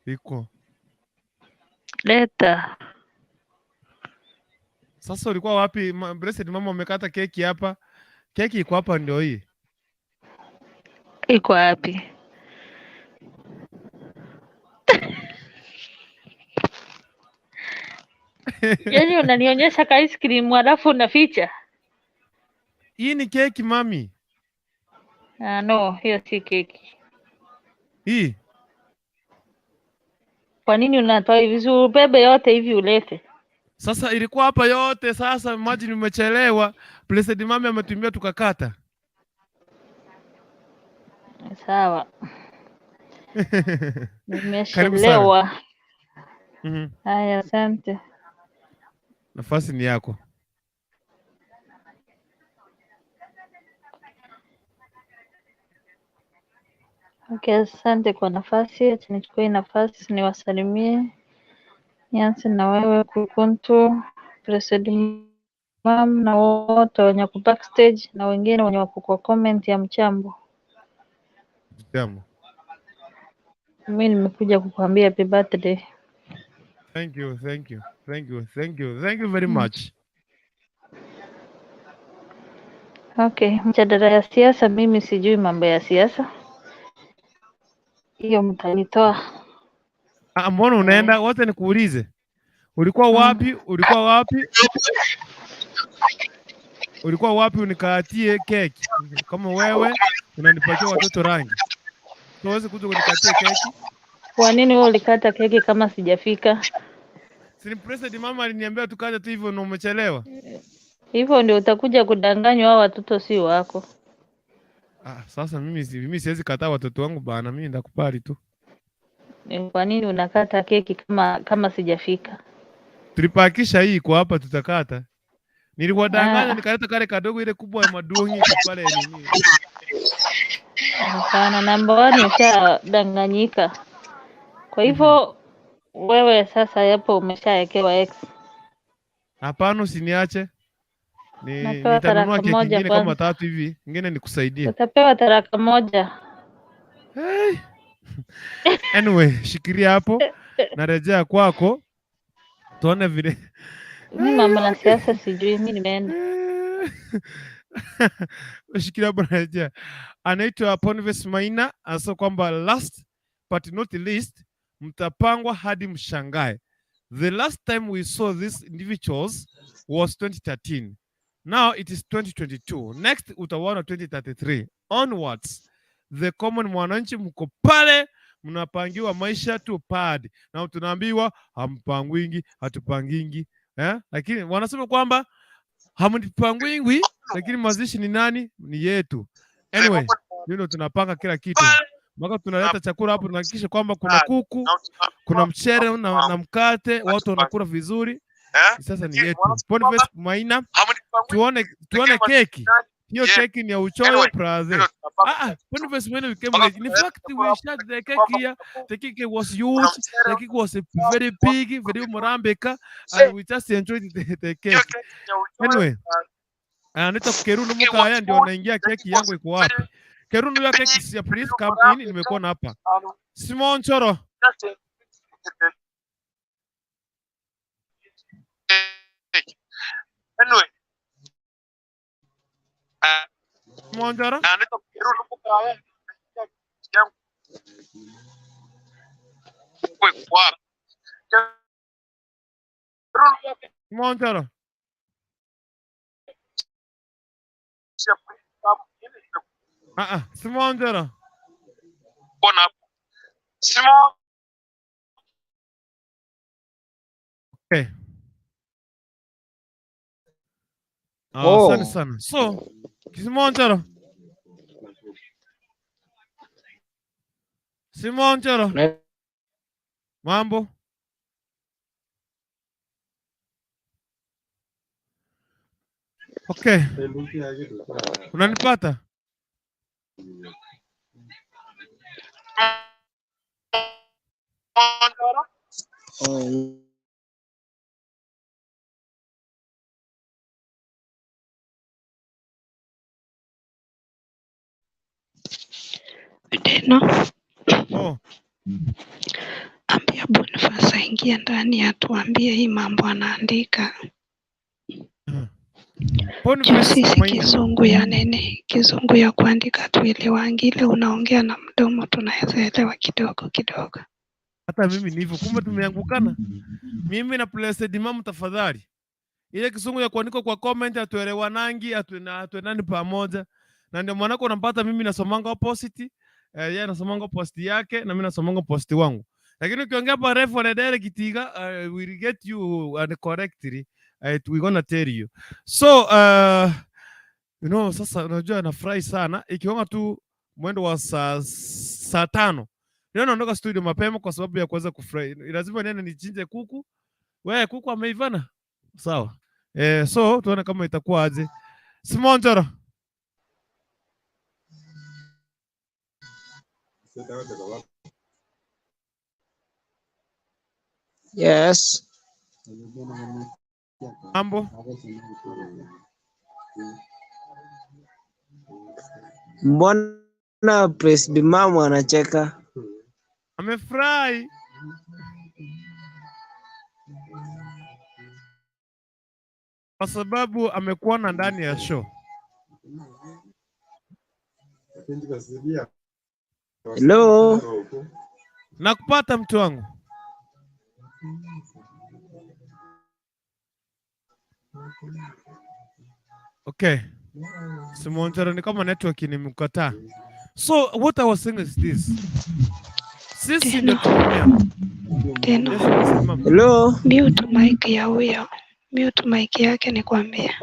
Iko. Leta. Sasa ulikuwa wapi? Blessed Mama umekata keki hapa. Keki iko hapa ndio hii. Iko wapi? Yaani unanionyesha ka ice cream alafu unaficha? Hii ni keki mami. No, hiyo si keki. Hii. Kwa nini unatoa hivi? Ubebe yote hivi ulete. Sasa ilikuwa hapa yote, sasa imagine umechelewa. Blessed Mama ametumia tukakata. Sawa. Nimechelewa. Haya, asante. Nafasi ni yako. Okay, asante kwa nafasi. Acha nichukue nafasi niwasalimie. Nianze na wewe Kukukuntu, Blessed Mom na wote wenye ku backstage na wengine wenye wako kwa comment ya mchambo. Mchambo. Mimi nimekuja kukuambia happy birthday. Thank you very much. Okay, mjadala ya siasa, mimi sijui mambo ya siasa. Hiyo mtanitoa. Mbona unaenda? Wote nikuulize. Ulikuwa wapi? Ulikuwa wapi unikatie keki? Kama wewe unanipatia watoto rangi. Tuweze kuja kunikatia keki. Kwa nini wewe ulikata keki kama sijafika? Si Blessed Mama aliniambia tukate tu hivyo na umechelewa. Hivyo ndio utakuja kudanganywa, hao watoto si wako. Sasa mimi siwezi kataa watoto wangu bana, mimi ndakupali tu. Kwa nini unakata keki kama sijafika? Tulipakisha hii kwa hapa tutakata. Niliwadanganya nikaleta kale kadogo, ile kubwa ya madongi pale nini. Hapana, number 1 umeshadanganyika. Kwa hivyo wewe sasa hapo umeshaekewa X. Hapana, usiniache. Nitanunua keki nyingine kama 3 hivi, nyingine nikusaidie. Utapewa taraka moja. Hey. Anyway, shikilia hapo. Narejea kwako. Tuone vile. Mimi mama na siasa sijui, mimi nimeenda. Shikilia hapo, narejea. Anaitwa Boniface Maina, asa kwamba last but not least mtapangwa hadi mshangae. The last time we saw these individuals was 2013. Now it is 2022. Next utaona 2033 onwards. The common mwananchi mko pale mnapangiwa maisha tu pad, na tunaambiwa hampangwingi hatupangingi, lakini wanasema kwamba hamnipangwingi, lakini mazishi ni nani? Ni yetu. Anyway, ndio tunapanga kila kitu mpaka tunaleta chakula hapo, tunahakikisha kwamba kuna kuku, kuna mchere na mkate, watu wanakula vizuri. Sasa ni yetu. Boniface Maina, tuone keki. Hiyo keki ni ya uchoyo brother. Boniface Maina became like, in fact we shared the cake here. The cake was huge. The cake was very big, very morambeka, and we just enjoyed the cake. Anyway, anaita Kerunu Mukaya ndio anaingia keki yangu iko wapi? Kerunu ya keki ya please come in, nimekuona hapa. Simon Choro. Anyway. Simon Choro. Anaita Kerunu Mukaya yangu iko wapi? Simon Choro. Simon Choro. Bona. Simon. Okay. Asante sana. So, Simon Choro. Simon Choro. Mambo. Okay. Unanipata? Deno. Ambia Boniface aingie ndani atuambie hii mambo anaandika. Sisi kizungu ya nene, kizungu ya kuandika tuelewangi, ile unaongea na mdomo tunaweza elewa kidogo kidogo. Hata mimi ni hivyo, kumbe tumeangukana. Mimi na Blessed Mama, tafadhali. Ile kizungu ya kuandika kwa comment atuelewanangi, atuenani pamoja. Na ndio mwanako unampata mimi nasomanga opposite, yeye anasomanga post yake na mimi nasomanga post wangu. Lakini ukiongea pa refu na direct kitiga, we'll get you and correctly. We're gonna tell you. So, you know, sasa unajua nafurahi sana ikiwa tu mwendo wa saa 5. Leo naondoka studio mapema kwa sababu ya kuweza kufurahi. Lazima niende nichinje kuku. Wewe kuku ameivana? Sawa. So tuone kama itakuwa aje. Simon Choro. Yes. Mambo. Mbona President Mama anacheka? Amefurahi. Kwa sababu amekuona ndani ya show. Hello. Nakupata mtu wangu. Okay. Simon Choro, ni kama network nimekataa. So what I was saying is this. Sisi ndio tunatumia. Hello. Mute mic ya huyo. Mute mic yake nikwambia.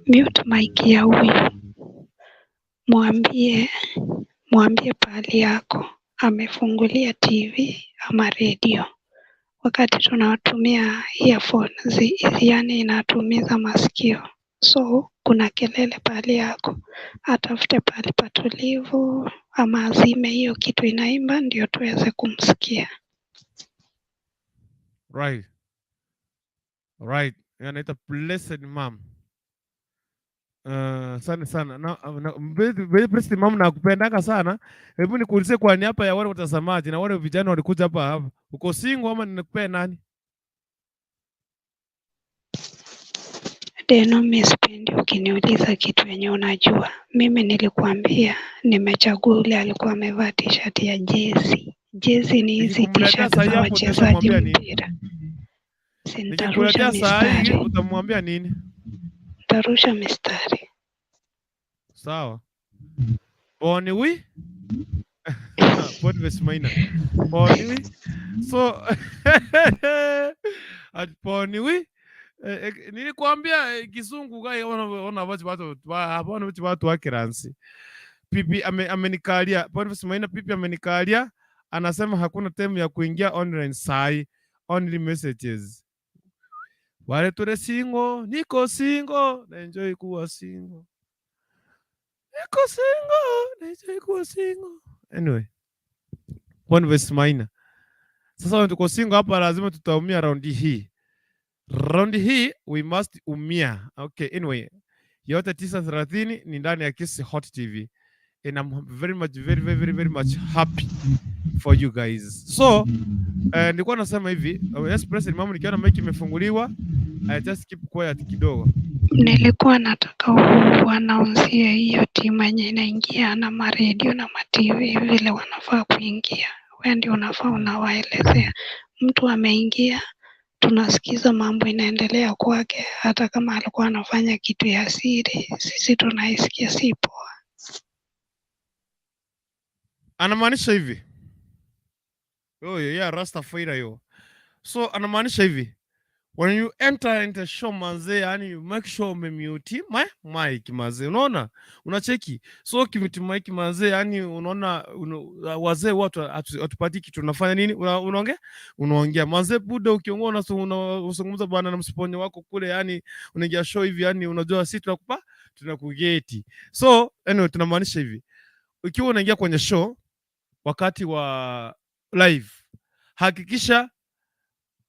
Mute mic ya huyo. Mwambie pahali yako amefungulia TV ama radio. Wakati tunatumia earphones, yani inatumiza masikio. So kuna kelele pahali yako, atafute pahali patulivu ama azime hiyo kitu inaimba ndio tuweze kumsikia. Right. Right. Anaita Blessed Mom. Sana sana. Na Blessed Mom nakupendanga sana. Hebu nikuulize kwa niaba ya wale watazamaji na wale vijana walikuja hapa. Uko single ama nikupea nani? Deno, mimi sipendi ukiniuliza kitu yenye unajua. Mimi nilikuambia nimechagua ule alikuwa amevaa t-shirt ya jezi. Jezi ni hizi t-shirt za wachezaji mpira. Nikikurejea saa hii utamwambia nini? Tarusha mistari. Sawa. Boni wi? Boni Maina. Boni wi? So at boni wi? Nilikwambia Kizungu gai ona watu wa Kiransi. Pipi amenikalia. Boni Maina pipi amenikalia. Anasema hakuna time ya kuingia online sai. Only messages. Wale tule single, niko single, na enjoy kuwa single. Niko single, na enjoy kuwa single. Anyway, Boni Maina. Sasa tuko single hapa, lazima tutaumia round hii. Round hii we must umia. Okay, anyway. Yote 9:30 ni ndani ya Kiss Hot TV. And I'm very much happy for you guys. So, nilikuwa nasema hivi, yes president mama, nikiona mic imefunguliwa, I just keep quiet kidogo. Nilikuwa nataka wanaunzie hiyo timu yenye inaingia na maredio na ma-TV vile wanafaa kuingia. Wewe ndio unafaa unawaelezea. Mtu ameingia, tunasikiza mambo inaendelea kwake, hata kama alikuwa anafanya kitu ya siri, sisi tunaisikia, si poa. Anamaanisha hivi. Yeah, Rastafari yo. So anamaanisha hivi. When you enter into show manze, yani you make sure umemute mic manze. Unaona? Unacheki. So kimute mic manze, yani unaona wazee watu atupati kitu tunafanya nini? Unaongea. Manze buda ukiongea unazungumza bwana na msiponyo wako kule, yani unaingia show hivi, yani unajua sisi tunakugeti. So anyway tunamaanisha hivi. Ukiwa unaingia kwenye show wakati wa live, hakikisha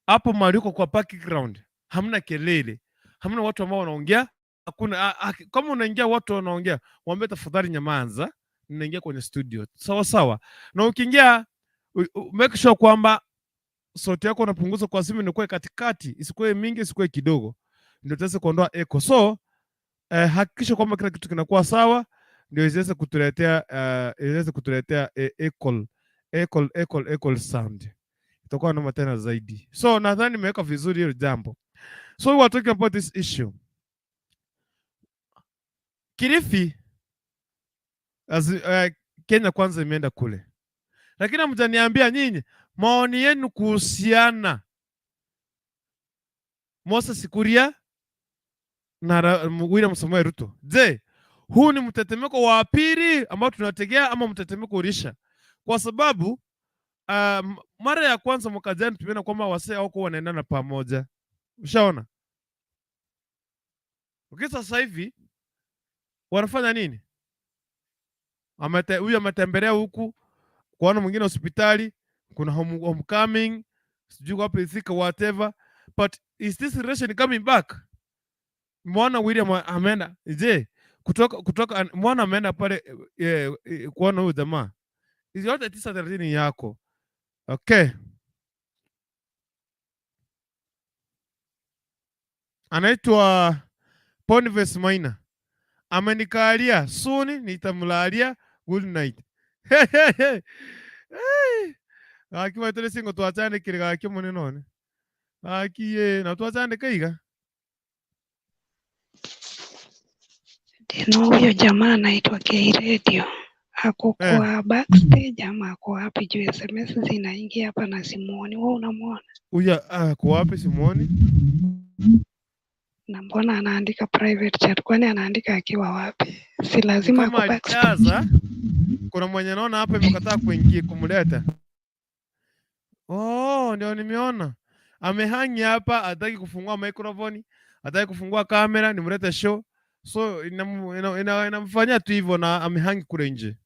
hapo mahali uko kwa background hamna kelele, hamna watu ambao wanaongea, hakuna. Kama unaingia watu wanaongea, waambie tafadhali nyamaza, ninaingia kwenye studio. Sawa sawa. Na ukiingia make sure kwamba sauti yako unapunguza kwa simu, inakuwa katikati, isikuwe mingi, isikuwe kidogo, ndio utaweza kuondoa echo. So hakikisha kwamba kila kitu kinakuwa sawa, ndio iweze kutuletea equal sound. Itakuwa na matena zaidi. So nadhani nimeweka vizuri hilo jambo. So we are talking about this issue. Kilifi Kenya Kwanza imeenda kule, lakini mtaniambia nyinyi maoni yenu kuhusiana Moses Kuria na William Samoei Ruto. Je, huu ni mtetemeko wa pili ambao tunategea ama mtetemeko ulisha? Kwa sababu mara ya kwanza mwaka jana tumeona kwamba wasee wako wanaendana pamoja. Ushaona? Okay, sasa hivi wanafanya nini? Huyu ametembelea huku, kuona mwingine hospitali, kuna homecoming, sijui wapi Thika, whatever. But is this relation coming back? Mwana William ameenda, je, kutoka mwana ameenda pale kuona huyu jamaa. Hizo yote 9:30 yako. Okay. Anaitwa Boni Maina. Amenikalia suni nitamlalia good night. Akiwa tole singo tuachane kile akimu ni none. Akiye na tuachane kaiga. Deno, huyo jamaa anaitwa K Radio. Ako kwa backstage ama ako wapi juu SMS zinaingia hapa na simuoni. Wewe unamwona? Huyo ako wapi simuoni? Na mbona anaandika private chat? Kwani anaandika akiwa wapi? Si lazima ako backstage. Kuna mwenye naona hapa imekataa kuingia kumleta. Oh, ndio nimeona. Amehangi hapa, hataki kufungua microphone, hataki kufungua kamera, nimlete show. So inamfanyia tu hivyo na amehangi kule nje.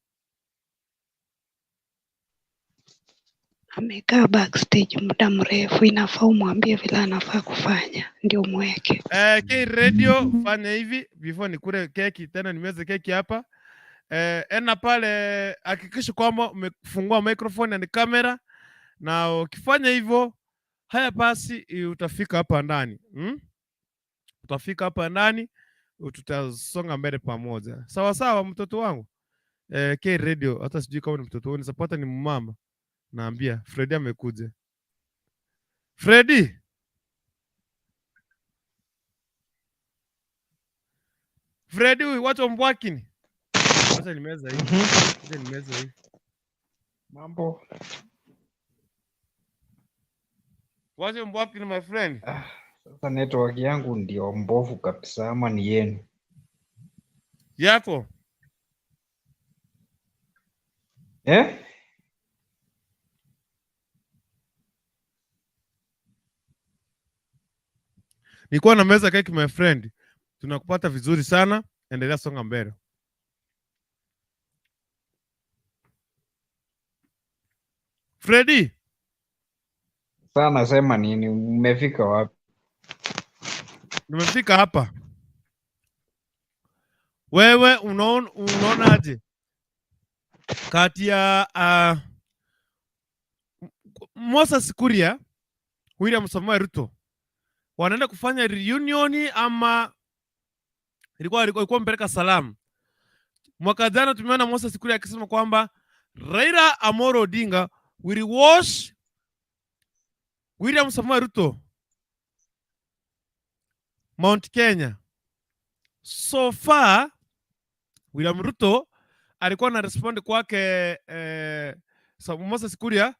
Amekaa backstage muda mrefu, inafaa umwambie vile anafaa kufanya ndio mweke. K Radio fanya hivi before nikule keki tena, nimeze keki hapa. Ena pale hakikisha kwamba umefungua microphone na kamera, na ukifanya hivyo haya basi utafika hapa ndani. utafika hapa ndani, tutasonga mbele pamoja. Sawa sawa, mtoto wangu. K Radio, hata sijui kama ni mtoto wangu, nisapata ni mama. Naambia Freddy amekuja. Freddy. Freddy, watu wambwakini. Acha nimeza hivi. Acha nimeza hivi. Mambo. Watu wambwakini my friend. Sasa network yangu ndio mbovu kabisa ama ni yenu? Yako. Nilikuwa na meza keki my friend. Tunakupata vizuri sana. Endelea songa mbele. Freddy. Sasa nasema nini? Umefika wapi? Nimefika hapa. Wewe unaona aje? Kati ya Moses Kuria, William Samoei Ruto wanaenda kufanya reunion ama ilikuwa mpeleka salamu. Mwaka jana tumeona Moses Kuria akisema kwamba Raila Amolo Odinga will wash William Samoei Ruto Mount Kenya. So far William Ruto alikuwa na respond kwake Moses Kuria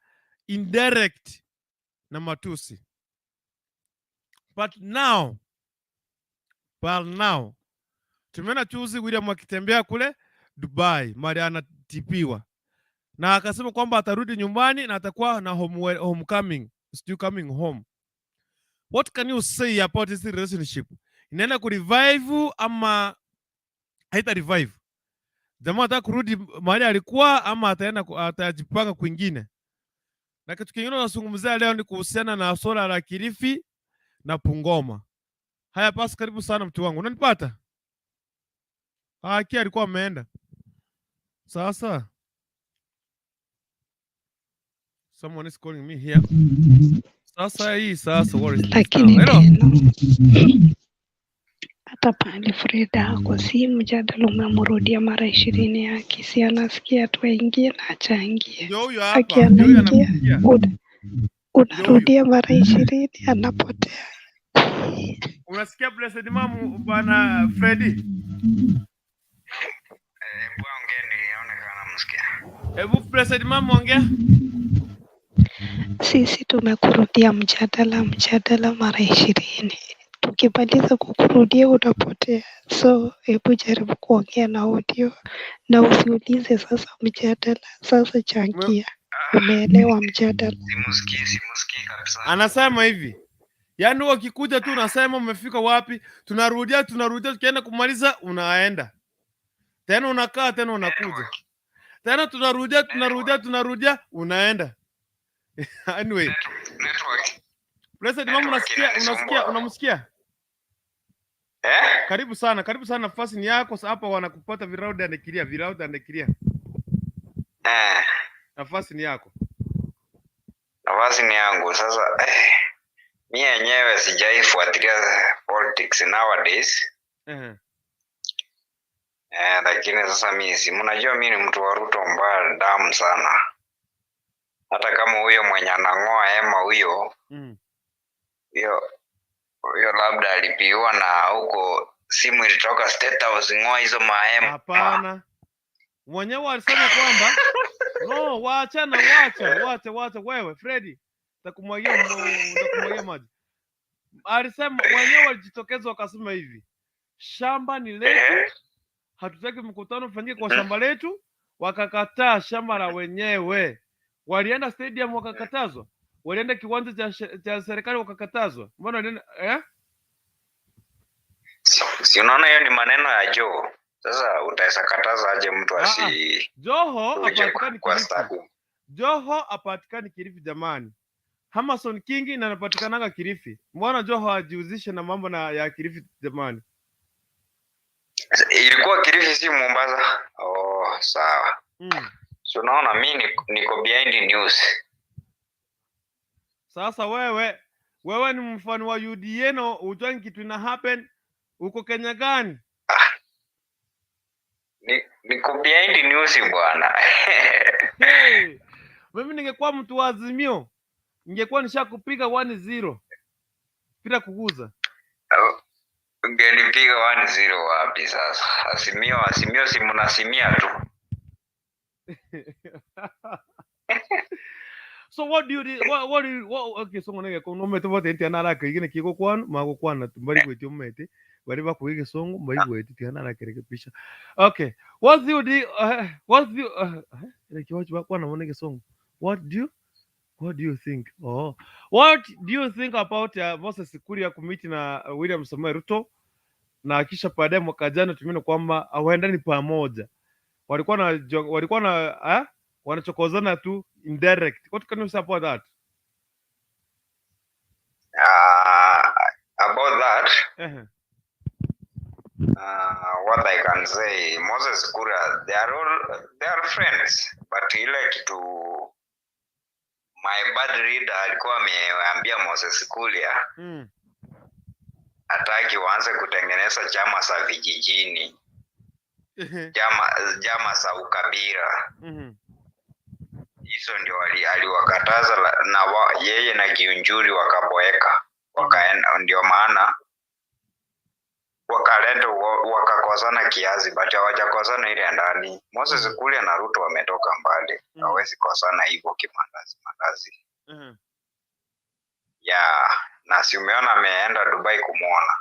indirect na matusi. But now tumeona chuzi William akitembea kule Dubai mali anatipiwa, na akasema kwamba atarudi nyumbani na atakuwa na homecoming, still coming home. What can you say about this relationship? Inaenda kurevive ama haita revive? Jamaa ataka kurudi mahali alikuwa ama atajipanga kwingine? Na kitu kingine tunazungumzia leo ni kuhusiana na swala la Kilifi na Bungoma. Haya basi, karibu sana mtu wangu. Unanipata? Kia alikuwa ameenda. Sasa someone is calling me here. Sasa what is lakini hata pale Freda ako si mjadala umemrudia mara 20 akisi anasikia tu aingie na achangie. Akianaingia unarudia mara 20 anapotea. Unasikia blessed mamu bwana Freddy? Ongea nione kama msikia. Hebu blessed mamu ongea. Sisi tumekurudia mjadala mara 20. Tukimaliza kukurudia unapotea. So hebu jaribu kuongea na audio na usiulize sasa mjadala. Sasa changia. Umeelewa mjadala? Simusikii kabisa. Anasema hivi. Yaani wakikuja tu unasema umefika wapi? Tunarudia tukienda kumaliza unaenda. Tena unakaa tena unakuja. Tena tunarudia unaenda. Anyway. Network. Blessed mama unamsikia? Karibu sana nafasi ni yako hapa, wanakupata virauda andekiria. Nafasi ni yako. Nafasi ni yangu sasa. Mimi yenyewe sijaifuatilia politics nowadays. Lakini sasa mnajua mimi ni mtu wa Ruto mbaya damu sana. Hata kama huyo mwenye anang'oa hema huyo labda alipiwa na huko simu ilitoka State House ng'oa hizo mahema. Hapana. Mwenyewe alisema kwamba no, wacha wewe Freddy. Takumwagia maji. Alisema mwenyewe alijitokeza akasema hivi. Shamba ni letu. Hatutaki mkutano ufanyike kwa shamba letu. Wakakataa shamba la wenyewe. Walienda stadium wakakatazwa. Walienda kiwanja cha serikali wakakatazwa. Mbona walienda Si unaona hiyo ni maneno ya Joho. Sasa utaweza kataza aje mtu Joho apatikani Kilifi. Joho apatikani Kilifi jamani. Hamason King na anapatikanaga Kilifi. Mbona Joho hajihusishe na mambo ya Kilifi jamani? Ilikuwa Kilifi si Mombasa. Oh, sawa. So unaona mimi niko behind the news. Sasa wewe ni mfano wa UDA no ujua kitu ina happen Uko Kenya gani? Niko behind news bwana. Hey, mimi ningekuwa mtu wa Azimio, ningekuwa nishakupiga 1-0 bila kuguza. Ungenipiga 1-0 wapi sasa? Azimio si mnasimia tu. So what do you okay, so ngone ko no meto vote enti anara ka igine kiko kwanu mago kwana tumbari kweti umete bari bakuige songo mbari kweti tiana kereke pisha. Okay, what do you like what bakwana monege songo? What do you think? What do you think about Moses Kuria kumiti na William Samoei Ruto na kisha baadaye mwaka jana tumeona kwamba hawaendani pamoja, walikuwa na wanachokozana tu indirect. What can you say about that? About that, what I can say, Moses Kuria, they are friends, but ile kitu my bad reader alikuwa ameambia Moses Kuria hataki waanze kutengeneza chama za vijijini, chama za ukabila. Hizo ndio aliwakataza na yeye na Kiunjuri wakaboeka, wakaenda. Ndio maana wakalenda wakakosana kiasi, but hawajakosana ile ndani. Moses Kuria na Ruto wametoka mbali, hawezi kosana hivyo kimandazi. Na si umeona ameenda Dubai kumuona.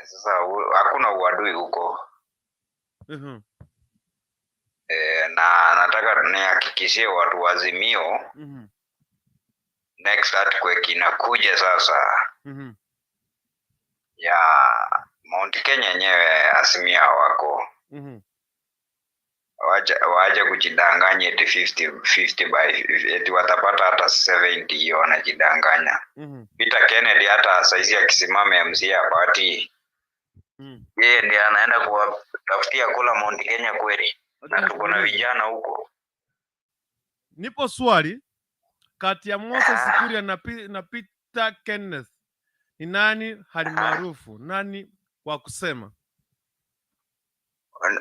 Sasa hakuna uadui huko. Na nataka nihakikishie watu wa Azimio, next earthquake inakuja sasa. Mount Kenya yenyewe Azimio wako. Waje kujidanganya eti 50 by eti watapata hata 70, hiyo wanajidanganya. Peter Kennedy hata saizi akisimama MC party, yeye ndiye anaenda kuwatafutia kula Mount Kenya kweli, na tuko na vijana huko. Nipo swali kati ya Moses Kuria na Peter Kenneth, ni nani hali maarufu, nani wa kusema?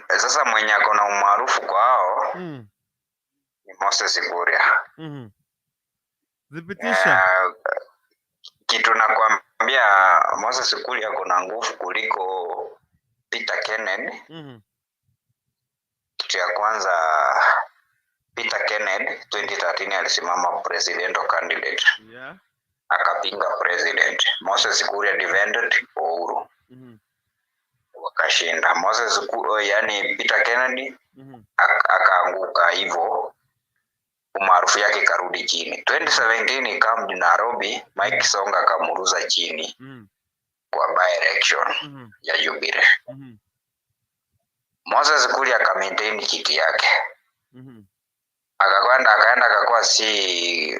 Sasa mwenye ako na umaarufu kwao ni Moses Kuria. Zipitisha. Kitu nakwambia, Moses Kuria kuna nguvu kuliko Peter Kennedy. Kitu ya kwanza, Peter Kennedy 2013 alisimama presidential candidate, akapinga president. Moses Kuria defended Uhuru, wakashinda. Yani Peter Kennedy akaanguka, hivyo umaarufu yake karudi chini. 2017 kambi Nairobi, Mike Songa akamuruza chini kwa by election ya Jubilee. Moses Kuria akamaintain kiti yake, akaenda akakuwa si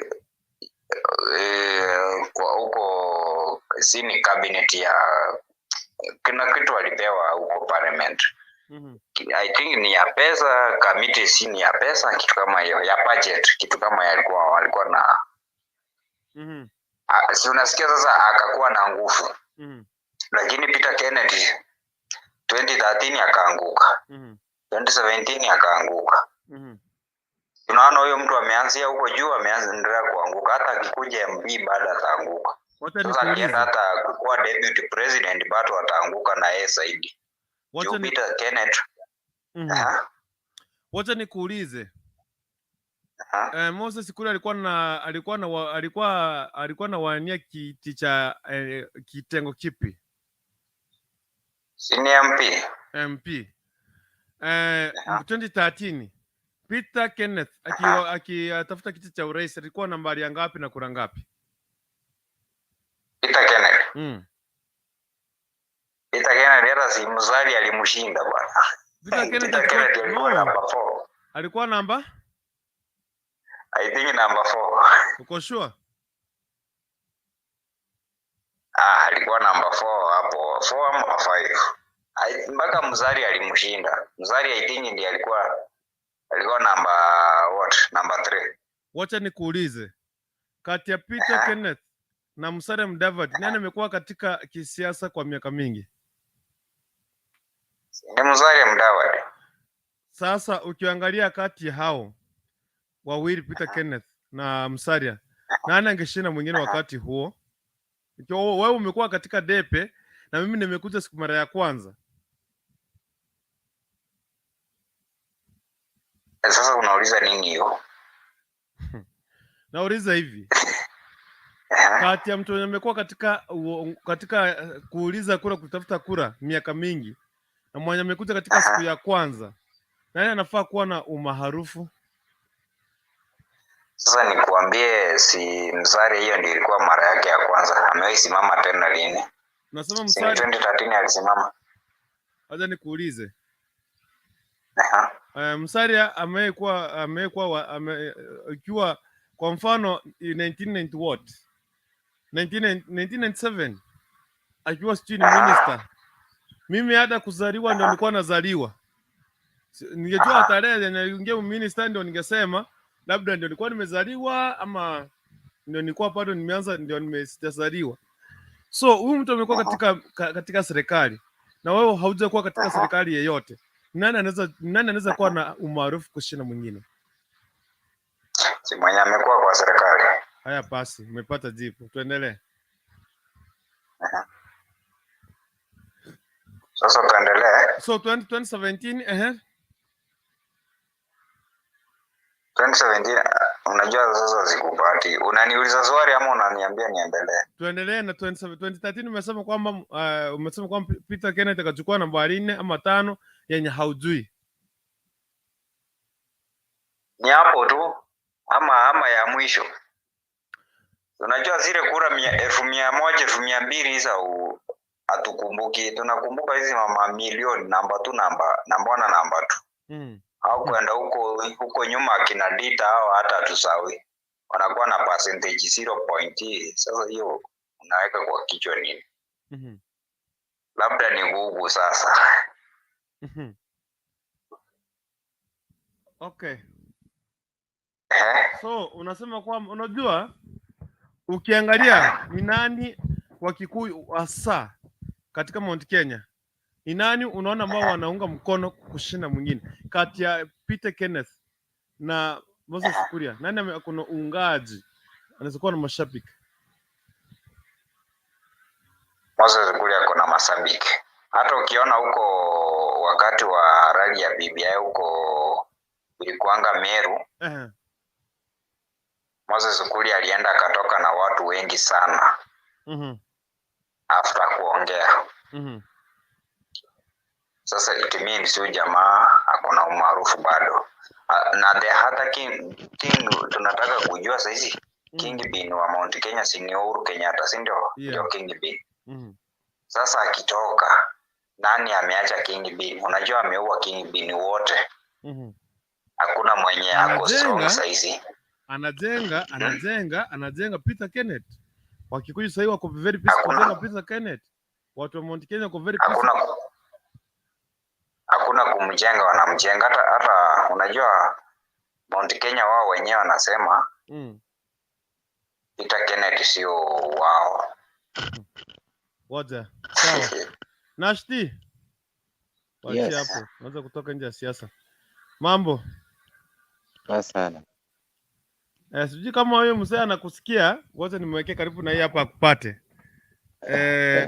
kwa huko sini cabinet ya kuna kitu alipewa huko parliament. I think ni ya pesa, committee si ni ya pesa, kitu kama hiyo, ya budget, kitu kama walikuwa na si unasikia. Sasa akakuwa na nguvu. Lakini Peter Kennedy 2013 akaanguka, 2017 akaanguka. Tunaona huyo mtu ameanzia huko juu, ameanza kuanguka. Hata akikuja MB bado ataanguka. Sasa akienda hata kuwa deputy president bado ataanguka na yeye zaidi. Peter Kennedy. Wacha nikuulize. Moses Kuria alikuwa na wania kiti cha kitengo kipi? Sini MP. 2013 Peter Kenneth akitafuta kiti cha urais alikuwa nambari ya ngapi na kura ngapi? Peter Kennedy. Peter Kennedy hata si Muzali alimshinda bwana. Peter Kennedy alikuwa namba 4. Alikuwa namba? I think namba 4. Uko sure? Alikuwa namba 4 hapo. 4 ama 5. Mpaka Muzali alimshinda. Muzali I think ndiye alikuwa namba 3. Wacha nikuulize. Kati ya Peter Kenneth na Musalia Mudavadi, nani amekuwa katika kisiasa kwa miaka mingi? Ni Musalia Mudavadi. Sasa ukiangalia kati hao wawili, Peter Kenneth na Musalia, nani angeshinda mwingine wakati huo? Ikiwa wewe umekuwa katika depe na mimi nimekuja siku mara ya kwanza. Sasa unauliza nini hiyo? Nauliza hivi. Kati ya mtu mwenye amekuwa katika kuuliza kura, kutafuta kura miaka mingi, na mwenye amekuja katika siku ya kwanza, nani anafaa kuwa na umaarufu? Sasa nikuambie, si Musalia, hiyo ndio ilikuwa mara yake ya kwanza. Amewahi simama tena lini? Nasema Musalia 2013 alisimama. Acha nikuulize. Musalia amekuwa ikiwa kwa mfano 1990 what? 1997 akiwa sijui ni minister. Mimi hata kuzaliwa ndio nilikuwa nazaliwa. Ningejua tarehe yenye minister ndio ningesema labda ndio nilikuwa nimezaliwa ama ndio nilikuwa bado nimeanza ndio nimezaliwa. So huyu mtu amekuwa katika serikali na wewe haujakuwa katika serikali yeyote. Nani anaweza kuwa na umaarufu kushinda mwingine? Si mwenye amekuwa kwa serikali. Haya basi, umepata jibu. Tuendelee. Sasa tuendelee. So 2017 2017 unajua sasa sikupati. Unaniuliza swali ama unaniambia niendelee? Tuendelee na 2013 umesema kwamba Peter Kenneth akachukua namba 4 ama 5 yenye haujui. Ni hapo tu ama ya mwisho. Unajua zile kura 100,000 1,200 hizo hatukumbuki. Tunakumbuka hizi mamilioni, namba 2. Au kwenda huko nyuma akina Dita au hata tusawi. Wanakuwa na percentage 0. Sasa hiyo unaweka kwa kichwa nini? Labda ni Google sasa. Okay. So unasema kwamba unajua ukiangalia ni nani wa Kikuyu hasa katika Mount Kenya, ni nani unaona ambao wanaunga mkono kushinda mwingine kati ya Peter Kenneth na Moses Kuria? Nani akona uungaji anaweza kuwa na mashabiki? Moses Kuria kuna mashabiki. Hata ukiona huko wakati wa rally ya BBI huko ilikuanga Meru. Moses Kuria alienda akatoka na watu wengi sana. After kuongea. Sasa it means huyu jamaa akona umaarufu bado. Na the other king tunataka kujua saizi King Bin wa Mount Kenya si ni Uhuru Kenyatta, si ndio? Ndio King Bin. Sasa akitoka nani ameacha King Bin? Unajua ameua King Bin wote. Hakuna mwenye ako strong saizi. Anajenga Peter Kenneth. Wakikuyu sasa wako very peaceful kujenga Peter Kenneth. Watu wa Mount Kenya wako very peaceful. Hakuna kumjenga, wanamjenga hata unajua Mount Kenya wao wenyewe wanasema Peter Kenneth sio wao. Wacha. Sawa. Nashti. Wacha Yes. hapo. Unaweza kutoka nje ya siasa. Mambo. Sana. Sijui kama wewe mzee anakusikia, wacha nimwekee karibu na yeye hapa akupate.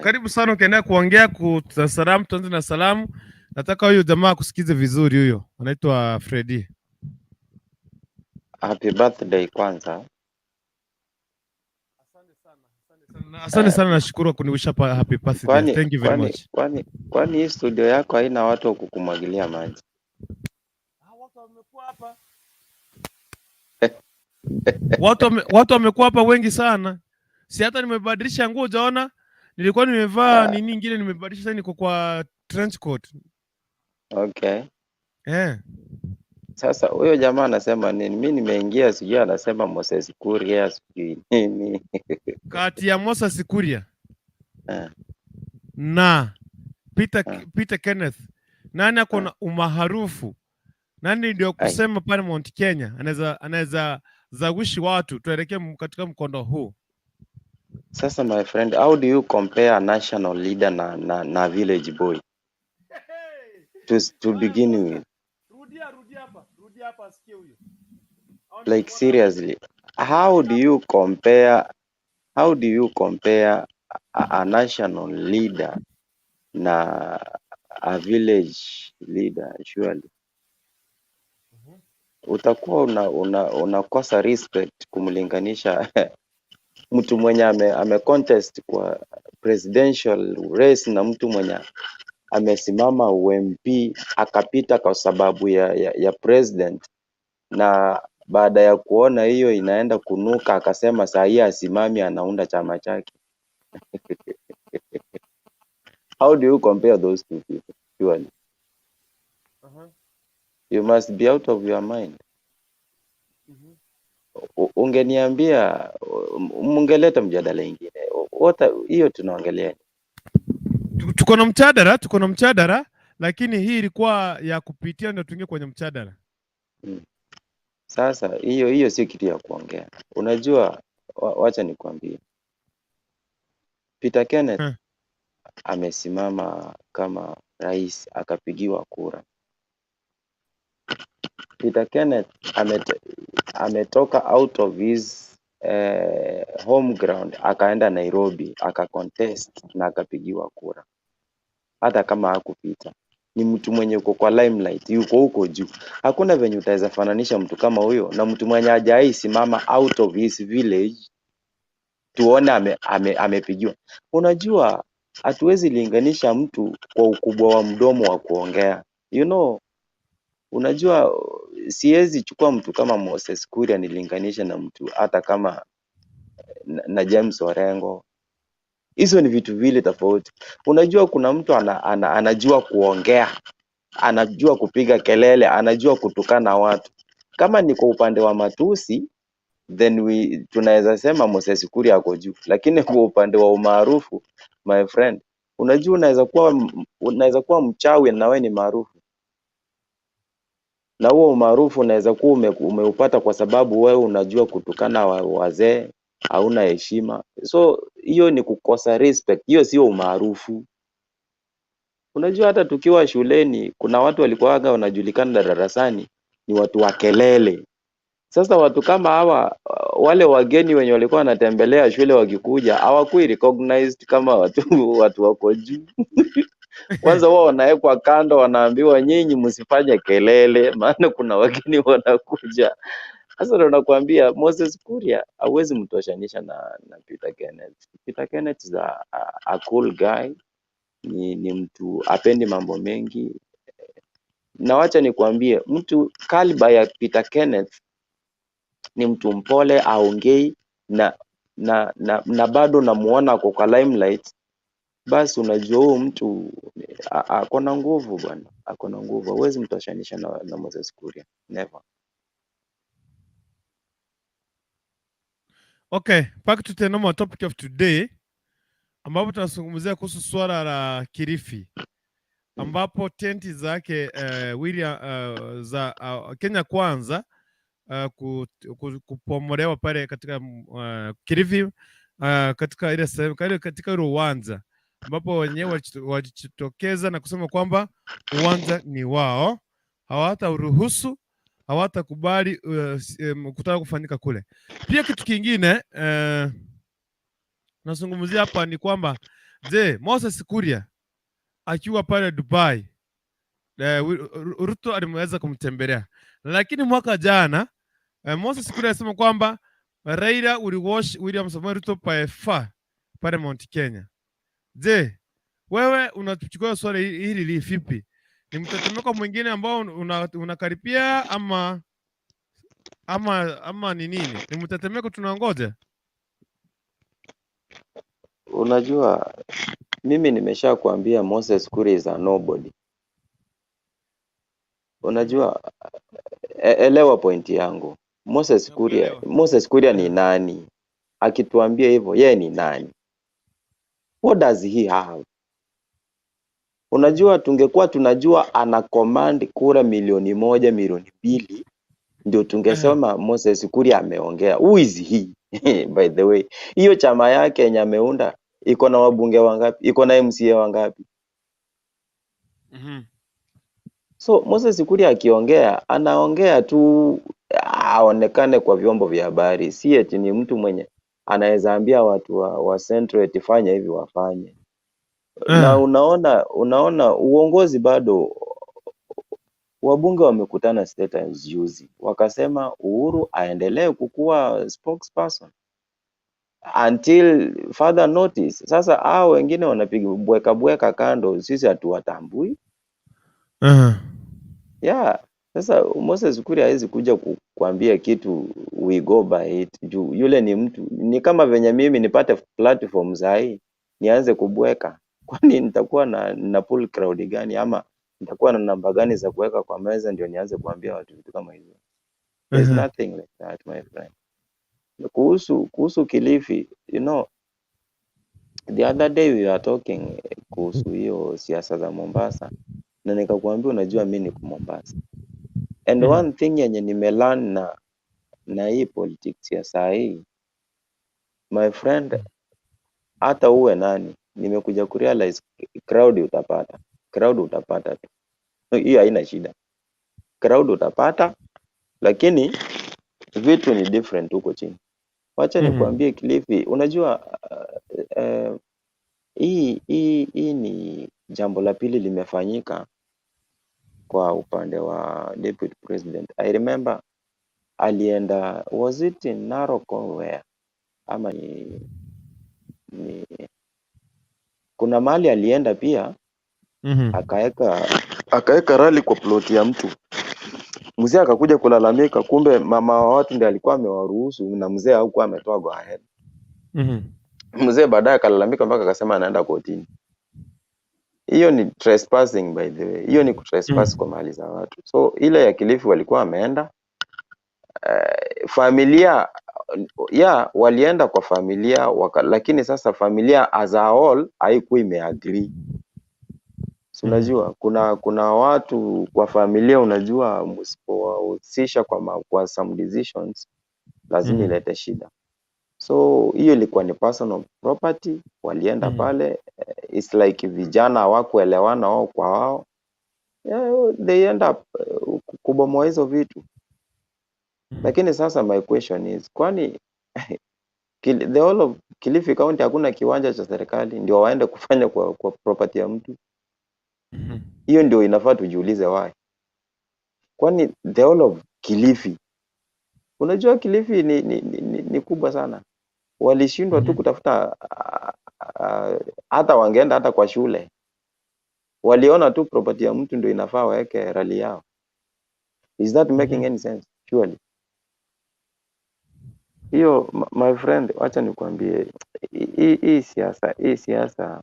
Karibu sana ukiendelea kuongea salamu, tuanze na salamu. Nataka huyo jamaa kusikize vizuri huyo. Anaitwa Freddy. Happy birthday kwanza. Asante sana, nashukuru kuniwisha happy birthday. Thank you very much. Kwani hii studio yako haina watu wa kukumwagilia maji? Watu wamekuwa hapa. Watu wamekuwa hapa wengi sana. Si hata nimebadilisha nguo, unaona? Nilikuwa nimevaa nini nyingine, nimebadilisha sasa, niko kwa trench coat. Okay. Sasa huyo jamaa anasema nini? Mimi nimeingia sijui anasema Moses Kuria sijui nini. Kati ya Moses Kuria na Peter Kenneth, nani akona umaarufu? Nani ndio kusema pale Mount Kenya anaweza zawishi watu tuelekee katika mkondo huu? Sasa my friend, how do you compare a national leader na village boy? To begin with. Rudia hapa asikie huyo. Like seriously, how do you compare a national leader na a village leader? Surely utakuwa unakosa respect kumlinganisha mtu mwenye ame contest kwa presidential race na mtu mwenye amesimama UMP akapita kwa sababu ya president, na baada ya kuona hiyo inaenda kunuka akasema saa hii asimami, anaunda chama chake. How do you compare those two people? Surely you must be out of your mind. Ungeniambia mungeleta mjadala ingine. Hiyo tunaongelea. Tuko na mjadala, lakini hii ilikuwa ya kupitia ndio tuingie kwenye mjadala. Sasa hiyo sio kitu ya kuongea. Unajua, wacha nikwambie. Peter Kenneth amesimama kama rais akapigiwa kura. Peter Kenneth ametoka out of his home ground akaenda Nairobi akacontest na akapigiwa kura. Hata kama hakupita, ni mtu mwenye uko kwa limelight, yuko huko juu. Hakuna venye utaweza fananisha mtu kama huyo na mtu mwenye hajai simama out of his village tuone amepigiwa. Unajua, hatuwezi linganisha mtu kwa ukubwa wa mdomo wa kuongea. Unajua, siwezi chukua mtu kama Moses Kuria nilinganisha na mtu hata kama na James Orengo. Hizo ni vitu vile tofauti. Unajua, kuna mtu anajua kuongea, anajua kupiga kelele, anajua kutukana watu. Kama ni kwa upande wa matusi, then tunaweza sema Moses Kuria ako juu. Lakini kwa upande wa umaarufu, my friend, unajua unaweza kuwa mchawi na wewe ni maarufu. Na huo umaarufu unaweza kuwa umeupata kwa sababu wewe unajua kutukana wazee, hauna heshima. So hiyo ni kukosa respect, hiyo sio umaarufu. Unajua, hata tukiwa shuleni kuna watu walikuwa wanajulikana darasani ni watu wa kelele. Sasa watu kama hawa, wale wageni wenye walikuwa wanatembelea shule wakikuja, hawakui recognized kama watu wako juu. Kwanza wao wanawekwa kando, wanaambiwa nyinyi msifanye kelele maana kuna wageni wanakuja. Sasa ndo nakwambia Moses Kuria hawezi mtoshanisha na Peter Kenneth. Peter Kenneth is a cool guy. Ni mtu apendi mambo mengi. Na wacha nikwambie, mtu kaliba ya Peter Kenneth ni mtu mpole, aongei na bado namuona kwa limelight. Basi unajua huyu mtu ako na nguvu bwana, ako na nguvu. Hawezi mtoshanisha na Moses Kuria, never. Okay, back to the normal topic of today, ambapo tunazungumzia kuhusu swala la Kilifi, ambapo tenti zake William za Kenya Kwanza kupomolewa pale katika Kilifi, katika ile sehemu, katika ile uwanja ambapo wenyewe walijitokeza na kusema kwamba uwanja ni wao, hawataruhusu, hawatakubali mkutano kufanyika kule. Pia kitu kingine nazungumzia hapa ni kwamba, je, Moses Kuria akiwa pale Dubai, Ruto alimeweza kumtembelea, lakini mwaka jana Moses Kuria alisema kwamba Raila uliwash William Samoei Ruto by far pale Mount Kenya. Je, wewe unachukua swali hili vipi? Ni mtetemeko mwingine ambao unakaribia ama ni nini? Ni mtetemeko tunangoja? Unajua, mimi nimesha kuambia Moses Kuria is a nobody. Unajua, elewa pointi yangu. Moses Kuria ni nani? Akituambia hivyo, yeye ni nani? What does he have? Unajua, tungekuwa tunajua ana command kura 1,000,000, 2,000,000, ndio tungesema Moses Kuria ameongea. Who is he? By the way, hiyo chama yake yenye ameunda iko na wabunge wangapi? Iko na MCA wangapi? So Moses Kuria akiongea, anaongea tu aonekane kwa vyombo vya habari, si eti ni mtu mwenye anaweza ambia watu wa Central eti fanya hivi wafanye. Na unaona uongozi bado, wabunge wamekutana State House juzi, wakasema Uhuru aendelee kukuwa spokesperson until further notice. Sasa hao wengine wanapiga bweka kando, sisi hatuwatambui. Yeah. Sasa Moses Kuria hawezi kuja kuambia kitu we go by it. Juu yule ni mtu, ni kama venye mimi nipate platform sahi nianze kubweka. Kwani nitakuwa na full crowd gani, ama nitakuwa na namba gani za kuweka kwa meza ndio nianze kuambia watu vitu kama hivyo? There's nothing like that, my friend. Kuhusu Kilifi, you know, the other day we were talking kuhusu hiyo siasa za Mombasa, na nikakwambia unajua mimi niko Mombasa. And one thing yenye nimelearn na hii politics ya saa hii, my friend, hata uwe nani, nimekuja kurealize crowd utapata tu. Hiyo haina shida. Crowd utapata, lakini vitu ni different huko chini. Wacha nikwambie Kilifi, unajua hii ni jambo la pili limefanyika kwa upande wa deputy president. I remember alienda, was it in Narok or where? Ama ni kuna mahali alienda pia, akaeka rally kwa plot ya mtu. Mzee akakuja kulalamika, kumbe mama wa watu ndiye alikuwa amewaruhusu na mzee hakuwa ametoa go ahead. Mzee baadaye akalalamika mpaka akasema anaenda kotini. Hiyo ni trespassing, by the way. Hiyo ni kutrespass kwa mali za watu. So ile ya Kilifi walikuwa wameenda familia walienda kwa familia lakini sasa familia as a whole haikuwa imeagree. So unajua kuna watu kwa familia, unajua msipowahusisha kwa some decisions lazima ilete shida. So hiyo ilikuwa ni personal property, walienda pale, it's like vijana hawakuelewana wao kwa wao, they end up kubomoa hizo vitu. Lakini sasa my question is, kwani the whole of Kilifi County hakuna kiwanja cha serikali ndio waende kufanya kwa property ya mtu? Hiyo ndio inafaa tujiulize why. Kwani the whole of Kilifi, unajua Kilifi ni kubwa sana. Walishindwa tu kutafuta hata wangeenda hata kwa shule. Waliona tu property ya mtu ndio inafaa waweke rally yao. Is that making any sense? Surely. Hiyo my friend, wacha nikwambie, hii siasa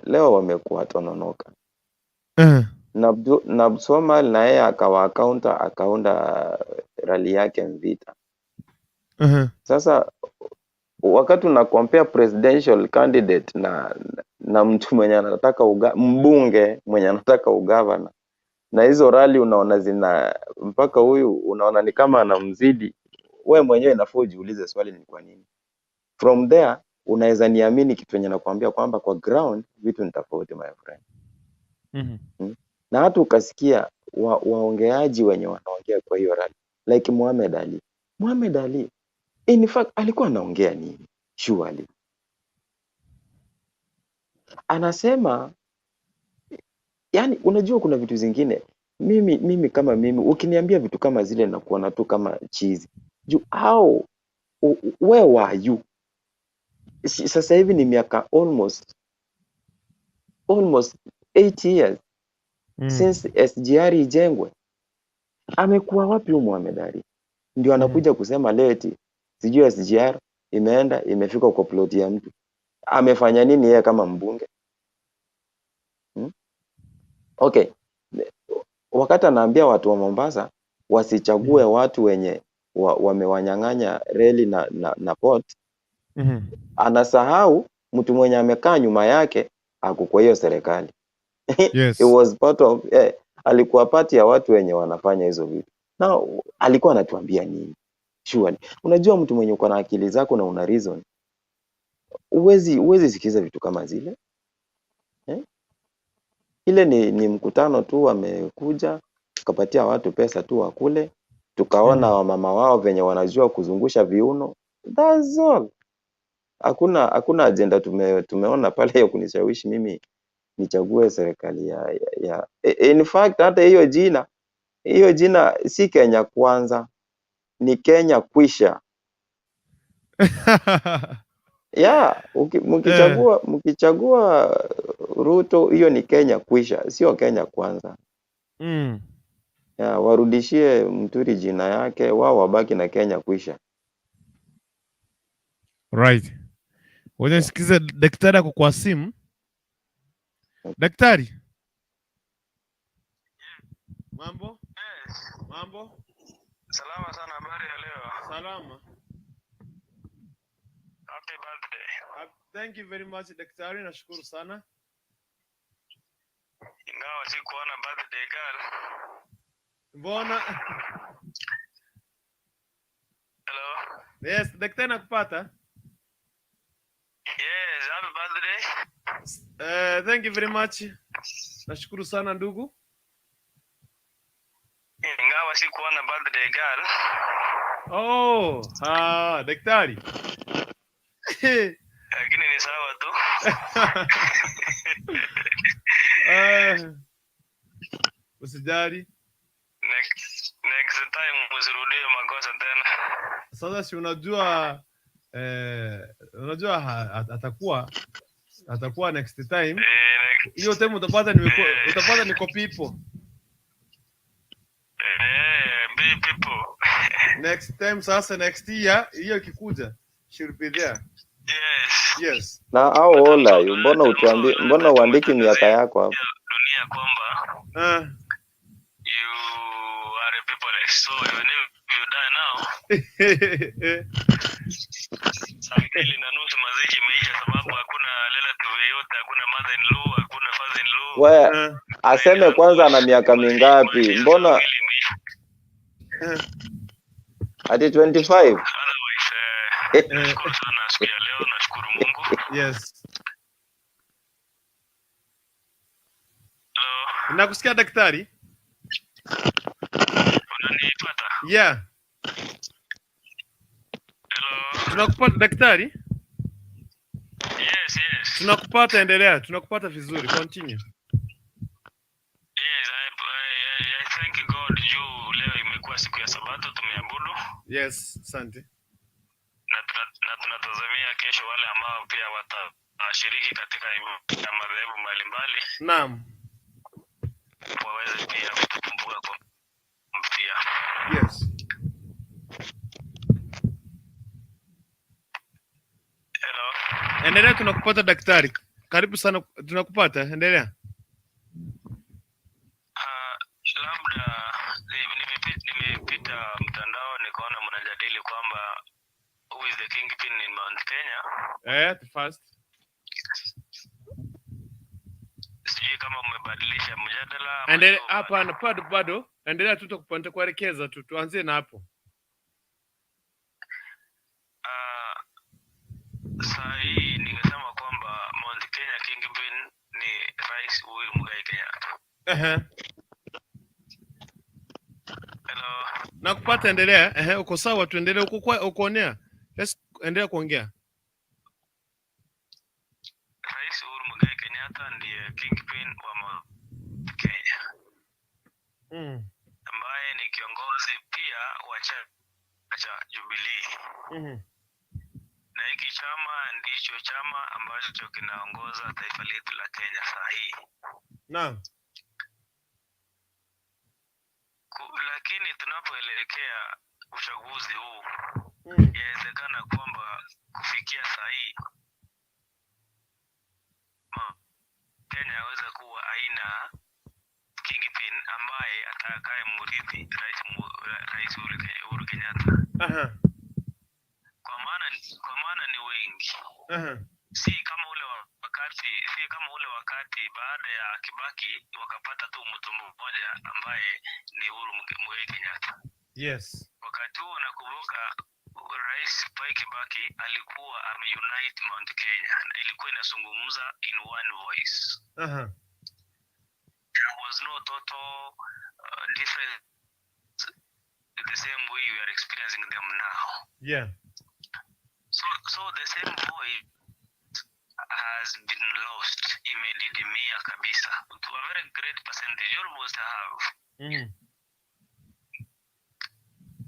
leo wamekuwa tononoka. Na Somal na yeye akaunda rally yake Mvita. Sasa wakati una compare presidential candidate na mtu mwenye anataka mbunge mwenye anataka ugavana, na hizo rally unaona zina mpaka huyu unaona ni kama anamzidi, wewe mwenyewe inafaa ujiulize swali, ni kwa nini? From there unaweza niamini kitu yenye nakwambia kwamba kwa ground vitu ni tofauti, my friend. Na hata ukasikia waongeaji wenye wanaongea kwa hiyo rally, like Muhammad Ali in fact alikuwa anaongea nini? Surely anasema, yani unajua kuna vitu zingine mimi kama mimi ukiniambia vitu kama zile na kuona tu kama cheese. Where were you? Sasa hivi ni miaka almost 8 years since SGR ijengwe. Amekuwa wapi huyu Muhammad Ali? Ndio anakuja kusema leo eti sijui SGR imefika kwa plot ya mtu. Amefanya nini yeye kama mbunge? Okay. Wakati anaambia watu wa Mombasa wasichague watu wenye wamewanyang'anya reli na port, anasahau mtu mwenye amekaa nyuma yake ako kwa hiyo serikali. Yes. It was part of alikuwa pati ya watu wenye wanafanya hizo vitu. Na alikuwa anatuambia nini? Surely. Unajua mtu mwenye uko na akili zako na una reason. Uwezi sikiza vitu kama zile. Ile ni mkutano tu wamekuja, tukapatia watu pesa tu wakule, tukaona wamama wao venye wanajua kuzungusha viuno. That's all. Hakuna agenda tumeona pale ya kunishawishi mimi nichague serikali ya in fact hata hiyo jina si Kenya Kwanza, ni Kenya Kwisha. Mkichagua Ruto, hiyo ni Kenya Kwisha, sio Kenya Kwanza. Warudishie Mturi jina yake, wao wabaki na Kenya Kwisha. Right. Ngoja sikize daktari ako kwa simu. Daktari. Mambo? Mambo? Salama sana, habari ya leo? Salama. Happy birthday. Thank you very much daktari, nashukuru sana. Ingawa sikuona birthday girl. Mbona? Hello? Yes, daktari nakupata. Yes, happy birthday. Thank you very much. Nashukuru sana ndugu. Ingawa sikuona birthday girl. Oh, daktari. Lakini ni sawa tu. Usijali. Next time usirudie makosa tena. Sasa si unajua atakuwa next time. Hiyo time utapata niko people. Be people. Next time sasa next year hiyo ikikuja should be there. Yes. Na how old are you? Mbona uandiki miaka yako hapo? Dunia kwamba you are a peopleless, so even if you die now saa 2:30 mazishi imeisha, sababu hakuna relative yote, hakuna mother in law, hakuna father in law. Wewe aseme kwanza ana miaka mingapi? Mbona ati 25? Nashukuru sana siku ya leo, nashukuru Mungu. Yes. Hello. Nakusikia daktari? Unanipata? Yeah. Hello. Tunakupata daktari? Yes. Tunakupata, endelea. Tunakupata vizuri. Continue. Yes, I thank God juu leo imekuwa siku ya Sabato tumeabudu. Yes, asante. Na tunatazamia kesho wale ambao pia watashiriki katika madhehebu mbalimbali. Naam. Waweze pia kutukumbuka kwa mpia. Yes. Hello. Endelea, tunakupata daktari. Karibu sana, tunakupata. Endelea. Labda nimepita mtandao nikaona mnajadili kwamba who is the kingpin in Mount Kenya. The first. Sijui kama mmebadilisha mjadala. Endelea hapa bado. Endelea tu tukupata kuelekeza tu. Tuanzie na hapo. Saa hii ningesema kwamba Mount Kenya kingpin ni Rais Uhuru Muigai Kenyatta. Hello. Nakupata, endelea. Uko sawa, tuendelee. Ukoonea. Let's endelea kuongea. Rais Uhuru Muigai Kenyatta ndiye kingpin wa Mount Kenya. Ambaye ni kiongozi pia wa chama cha Jubilee. Na hiki chama ndicho chama ambacho kinaongoza taifa letu la Kenya saa hii. Naam. Lakini tunapoelekea uchaguzi huu, inawezekana kwamba kufikia saa hii Kenya yaweza kuwa aina kingpin ambaye atakaye mrithi Rais Uhuru Kenyatta. Kwa maana ni wengi. Si kama ule wakati si kama ule wakati baada ya Kibaki wakapata tu mtu mmoja ambaye ni Uhuru Muigai Kenyatta. Yes. Wakati huo nakumbuka Rais Kibaki alikuwa ameunite Mount Kenya na ilikuwa inazungumza in one voice. There was no total difference the same way we are experiencing them now. Yeah. So the same voice has been lost imedidimia kabisa to a very great percentage, almost half.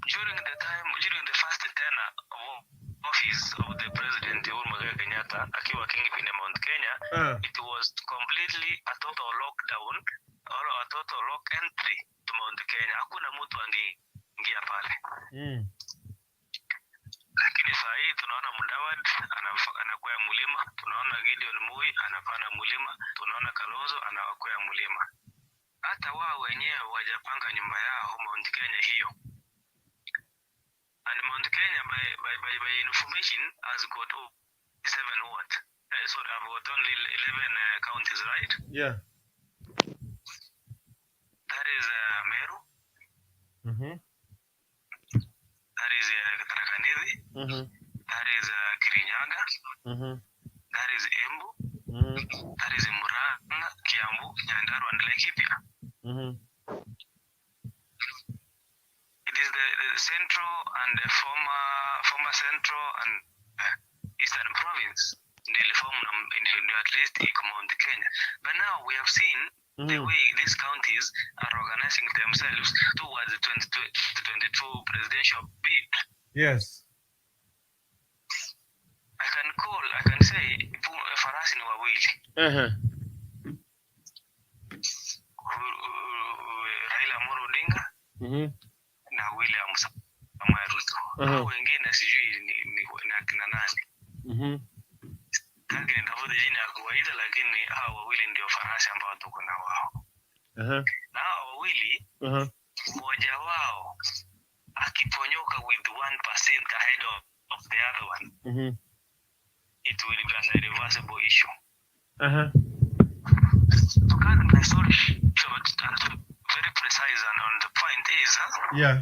During the first tenure of office of the president Uhuru Muigai Kenyatta akiwa kingpin Mount Kenya, it was completely a total lockdown or a total lock entry to Mount Kenya. Hakuna mtu angeingia pale. Lakini saa hii tunaona Mudavadi anakwea mlima, tunaona Gideon Moi anapanda mlima, tunaona Kalonzo anakwea mlima. Hata wao wenyewe wajapanga nyumba yao Mount Kenya hiyo. And Mount Kenya by information has got 7 what? So I've got only 11 counties, right? Yeah. That is Meru. That is Tharaka Nithi. That is Kirinyaga. That is Embu. That is Murang'a, Kiambu, Nyandarua, and Laikipia. It is the central and the former central and eastern province. They form at least Mount Kenya. But now we have seen the way these counties are organizing themselves towards the 2022 presidential bid. Yes. I can say farasi ni wawili. Raila Amolo Odinga na William Samoei Ruto. Hao wengine sijui ni akina nani. Lakini nitafuta jina ya kawaida, lakini hao wawili ndio farasi ambao tuko na wao. Na hao wawili mmoja wao akiponyoka with 1% ahead of the other one, it will be an irreversible issue. To cut my story short and to be very precise and on the point is, yeah.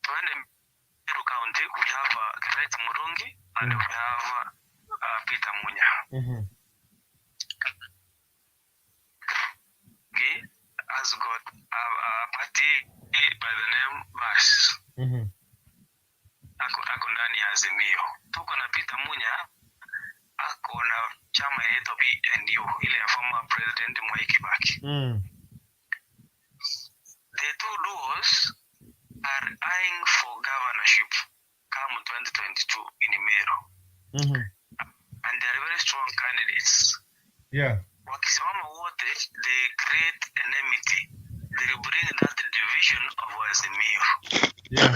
When in Meru County, we have Kiraiti Murungi and we have Peter Munya. He has got a party by the name Bash. Ako ndani ya Azimio. Tuko na Peter Munya ako na chama inaitwa PNU, ile ya former president Mwai Kibaki. The two duos are eyeing for governorship come 2022 in Meru. And they are very strong candidates. Yeah. Wakisimama wote, they create enmity. They will bring that division of Azimio. Yeah.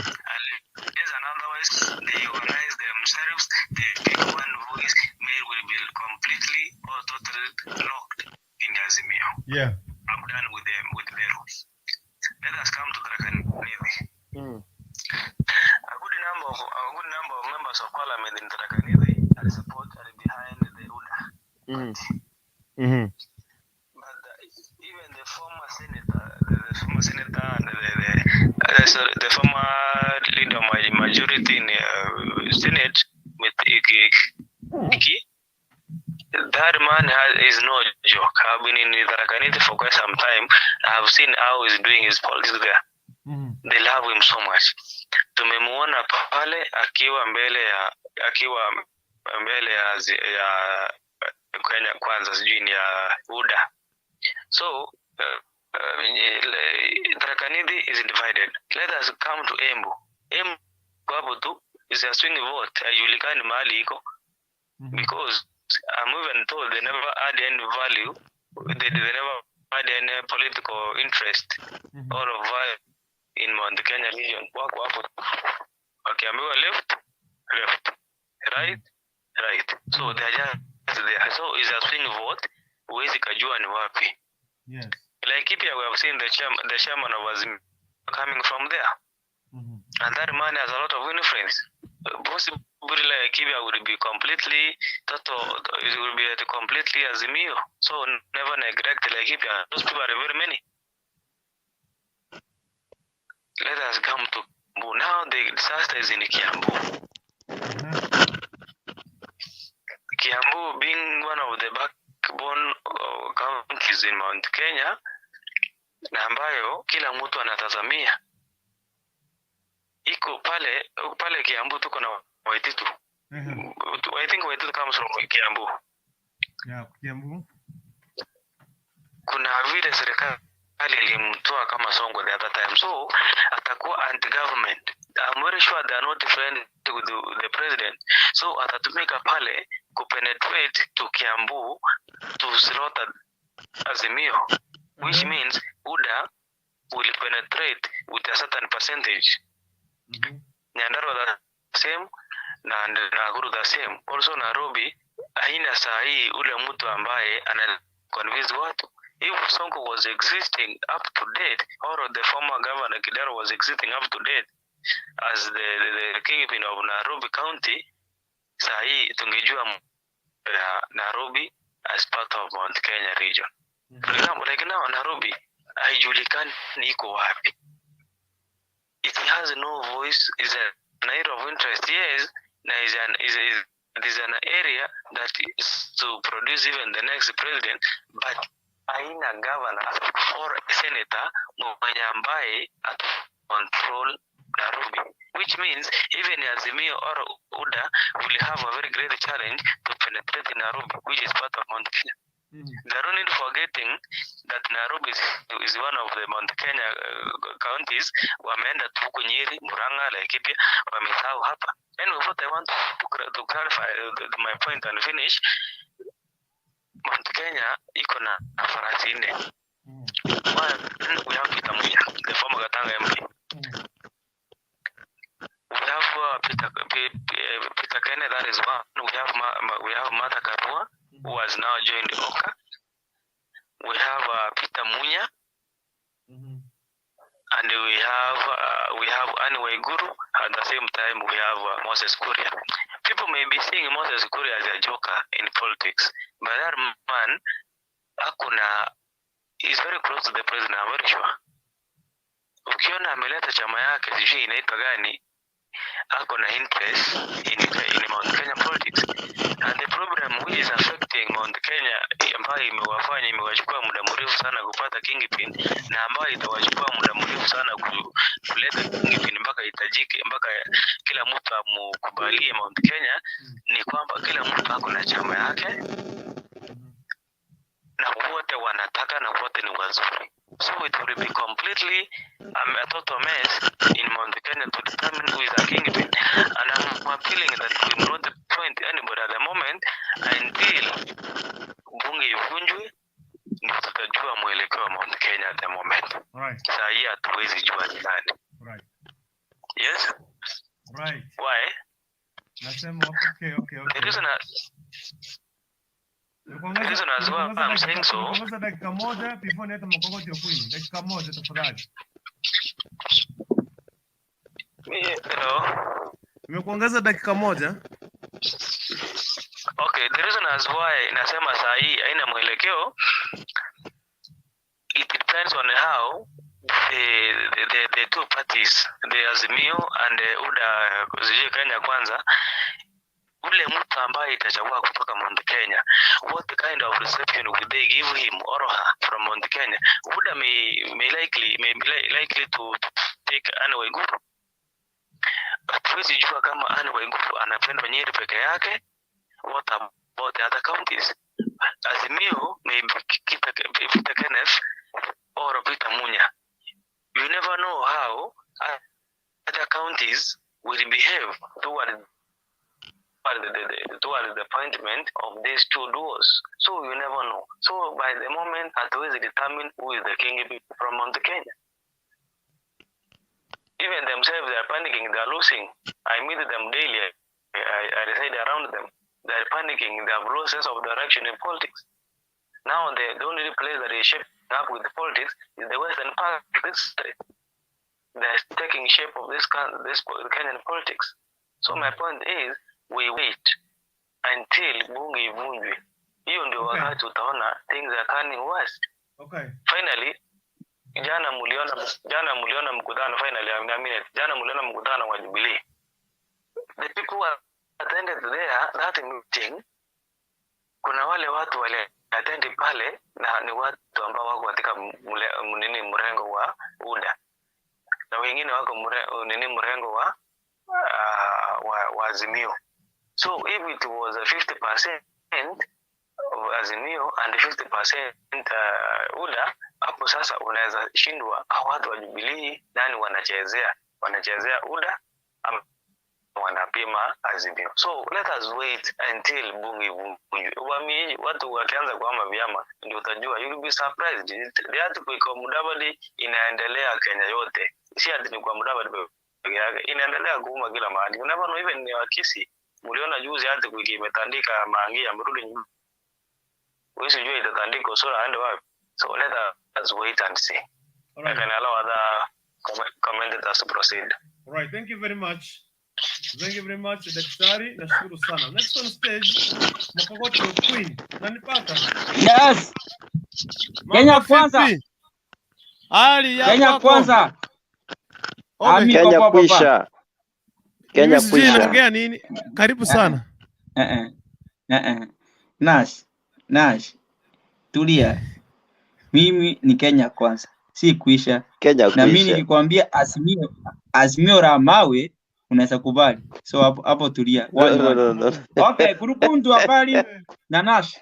And otherwise, they organize themselves, they pick one voice, Meru will be completely or totally locked in Azimio. Yeah. I'm done with them, with Meru. Let us come to Tharaka Nithi. A good number of members of parliament in Tharaka Nithi are supported behind the UDA. But even the former senator and the former leader of majority in Senate with Iki, that man is no joke. I've been in Tharaka Nithi for quite some time. I've seen how he's doing his politics there. They love him so much. Tumemuona pale akiwa mbele ya Kenya Kwanza, sijui ni ya UDA. So Tharaka Nithi is divided. Let us come to Embu. Embu hapo tu is a swing vote. Haijulikani mahali iko. Because I'm even told they never add any value. They never add any political interest or value in Mount Kenya region. Wako hapo. Wakiambiwa left, right. So they are just there. So it's a swing vote. Huwezi kujua ni wapi. Yes. Like we have seen the chairman of Azimio coming from there. And that man has a lot of influence. Possibly Laikipia would be completely total. It will be completely Azimio. So never neglect Laikipia. Those people are very many. Let us come to Kiambu. Now the disaster is in Kiambu. Kiambu being one of the backbone counties in Mount Kenya, na ambayo kila mtu anatazamia. Iko pale Kiambu tuko na Waititu. I think Waititu comes from Kiambu. Yeah, Kiambu. Kuna vile serikali ilimtoa kama Songo the other time, so atakuwa anti-government. I'm very sure they are not friends with the president, so atatumika pale kupenetrate to Kiambu to slaughter Azimio, which means UDA will penetrate with a certain percentage. Nyandarua the same na Nakuru the same. Also Nairobi haina saa hii ule mtu ambaye ana convince watu. If Sonko was existing up to date, or the former governor Kidero was existing up to date as the kingpin of Nairobi County, saa hii tungejua Nairobi as part of Mount Kenya region. For example, like now Nairobi haijulikani iko wapi. It has no voice. Is an area of interest, yes. It is an area that is to produce even the next president, but haina governor or senator mwenye ambaye control Nairobi, which means even Azimio or UDA will have a very great challenge to penetrate in Nairobi, which is part of Mount Kenya. They are only forgetting that Nairobi is one of the Mount Kenya counties. Wameenda tu huko Nyeri, Murang'a, Laikipia, wamesahau hapa. Anyway, what I want to clarify my point and finish, Mount Kenya iko na farasi nne. One, we have Peter Muya, the former Gatanga MP. We have Peter Kenneth, that is one. We have Martha Karua, who has now joined OCA. We have Peter Muya, and we have Anne Waiguru. At the same time, we have Moses Kuria. People may be seeing Moses Kuria as a joker in politics, but that man, is very close to the president. I'm very sure. Ukiona ameleta chama yake sijui inaitwa gani, akona interest in Mount Kenya politics. And the problem which is affecting Mount Kenya ambayo imewachukua muda mrefu sana kupata kingpin, na ambayo itawachukua muda mrefu sana kuleta kingpin mpaka itajike, mpaka kila mtu amukubalie Mount Kenya, ni kwamba kila mtu ako na chama yake na wote wanataka na wote ni wazuri. So it will be completely a total mess in Mount Kenya to determine who is a kingpin. And I'm appealing that we will not appoint anybody at the moment until bunge ivunjwe, ndio tutajua mwelekeo wa Mount Kenya at the moment. Right. Saa hii hatuwezi jua ni nani. Right. Yes? Right. Why? Nasema okay. The reason as well I'm saying so. Tunaongeza dakika moja before nieta mkongoti wa Queen. Dakika moja tafadhali. Hello. Nimekuongeza dakika moja. Okay, the reason as why nasema saa hii haina mwelekeo, it depends on how the two parties, the Azimio and the UDA Kenya Kwanza, ule mtu ambaye itachagua kutoka Mount Kenya, what kind of reception would they give him or her from Mount Kenya? UDA may likely to take Anne Waiguru, but huwezi jua kama Anne Waiguru anapendwa Nyeri peke yake. What about the other counties? Azimio may keep Peter Kenneth or Peter Munya. You never know how other counties will behave toward the appointment of these two duos. So you never know. So by the moment, hatuwezi determine who is the king from Mount Kenya. Even themselves, they are panicking, they are losing. I meet them daily. I reside around them. They are panicking. They have lost sense of direction in politics. Now the only place that is shaping up with politics is the western part of this state. They are taking shape of this Kenyan politics. So my point is, we wait until bunge ivunjwe. Hiyo ndio wakati utaona things are turning worse. Finally, jana muliona mkutano finally, jana muliona mkutano wa Jubilee. The people who attended there that meeting, kuna wale watu wale attend pale na ni watu ambao wako katika mrengo wa UDA. Na wengine wako mrengo wa Azimio. So if it was a 50% of Azimio and 50% UDA, hapo sasa unaweza shindwa hao watu wa Jubilee nani wanachezea UDA ama wanapima Azimio. So let us wait until bunge ivunjwe. Watu wakianza kuhama vyama ndio utajua, you will be surprised. The article kwa Mudavadi inaendelea Kenya yote, si ati ni kwa Mudavadi peke yake, inaendelea kuuma kila mahali. You never know, even ni wakisi mliona juzi article imetandika Mangi amerudi nyuma, wewe sijui itatandika sura aende wapi. So let us wait and see. I can allow other commentators to proceed. All right, thank you very much. Thank you very much, Daktari. Nashukuru sana. Next on stage, Mkokoto Queen. Nanipata? Yes. Kenya Kwanza. Ali ya Kenya Kwanza. Kenya kuisha. Kenya kuisha. Naongea nini? Karibu sana. Nash. Tulia. Mimi ni Kenya Kwanza. Si kuisha. Kenya kuisha. Na mimi nikikwambia Azimio la mawe unaweza kubali. So hapo tulia. No. Okay, Kukukuntu habari na Nash.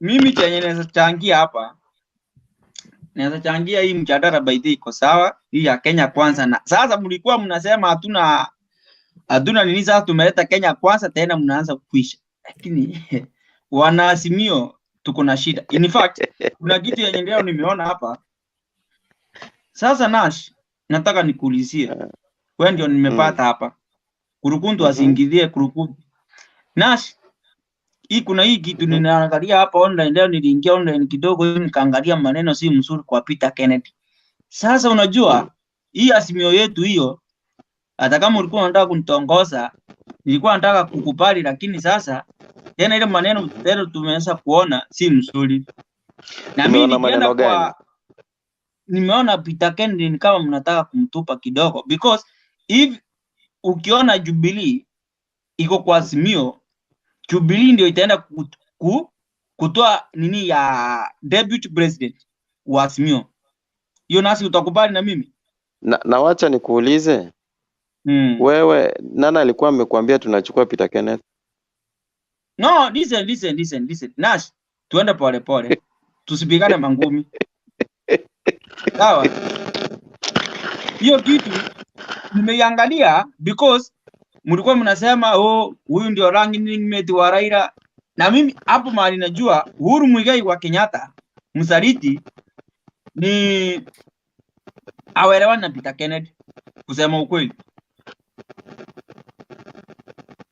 Mimi chenye naweza changia hapa. Naweza changia hii mjadala by the iko sawa. Hii ya Kenya Kwanza na sasa mlikuwa mnasema hatuna nini, sasa tumeleta Kenya Kwanza tena mnaanza kuisha. Lakini wana Azimio tuko na shida. In fact, kuna kitu yenye leo nimeona hapa. Sasa Nash, nataka nikuulizie. Wewe ndio nimepata hapa. Kukukuntu asingilie Kukukuntu. Nash, kuna hii kitu ninaangalia hapa online leo, niliingia online kidogo nikaangalia maneno si mzuri kwa Peter Kennedy. Sasa unajua hii Azimio yetu hiyo, hata kama ulikuwa unataka kunitongoza, nilikuwa nataka kukubali, lakini sasa tena ile maneno leo tumeweza kuona si mzuri. Na mimi nikienda kwa nimeona Peter Kennedy ni kama mnataka kumtupa kidogo, because if ukiona Jubilee iko kwa Azimio, Jubilee ndio itaenda kutoa nini ya deputy president wa Azimio. Hiyo nasi utakubali na mimi? Na wacha nikuulize. Wewe nani alikuwa amekwambia tunachukua Peter Kenneth? No, listen. Nash, tuende pole. Tusipigane mangumi. Sawa? Hiyo kitu nimeiangalia because mlikuwa mnasema huyu ndio running mate wa Raila, na mimi hapo mahali najua Uhuru Muigai wa Kenyatta msaliti ni awelewana na Peter Kennedy, kusema ukweli.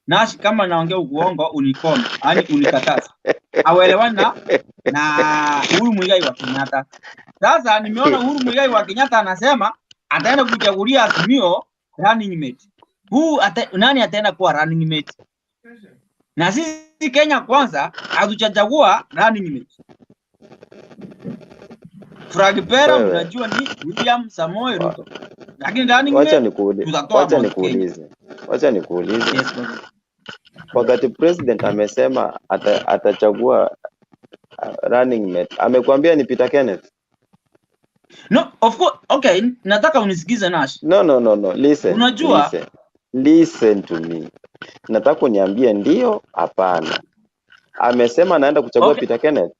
Nash, kama naongea uongo unikome, yani unikataza. Awelewana na Uhuru Muigai wa Kenyatta. Sasa nimeona Uhuru Muigai wa Kenyatta anasema ataenda kuchagulia Azimio running mate. Nani ataenda kuwa running mate? Na sisi Kenya Kwanza hatuchagua running mate. Flag bearer unajua ni William Samoei Ruto. Lakini running mate wacha nikuulize. Yes, wakati president amesema atachagua running mate, amekwambia ni Peter Kenneth? No, of course. Okay, nataka unisikize Nash. No. Listen to me. Nataka uniambie ndio hapana. Amesema anaenda kuchagua Peter Kenneth.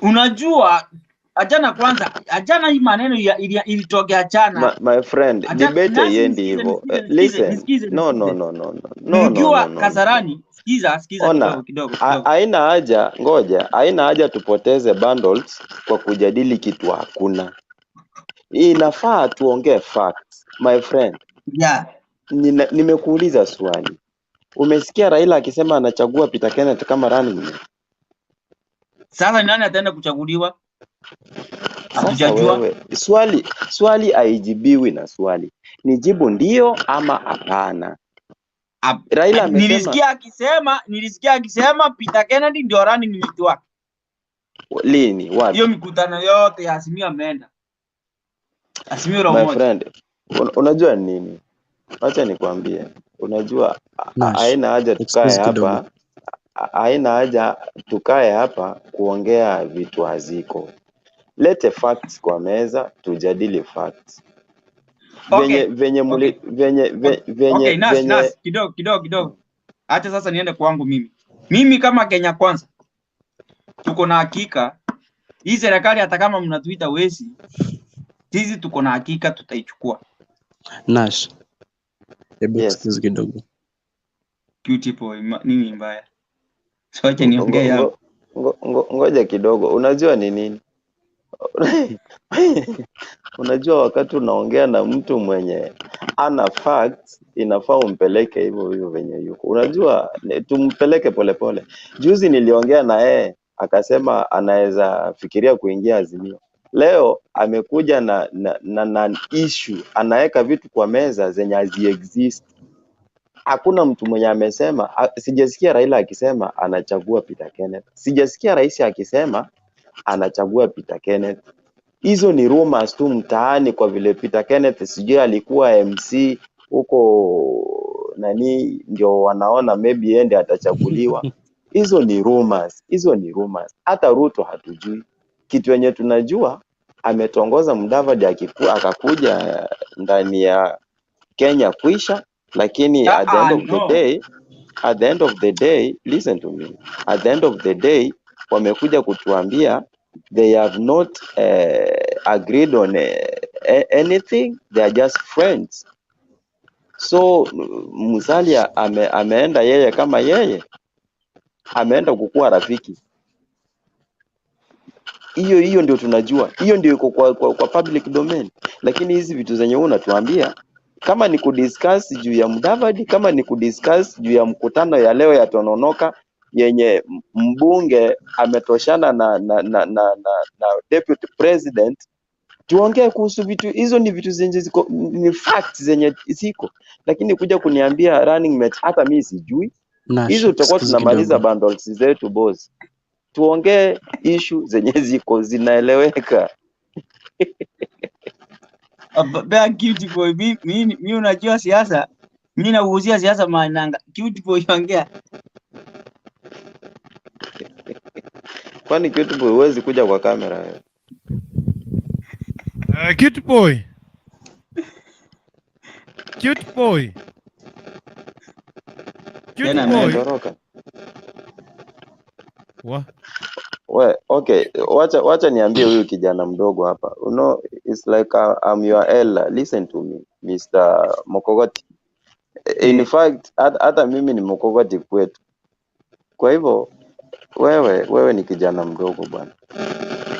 Unajua ajana hii maneno ilitokea jana. My friend, debate yendi hivyo. Listen. No. Unajua Kasarani, sikiza kidogo. Haina haja tupoteze bundles kwa kujadili kitu hakuna. Inafaa tuongee facts, my friend. Yeah. Nimekuuliza swali. Umesikia Raila akisema anachagua Peter Kenneth kama running mate? Sasa nani ataenda kuchaguliwa? Sasa wewe swali haijibiwi na swali. Nijibu ndio ama hapana. Raila amesema Nilisikia akisema Peter Kennedy ndio running mate wake. Lini? Wapi? Hiyo mikutano yote ya Azimio ameenda. Azimio La My Umoja. friend, unajua nini? Acha nikwambie. Unajua haina haja tukae hapa. Haina haja tukae hapa kuongea vitu haziko. Lete facts kwa meza, tujadili facts. Nas, kidogo. Acha sasa niende kwangu mimi. Mimi kama Kenya Kwanza tuko na hakika hii serikali, hata kama mnatuita wezi, sisi tuko na hakika tutaichukua. Nash. Hebu excuse kidogo. Cutie boy, nini mbaya? Sote niongee hapo. Ngoja kidogo. Unajua ni nini? Unajua wakati unaongea na mtu mwenye ana facts, inafaa umpeleke hivyo venye yuko. Unajua tumpeleke polepole. Juzi niliongea na yeye akasema anaweza fikiria kuingia Azimio. Leo amekuja na issue, anaweka vitu kwa meza zenye hazi exist. Hakuna mtu mwenye amesema, sijasikia Raila akisema anachagua Peter Kenneth. Sijasikia rais akisema anachagua Peter Kenneth. Hizo ni rumors tu mtaani, kwa vile Peter Kenneth sijui alikuwa MC huko nani, ndio wanaona maybe ende atachaguliwa. Hizo ni rumors. Hata Ruto hatujui. Kitu yenye tunajua ametongoza Mudavadi akakuja ndani ya Kenya kuisha, lakini at the end of the day, listen to me. At the end of the day wamekuja kutuambia they have not agreed on anything, they are just friends. So Musalia ameenda yeye kama yeye ameenda kukua rafiki. Hiyo ndio tunajua, hiyo ndio iko kwa public domain. Lakini hizi vitu zenye unatuambia, kama ni kudiscuss juu ya Mudavadi, kama ni kudiscuss juu ya mkutano ya leo ya Tononoka yenye mbunge ametoshana na deputy president, tuongee kuhusu vitu hizo. Ni vitu zenye ziko, ni facts zenye ziko. Lakini kuja kuniambia running mate, hata mimi sijui hizo. Tutakuwa tunamaliza bundles zetu boss. Tuongee issue zenye ziko zinaeleweka. Cutie boy, mimi unajua siasa, mimi nauzia siasa mananga. Cutie boy ongea. Kwani Cutie boy huwezi kuja kwa kamera wewe? Cutie boy. Okay, wacha niambie huyu kijana mdogo hapa. You know, it's like I'm your elder. Listen to me, Mr. Mokogoti. In fact, hata mimi ni Mokogoti kwetu. Kwa hivyo wewe ni kijana mdogo bwana.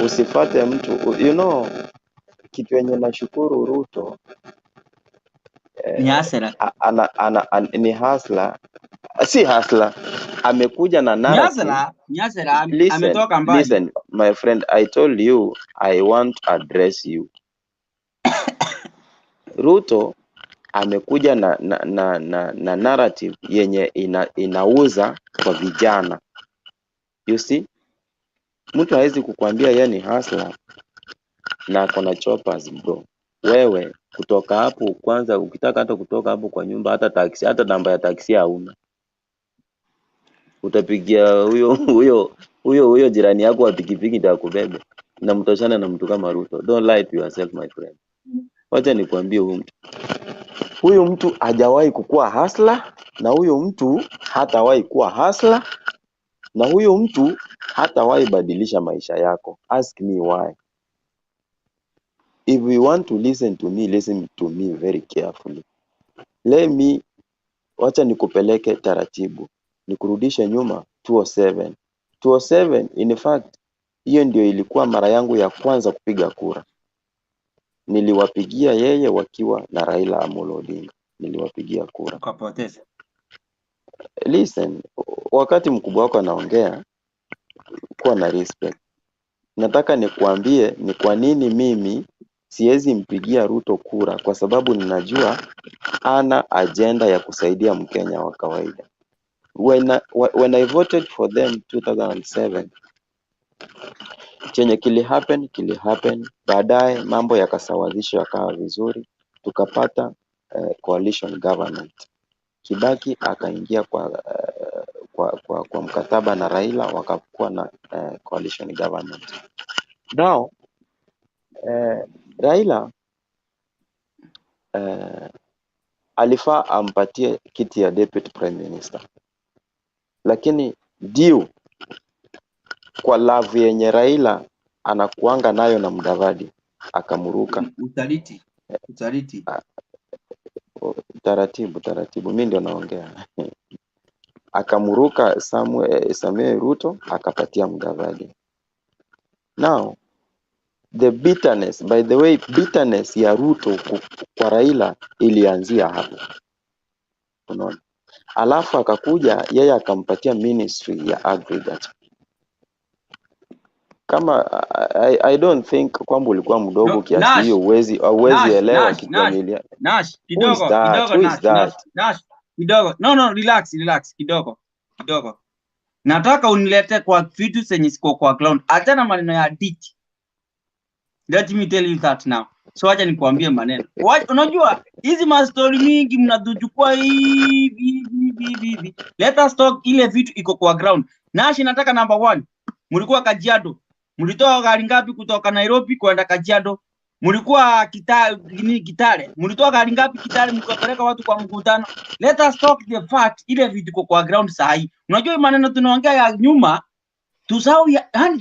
Usifate mtu, you know, kitu yenye nashukuru Ruto ni hasla. Ni hasla. Si hasla. Amekuja na narrative. Ni hasla. Ametoka mbali. Listen, my friend, I told you I want to address you. Ruto amekuja na narrative yenye inauza kwa vijana. You see? Mtu hawezi kukwambia yeye ni hustler na akona choppers bro. Wewe kutoka hapo kwanza, ukitaka hata kutoka hapo kwa nyumba, hata taxi, hata namba ya taxi hauna. Utapigia huyo jirani yako wa pikipiki ndio akubebe. Na mtoshana na mtu kama Ruto. Don't lie to yourself my friend. Wacha nikwambie huyu mtu hajawahi kukua hustler, na huyo mtu hatawahi kuwa hustler, na huyo mtu hatawahi badilisha maisha yako. Ask me why. If you want to listen to me very carefully. Wacha nikupeleke taratibu. Nikurudishe nyuma 2007. 2007 in fact hiyo ndio ilikuwa mara yangu ya kwanza kupiga kura. Niliwapigia yeye wakiwa na Raila Amolo Odinga. Niliwapigia kura. Ukapoteza. Listen, wakati mkubwa wako anaongea, kuwa na respect. nataka nikuambie ni kwa nini mimi siwezi mpigia Ruto kura, kwa sababu ninajua ana agenda ya kusaidia Mkenya wa kawaida. When I voted for them 2007, chenye kili happen, baadaye mambo yakasawazishwa yakawa vizuri, tukapata coalition government. Kibaki akaingia kwa mkataba na Raila, wakakuwa na coalition government. Now Raila alifaa ampatie kiti ya deputy prime minister, lakini due kwa love yenye Raila anakuanga nayo na Mudavadi akamuruka. Usaliti. Taratibu, mimi ndio naongea. Akamuruka Samuel Ruto akapatia Mudavadi. Now the bitterness, by the way, bitterness ya Ruto kwa Raila ilianzia hapo, unaona. Alafu akakuja yeye akampatia ministry ya aggregate. Kama I don't think kwamba ulikuwa mdogo kiasi hiyo uwezi elewa kitu familia. Nash kidogo. No, relax kidogo. Nataka unilete kwa vitu zenye siko kwa ground. Achana maneno ya ditch. Let me tell you that now. So acha nikuambie maneno. Unajua hizi ma story mingi mnatuchukua hivi. Let us talk ile vitu iko kwa ground. Nash nataka number 1. Mlikuwa Kajiado. Mlitoa gari ngapi kutoka Nairobi kwenda Kajiado? Mlikuwa Kitale. Mlitoa gari ngapi Kitale mkapeleka watu kwa mkutano? Let us talk the fact, ile vitu iko kwa ground sahi. Unajua maneno tunaongea ya nyuma,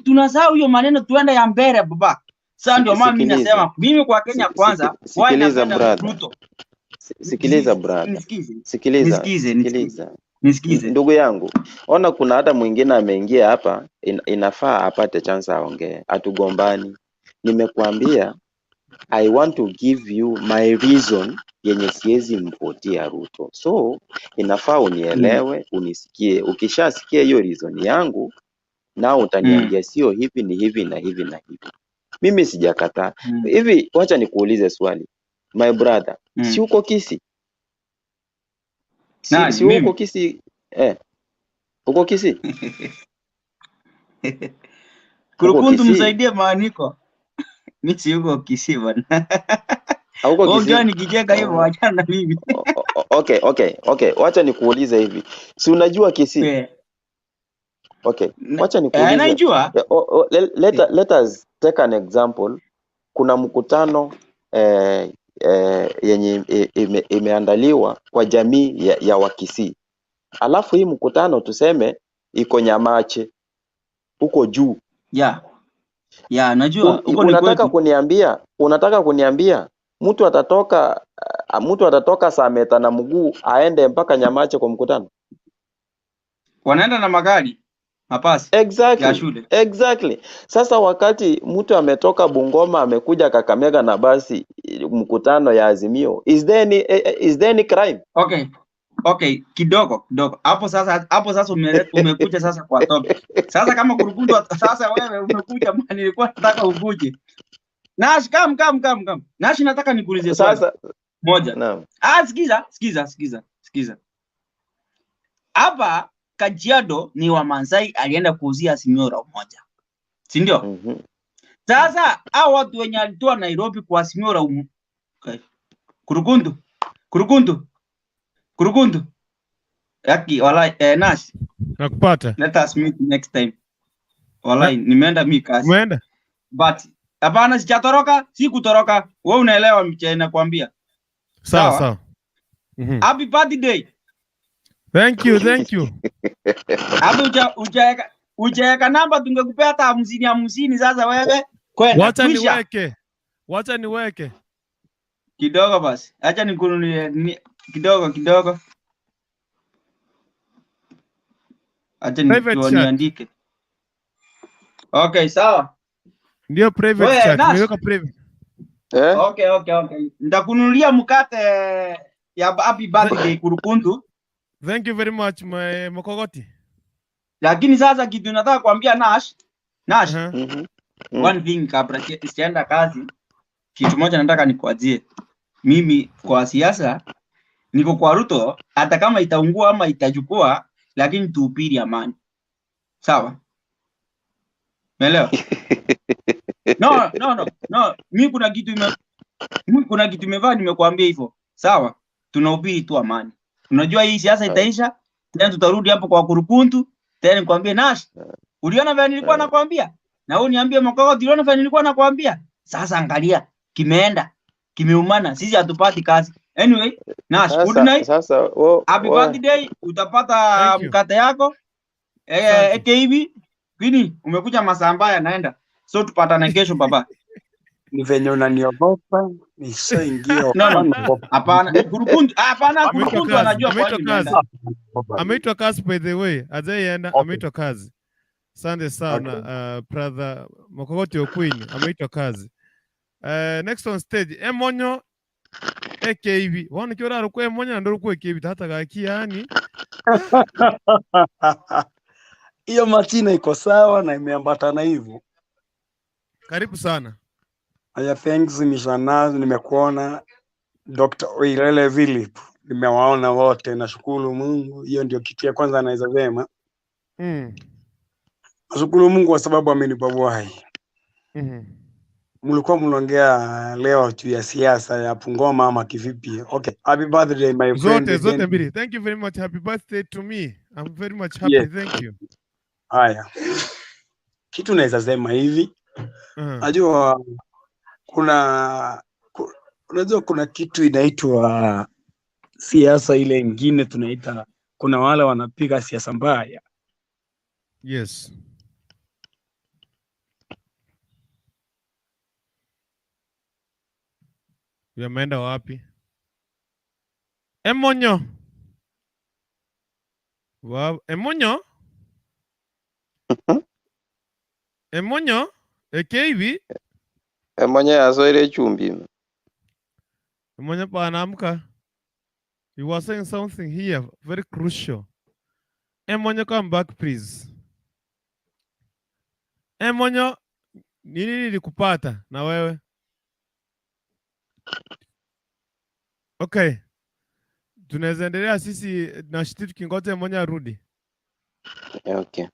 tunasahau hiyo maneno tuenda ya mbele baba. Sasa ndio maana mimi nasema mimi kwa Kenya kwanza, sikiliza brother. Nisikize. Ndugu yangu, ona kuna hata mwingine ameingia hapa, inafaa apate chance aongee. Atugombani. Nimekuambia I want to give you my reason yenye siwezi mvotia Ruto. So inafaa unielewe, unisikie. Ukishasikia hiyo reason yangu, nao utaniambia sio hivi ni hivi na hivi na hivi. Mimi sijakataa. Hivi wacha nikuulize swali. My brother, si uko Kisii? Si uko Kisii? Uko Kisii? Kukukuntu msaidie maandiko. Mimi si uko Kisii bwana. Hauko Kisii? Unajua nikijeka hivyo achana na mimi. Okay. Wacha nikuulize hivi. Si unajua Kisii? Okay. Wacha nikuulize. Najua. Let us take an example. Kuna mkutano yenye imeandaliwa kwa jamii ya Wakisii. Alafu hii mkutano tuseme iko Nyamache huko juu. Yeah, najua. Unataka kuniambia mtu atatoka Sameta na mguu aende mpaka Nyamache kwa mkutano? Wanaenda na magari. Mapasi. Exactly. Sasa wakati mtu ametoka Bungoma amekuja Kakamega na basi mkutano ya Azimio, is there any crime? Okay, kidogo. Hapo sasa umekuja sasa kwa topic. Sasa kama Kukukuntu sasa wewe umekuja maana nilikuwa nataka ukuje. Nash, come. Nash nataka nikuulize swali. Sasa moja. Naam. Sikiza. Hapa Kajiado ni wa Maasai alienda kuuzia Azimio La Umoja. Si ndio? Sasa hao watu wenye alitoa Nairobi kwa Azimio La Umoja. Kukukuntu. Yaki walai Nash. Nakupata. Let us meet next time. Walai nimeenda mimi kazi. Umeenda? But hapana sijatoroka, sikutoroka. Wewe unaelewa mche nakwambia. Sawa. Happy birthday. Thank you. Hapo ujaweka namba tungekupea hata 50 sasa wewe. Kwenda. Wacha niweke. Kidogo basi. Acha nikununie kidogo. Acha niandike. Okay, sawa. Ndio private chat. Nimeweka private. Okay. Nitakununulia mkate ya happy birthday Kukukuntu. Thank you very much my Mokogoti. Lakini sasa kitu nataka kuambia Nash. One thing kabla sijaenda kazi, kitu moja nataka nikuazie. Mimi kwa siasa niko kwa Ruto, hata kama itaungua ama itajukua, lakini tuhubiri amani. Sawa? Umeelewa? No. Mimi kuna kitu imevaa nimekuambia hivyo. Sawa? Tunahubiri tu amani. Unajua hii siasa itaisha, tena tutarudi hapo kwa Kukukuntu, tena nikwambie Nash, uliona vile nilikuwa nakwambia? Na wewe niambie Mokoko, uliona vile nilikuwa nakwambia? Sasa angalia, kimeenda, kimeumana, sisi hatupati kazi. Anyway, Nash, good night. Happy birthday, utapata mkate yako. Hivi Kwini, umekuja masaa mbaya naenda. So tupatane kesho baba. Ni venye unaniogopa, nishaingia. Hapana, Kukukuntu, hapana, Kukukuntu anajua kwa nini unaenda. Ameitwa kazi by the way. Ajaenda ameitwa kazi. Asante sana brother Mokogoti Okwini ameitwa kazi. Next on stage Emonyo AKB. Wana kiora ruko Emonyo ndo ruko AKB hata gaki yani. Hiyo Martina iko sawa na imeambatana hivyo. Karibu sana. Aya, thanks Mishanazi, nimekuona Dr. Oirele Philip. Nimewaona wote, nashukuru Mungu. Hiyo ndio kitu ya kwanza naweza sema. Nashukuru Mungu kwa sababu amenipa uhai. Mlikuwa mnaongea leo juu ya siasa ya Bungoma ama kivipi? Okay, happy birthday my friend. Zote mbili. Thank you very much. Happy birthday to me. I'm very much happy. Yes. Thank you. Haya. Kitu naweza sema hivi. Najua unajua kuna kitu inaitwa siasa ile nyingine tunaita, kuna wale wanapiga siasa mbaya. Yes. Yameenda wapi? Emonyo. Wow, Emonyo? Emonyo? AKB? Emonyo asoire chumbi. Emonyo panaamka. You were saying something here very crucial. Emonyo, come back please. Emonyo, nini nilikupata na wewe? Okay. Tunaweza endelea sisi na shiti tukingoja Emonyo arudi. Okay.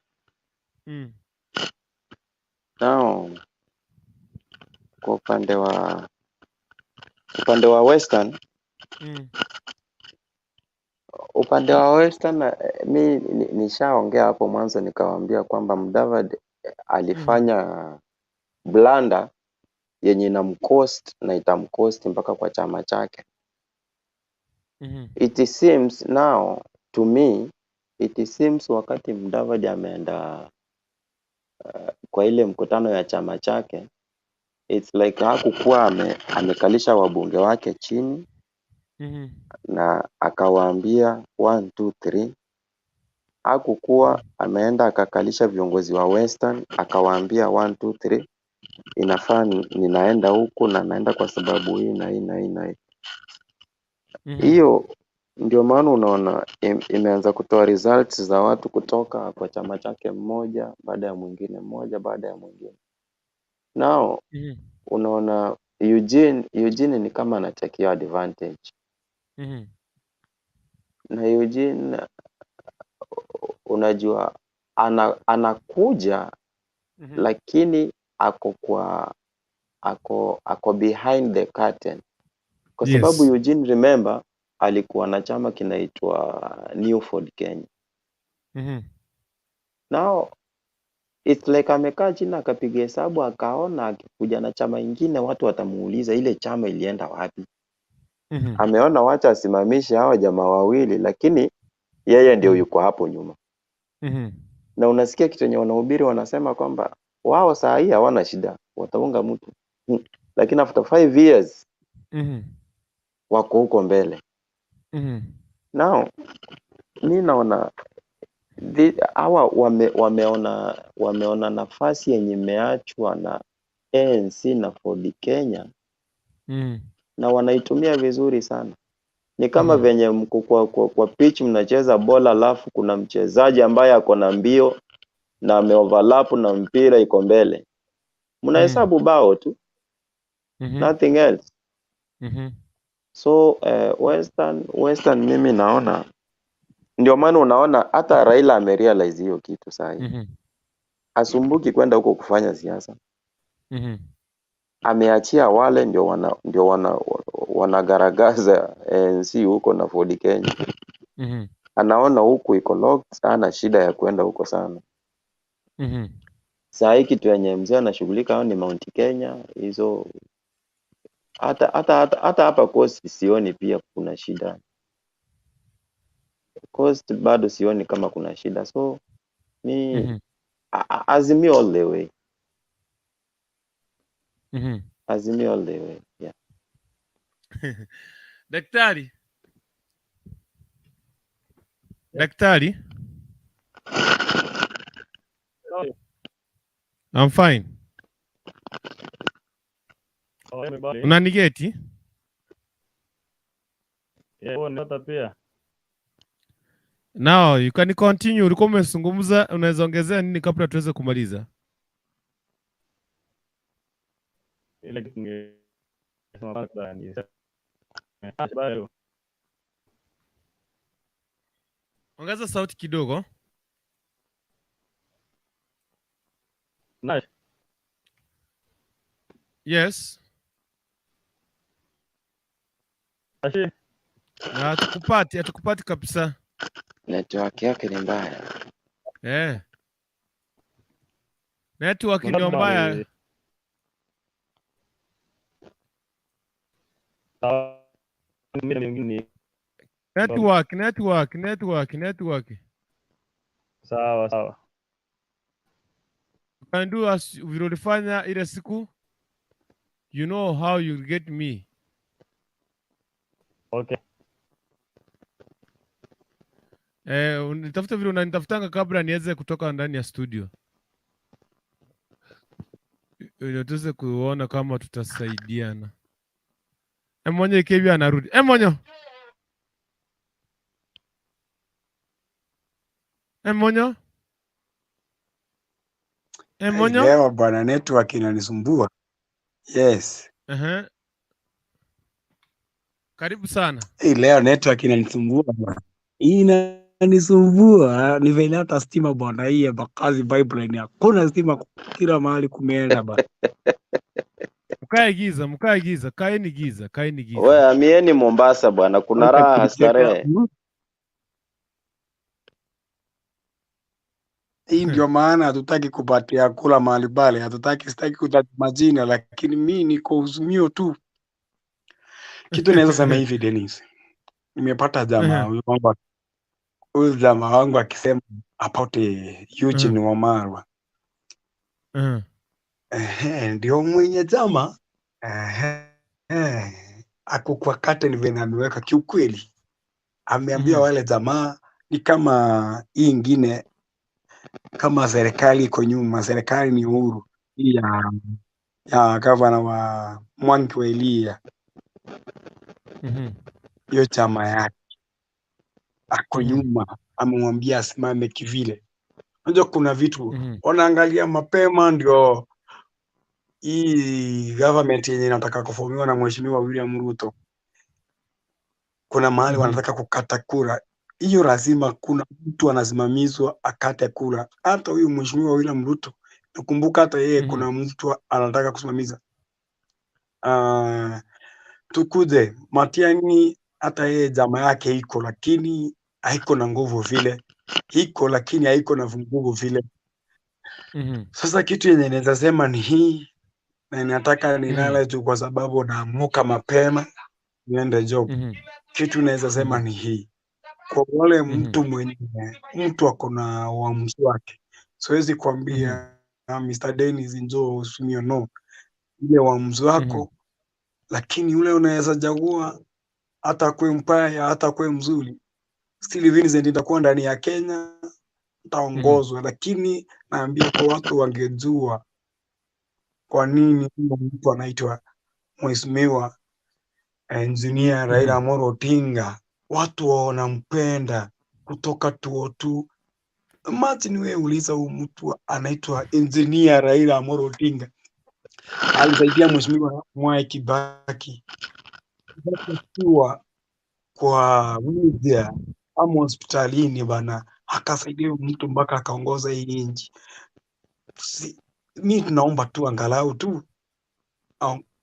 Now, kwa upande wa Western, upande wa Western mi nishaongea hapo mwanzo nikawaambia kwamba Mudavadi alifanya blanda yenye inamcost na itamcost mpaka kwa chama chake. It seems now to me, it seems wakati Mudavadi ameenda kwa ile mkutano ya chama chake, it's like hakukuwa amekalisha wabunge wake chini na akawaambia 1 2 3. Hakukuwa ameenda akakalisha viongozi wa Western akawaambia 1 2 3, inafaa ninaenda huku na naenda kwa sababu hii na hii na hii na hii. Hiyo ndio maana unaona imeanza kutoa results za watu kutoka kwa chama chake mmoja baada ya mwingine, mmoja baada ya mwingine. Now unaona Eugene ni kama anatekea advantage. Na Eugene unajua anakuja lakini ako behind the curtain. Kwa sababu Eugene, remember, alikuwa na chama kinaitwa New Ford Kenya. Now it's like amekaa chini akapiga hesabu akaona akikuja na chama ingine watu watamuuliza ile chama ilienda wapi. Ameona wacha asimamishe hawa jamaa wawili, lakini yeye ndio yuko hapo nyuma. Na unasikia kitu yenye wanahubiri wanasema kwamba wao saa hii hawana shida, wataunga mtu. Lakini after 5 years wako huko mbele. Now mimi naona hawa wameona nafasi yenye imeachwa na ANC na Ford Kenya na wanaitumia vizuri sana. Ni kama venye mko kwa pitch mnacheza bola, alafu kuna mchezaji ambaye ako na mbio na ameoverlap na mpira iko mbele. mnahesabu bao tu, nothing else. So Western mimi naona, ndio maana unaona hata Raila amerealize hiyo kitu sasa. Asumbuki kwenda huko kufanya siasa. Ameachia wale ndio wanagaragaza ANC huko na Ford Kenya. Anaona huku iko locked, hana shida ya kwenda huko sana. Saa hii kitu yenye mzee anashughulika ni Mount Kenya hizo. Hata hapa Coast sioni pia kuna shida. Coast bado sioni kama kuna shida. So ni Azimio all the way. Azimio all the way. Yeah. Daktari. I'm fine. Unanigeti? Pia. Now you can continue. Ulikuwa umezungumza, unaweza ongezea nini kabla tuweze kumaliza? Ile kitu ongeza sauti kidogo. Nice. Yes. Ashi. Na atukupati kabisa. Network yake ni mbaya. Network ndio mbaya. Network. Sawa. Can do as vilifanya ile siku. You know how you get me. Okay. Unitafuta vile unanitafutanga kabla niweze kutoka ndani ya studio. Ili tuweze kuona kama tutasaidiana. Emonyo ikebia anarudi. Emonyo. Leo bwana, network inanisumbua. Yes. Karibu sana. Leo network inanisumbua bwana. Inanisumbua. Ni vile hata stima bwana, hii ya Bakazi pipeline hakuna stima, kila mahali kumeenda bwana. Mkae giza, kaeni giza. Wewe amieni Mombasa bwana, kuna raha starehe. Hii ndio maana hatutaki kupatia kula mahali pale, sitaki kutaja majina, lakini mimi niko Azimio tu. Kitu naweza sema hivi Dennis. Nimepata jamaa wangu akisema about Eugene Wamalwa. Ndio mwenye jamaa ako kwa curtain vile ameweka, kiukweli ameambia wale jamaa ni kama hii ingine, kama serikali iko nyuma, serikali ni uhuru ya gavana wa Mwangi wa Elia. Hiyo chama yake ako nyuma, amemwambia asimame kivile. Unajua kuna vitu wanaangalia mapema, ndio hii government yenye inataka kufomiwa na Mheshimiwa William Ruto, kuna mahali wanataka kukata kura. Hiyo lazima kuna mtu anasimamizwa akate kura. Hata huyu Mheshimiwa William Ruto, nakumbuka hata yeye kuna mtu anataka kusimamiza. Tukuje Matiang'i, hata yeye jamaa yake iko, lakini haiko na nguvu vile. Iko lakini haiko na nguvu vile. Sasa kitu yenye naweza sema ni hii, na nataka nilale tu kwa sababu naamuka mapema niende job. Kitu naweza sema ni hii, kwa wale mtu ako na uamuzi wake, siwezi kuambia Mr. Dennis njoo Azimio, no, ile uamuzi wako. Lakini ule unaweza chagua, hata kwe mbaya hata kwe mzuri, still Vincent itakuwa ndani ya Kenya, taongozwa. Lakini naambia kwa watu wangejua kwa nini mtu anaitwa Mheshimiwa Engineer Raila Amolo Odinga, watu wanampenda kutoka 2002. Imagine wewe uliza huyu mtu anaitwa Engineer Raila Amolo Odinga, alisaidia mheshimiwa Mwai Kibaki akiwa kwa wheelchair ama hospitalini bana, akasaidia mtu mpaka akaongoza hii nchi. Mi tunaomba tu angalau tu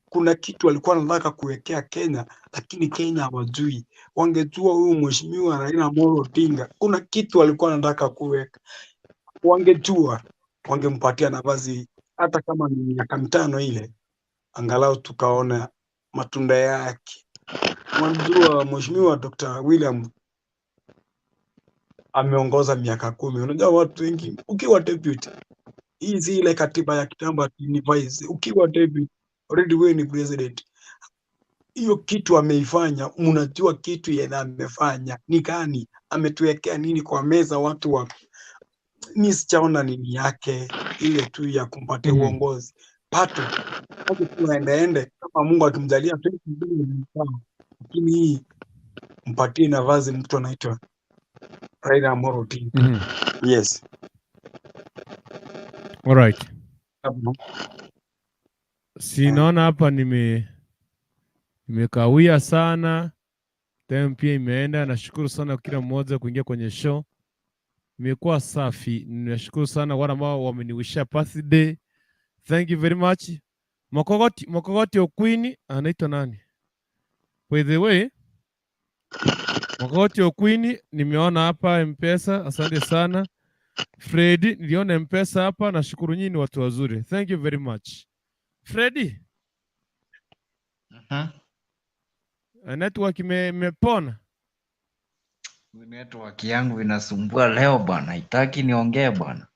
kuna kitu alikuwa anataka kuwekea Kenya, lakini Kenya hawajui. Wangejua huyu mheshimiwa Raila Amolo Odinga kuna kitu alikuwa anataka kuweka, wangejua wangempatia nafasi, hata kama ni miaka 5 ile, angalau tukaona matunda yake. Unajua mheshimiwa Dr. William ameongoza miaka 10. Unajua watu wengi, ukiwa deputy, hii si ile katiba ya kitambo ni vice. Ukiwa deputy already wewe ni president. Hiyo kitu ameifanya, mnajua kitu yenye amefanya ni gani? Ametuwekea nini kwa meza watu wa mi sichaona nini yake ile tu ya kumpatia uongozi. Pato tu aendeende, kama Mungu akimjalia 2022, lakini hii mpatie nafasi mtu anaitwa Raila Amolo Odinga. Yes. Alright. Naona hapa nimekawia sana, time pia imeenda. Nashukuru sana kila mmoja kuingia kwenye show, imekuwa safi. Nashukuru sana wale ambao wameniwisha birthday, thank you very much. Mokogoti Okwini anaitwa nani? By the way, Mokogoti Okwini nimeona hapa M-Pesa, asante sana. Freddy niliona M-Pesa hapa, nashukuru nyinyi ni watu wazuri, thank you very much. Freddy, network imepona? Network yangu inasumbua leo bwana, haitaki niongee bwana.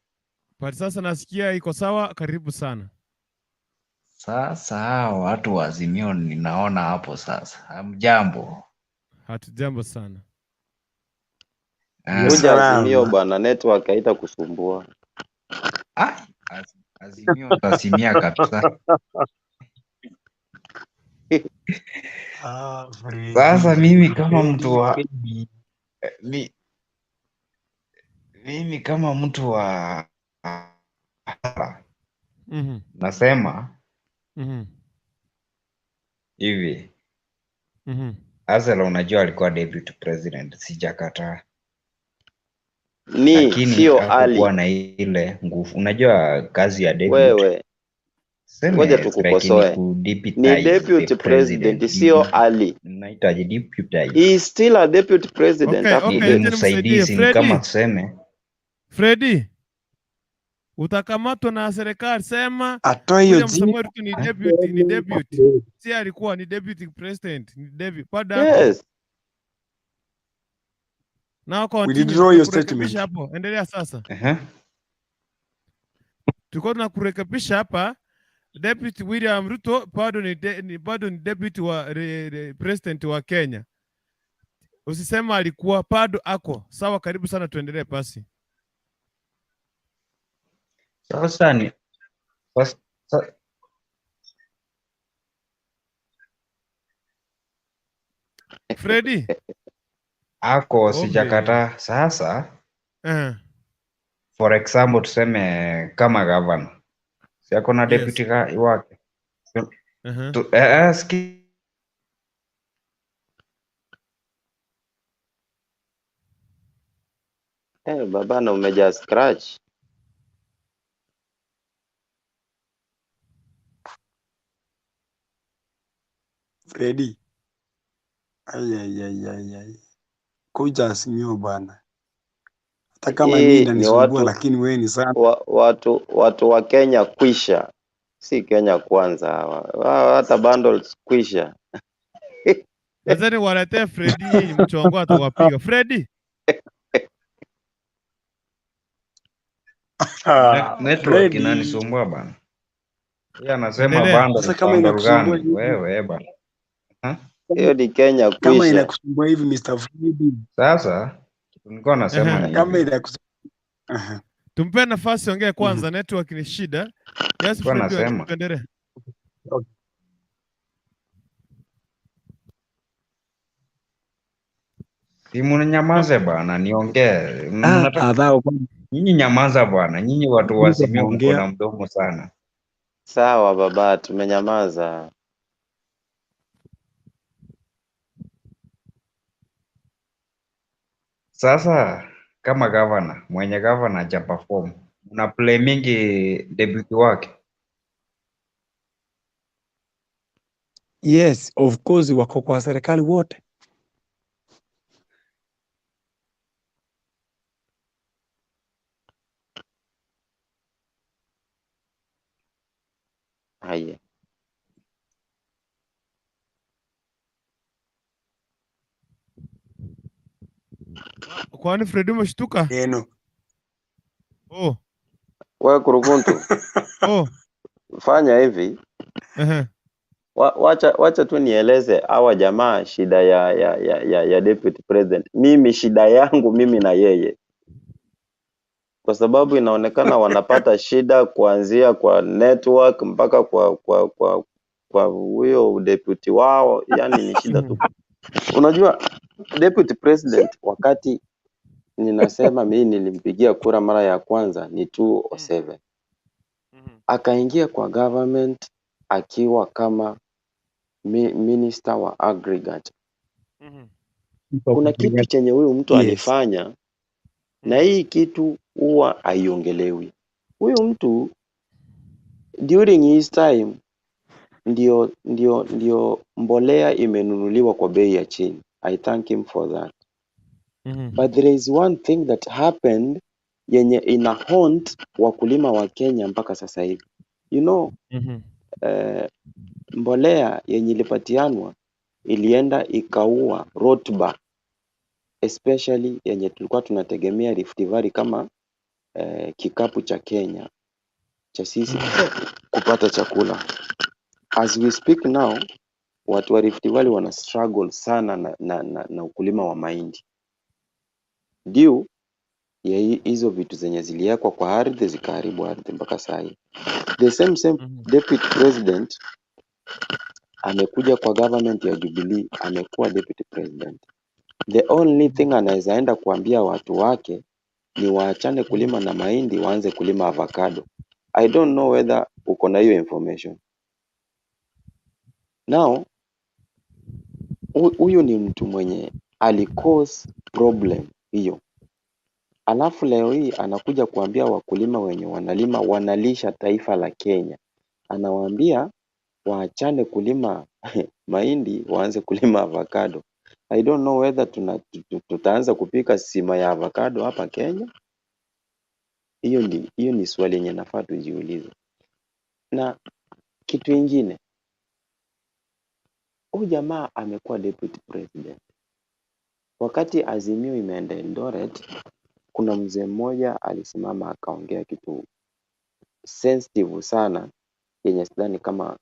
But sasa nasikia iko sawa, karibu sana. Sasa hao watu wa Azimio ninaona hapo sasa. Hamjambo. Hatujambo sana. Kuja Azimio bwana, network haitakusumbua. Azimio tasimia kabisa. Sasa mimi kama mtu wa mimi kama mtu wa nasema hivi. Azela unajua alikuwa deputy president, sijakataa. Lakini sio alikuwa na ile nguvu. Unajua kazi ya deputy. Wewe ngoja tukukosoe. Ni deputy president, sio Ali. Unahitaji deputy. He is still a deputy president. Okay, msaidizi kama tuseme. Freddy, utakamatwa na serikali, sema atoe hiyo jina. Ni deputy. Si alikuwa ni deputy president, ni deputy. Yes. Now continue hapo. Endelea sasa. Tulikuwa tunakurekebisha hapa. Deputy William Ruto bado ni deputy wa president wa Kenya. Usisema alikuwa, bado ako. Sawa, karibu sana, tuendelee pasi. Sasa ni Freddy ako sijakataa. Sasa for example tuseme kama governor, si ako na deputy wake. Baba na umeja scratch. Freddy. Ai. Kuja Azimio bana. Hata kama mimi inanisumbua, lakini wewe ni sana. Watu wa Kenya kwisha. Si Kenya kwanza hawa. Hata bundles kwisha. Nadhani walete Freddy, mchongo atawapiga. Freddy. Network inanisumbua bana. Yeye anasema bundles kama inakusumbua wewe bana. Hiyo ni Kenya kwisha. Kama inakusumbua hivi Mr. Freddy. Sasa nilikuwa nasema ni kama inakusumbua. Tumpe nafasi ongea kwanza, network ni shida. Yes, Freddy, tuendelee. Simu nyamaze bwana, niongee. Nyinyi nyamaza bwana, nyinyi watu wa Azimio mko na mdomo sana. Sawa baba, tumenyamaza. Sasa kama gavana, mwenye gavana haja perform, una play mingi deputy wake. Yes, of course wako kwa serikali wote. Haya. Kwani Fredi umeshtuka? No. Oh. Wewe Kukukuntu. Oh. Fanya hivi. Wacha tu nieleze hawa jamaa shida ya deputy president. Mimi shida yangu mimi na yeye. Kwa sababu inaonekana wanapata shida kuanzia kwa network mpaka kwa huyo deputy wao, yani ni shida tu. Unajua deputy president, wakati ninasema mimi nilimpigia kura mara ya kwanza ni 2007. Akaingia kwa government akiwa kama minister wa aggregate. Kuna kitu chenye huyu mtu alifanya na hii kitu huwa haiongelewi. Huyu mtu during his time ndio mbolea imenunuliwa kwa bei ya chini. I thank him for that. But there is one thing that happened yenye ina haunt wakulima wa Kenya mpaka sasa hivi. You know, mbolea yenye ilipatianwa ilienda ikaua rotuba, especially yenye tulikuwa tunategemea Rift Valley kama kikapu cha Kenya cha sisi kupata chakula. As we speak now, watu wa Rift Valley wana struggle sana na ukulima wa mahindi. Due ya hizo vitu zenye ziliwekwa kwa ardhi zikaharibu ardhi mpaka saa hii. The same deputy president amekuja kwa government ya Jubilee, amekuwa deputy president. The only thing anaweza enda kuambia watu wake ni waachane kulima na mahindi waanze kulima avocado. I don't know whether uko na hiyo information. Now, huyu ni mtu mwenye alicause problem hiyo. Alafu leo hii anakuja kuambia wakulima wenye wanalisha taifa la Kenya. Anawaambia waachane kulima mahindi waanze kulima avocado. I don't know whether tutaanza kupika sima ya avocado hapa Kenya. Hiyo ni swali yenye nafaa tujiulize. Na kitu ingine, huyu jamaa amekuwa deputy president. Wakati Azimio imeenda Eldoret, kuna mzee mmoja alisimama akaongea kitu sensitive sana yenye sidhani kama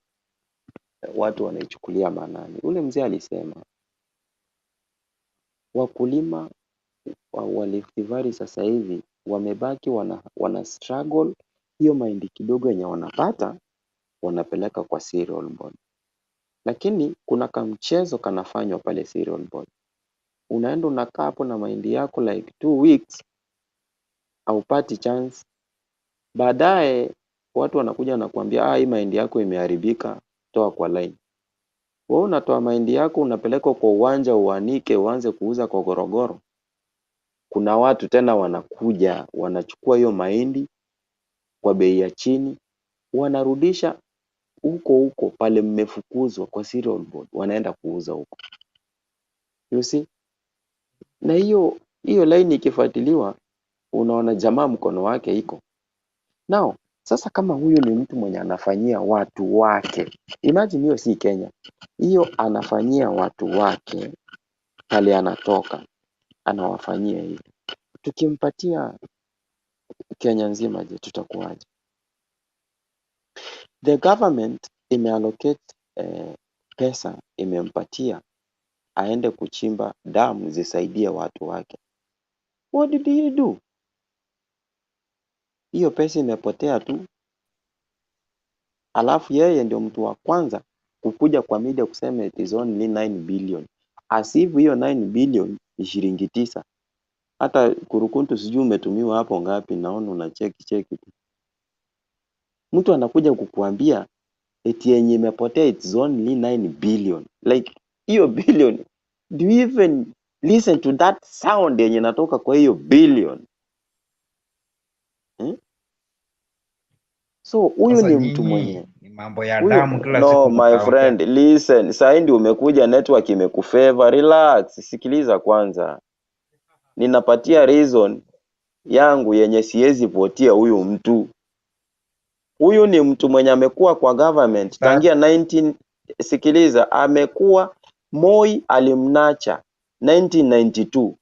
watu wanaichukulia maanani. Ule mzee alisema wakulima wa Rift Valley sasa hivi wamebaki wana struggle, hiyo mahindi kidogo yenye wanapata wanapeleka kwa cereal board. Lakini kuna kamchezo kanafanywa pale cereal board. Unaenda unakaa hapo na mahindi yako like 2 weeks haupati chance. Baadaye watu wanakuja na kuambia hii mahindi yako imeharibika, toa kwa line. Wewe unatoa mahindi yako unapeleka kwa uwanja uanike uanze kuuza kwa gorogoro. Kuna watu tena wanakuja wanachukua hiyo mahindi kwa bei ya chini, wanarudisha huko pale mmefukuzwa kwa cereal board, wanaenda kuuza huko. You see? Na hiyo line ikifuatiliwa unaona jamaa mkono wake iko. Now, sasa kama huyu ni mtu mwenye anafanyia watu wake, imagine hiyo si Kenya. Hiyo anafanyia watu wake pale anatoka, anawafanyia hiyo. Tukimpatia Kenya nzima je, tutakuwaje? The government imeallocate pesa, imempatia aende kuchimba damu zisaidie watu wake. What did he do? Hiyo pesa imepotea tu. Alafu yeye ndio mtu wa kwanza kukuja kwa media kusema it is only 9 billion. As if hiyo 9 billion ni shilingi 9. Hata Kukukuntu sijui umetumiwa hapo ngapi, naona una cheki tu. Mtu anakuja kukuambia eti yenye imepotea it's only 9 billion. Like hiyo billion, do you even listen to that sound yenye natoka kwa hiyo billion? So huyu Sasa ni mtu nyinyi mwenye ni mambo ya huyo, damu kila no siku my mtaongea. friend, listen. Sasa ndio umekuja, network imekufavor. Relax, sikiliza kwanza. Ninapatia reason yangu yenye siwezi potia huyu mtu. Huyu ni mtu mwenye amekuwa kwa government tangia 19, sikiliza, amekuwa Moi alimnacha 1992.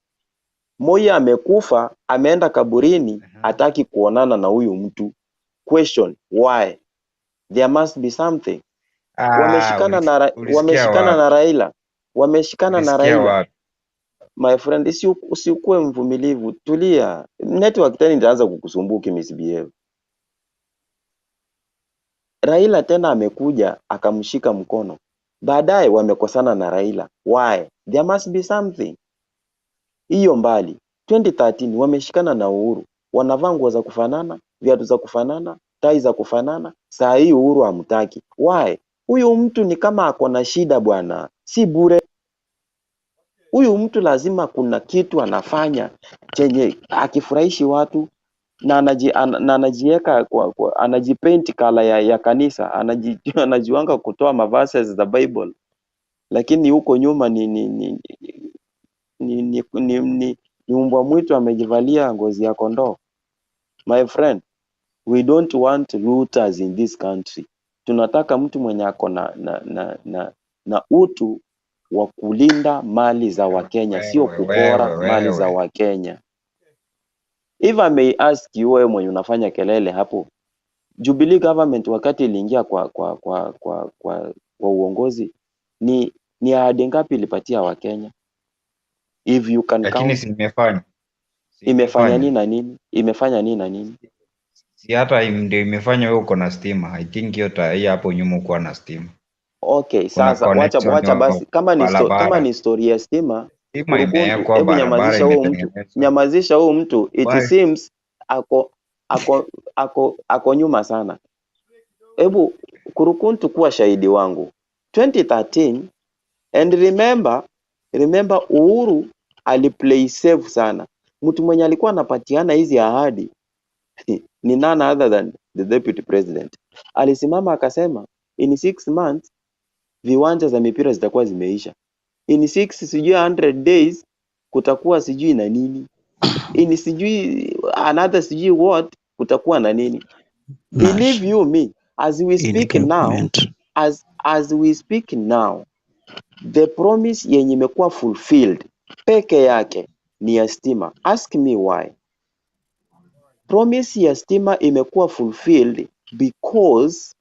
Moi amekufa, ameenda kaburini, hataki kuonana na huyu mtu. Question, why? There must be something. Wameshikana na Ulisikia wapi? Raila. Wameshikana na Ulisikia Raila. wapi? My friend, usiukue mvumilivu. Tulia. Network tena itaanza kukusumbua misbehave. Raila tena amekuja akamshika mkono. Baadaye wamekosana na Raila. Why? There must be something. Hiyo mbali. 2013 wameshikana na Uhuru. Wanavaa nguo za kufanana, viatu za kufanana, tai za kufanana. Saa hii Uhuru hamtaki. Why? Huyu mtu ni kama ako na shida bwana. Si bure. Huyu mtu lazima kuna kitu anafanya chenye akifurahishi watu na anajiweka anajipaint kala ya kanisa, anajiwanga kutoa verses za Bible, lakini huko nyuma ni umbwa mwitu amejivalia ngozi ya kondoo. My friend, we don't want looters in this country. Tunataka mtu mwenye ako na utu wa kulinda mali za Wakenya, sio kupora mali za Wakenya. If I may ask you, wewe mwenye unafanya kelele hapo, Jubilee government wakati iliingia kwa uongozi ni ahadi ngapi ilipatia Wakenya? If you can Lakini count. si imefanya. Imefanya nini na nini? Imefanya nini na nini? Si hata ndio imefanya wewe uko na stima. I think hii hapo nyuma uko na stima. Okay, Kuna sasa wacha basi, kama ni story ya stima, stima Kurukuntu, imewekwa, hebu barabara nyamazisha huo mtu. It Why? seems ako nyuma sana. Hebu Kurukuntu kuwa shahidi wangu. 2013, and remember Uhuru aliplay safe sana. Mtu mwenye alikuwa anapatiana hizi ahadi ni none other than the deputy president. Alisimama akasema in 6 months viwanja za mipira zitakuwa zimeisha. In 100 days kutakuwa sijui na nini. In sijui another sijui what kutakuwa na nini. Believe you me, as we speak now, as we speak now, the promise yenye imekuwa fulfilled peke yake ni ya stima. Ask me why. Promise ya stima imekuwa fulfilled because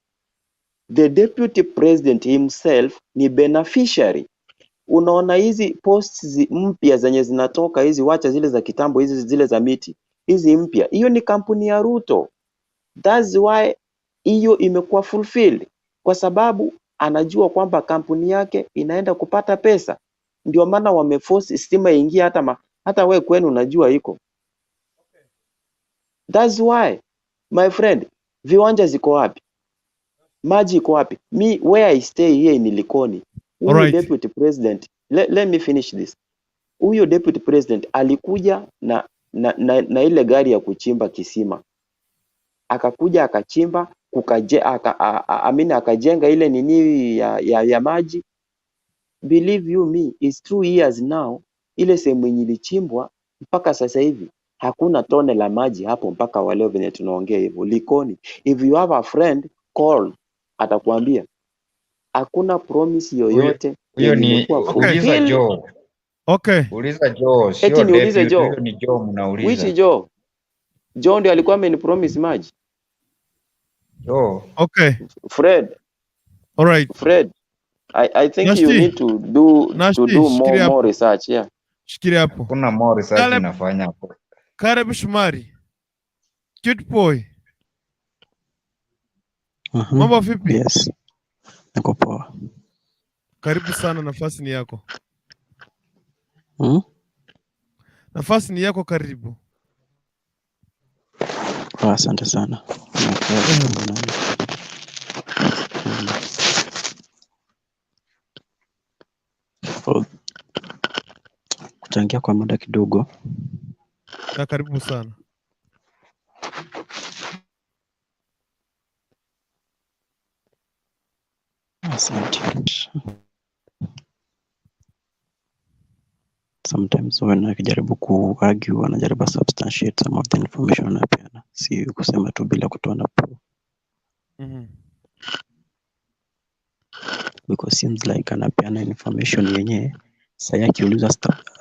the deputy president himself ni beneficiary. Unaona hizi posts mpya zenye zinatoka hizi, wacha zile za kitambo, hizi zile za miti, hizi mpya, hiyo ni kampuni ya Ruto. That's why hiyo imekuwa fulfilled, kwa sababu anajua kwamba kampuni yake inaenda kupata pesa. Ndio maana wameforce stima ingie, hata wewe kwenu unajua iko. That's why my friend, viwanja ziko wapi? Maji iko wapi? Me where I stay here in Likoni, huyu deputy president, let me finish this. Huyo deputy president alikuja na ile gari ya kuchimba kisima, akakuja akachimba akajenga ile nini ya maji. Believe you me, it's 2 years now, ile sehemu yenye ilichimbwa mpaka sasa hivi hakuna tone la maji hapo mpaka waleo venye tunaongea hivyo Likoni. If you have a friend call, atakwambia hakuna promise yoyote huyo yenye ni imekuwa uliza fulfilled. Joe. Okay. Uliza Joe, Eti sio niulize deputy, Joe? huyo ni Joe mnauliza. Which Joe? Joe ndio alikuwa amenipromise maji. Joe. Okay. Fred. All right. Fred, I think you need to do more research. Yeah. Shikilia hapo. Kuna more research inafanya hapo. Caleb Shumari. Cute boy. Mambo vipi? Yes. Niko poa. Karibu sana, nafasi ni yako. Nafasi ni yako, karibu. Asante sana. Kuchangia kwa mada kidogo. Karibu sana. Asante. Sometimes when akijaribu kuargue anajaribu substantiate some of the information anapeana, si kusema tu bila kutoa na proof. Because seems like anapeana information yenye sasa akiuliza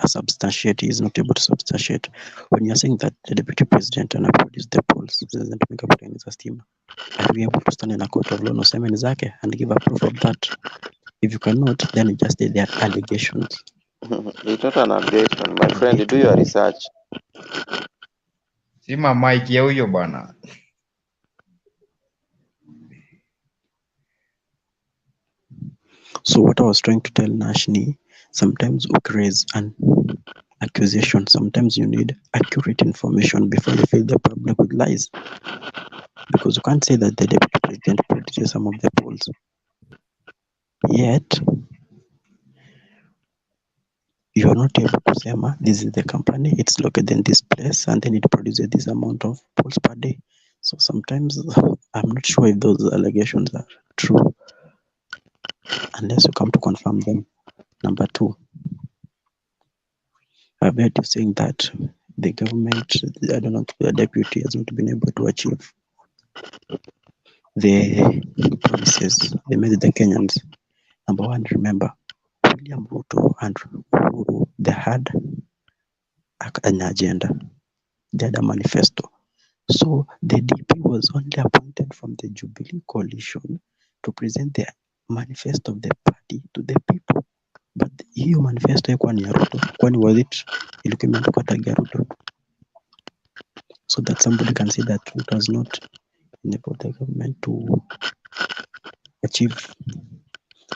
substantiate, he is not able to substantiate. When you are saying that the deputy president anaproduce the polls, doesn't make up any system. Are we able to stand in a court of law no useme ni zake and give a proof of that? If you cannot, then you just say they are allegations. It's not an allegation, my friend. Do your research. Sima mic ya huyo bwana. So what I was trying to tell Nashni, sometimes we raise an accusation. Sometimes you need accurate information before you fill the public with lies. Because you can't say that the deputy president produces some of the polls. Yet, you are not able to say, this is the company, it's located in this place, and then it produces this amount of polls per day. So sometimes I'm not sure if those allegations are true, unless you come to confirm them. Number two, I've heard you saying that the government, I don't know, the deputy has not been able to achieve the promises they made the Kenyans. Number one, remember, William Ruto and Uhuru, they had an agenda, they had a manifesto. So the DP was only appointed from the Jubilee coalition to present the manifesto of the party to the people. But hiyo manifesto haikuwa ni ya Ruto, kwani was it ilikuwa imeandikwa tag ya Ruto? So that somebody can say that Ruto has not enabled the government to achieve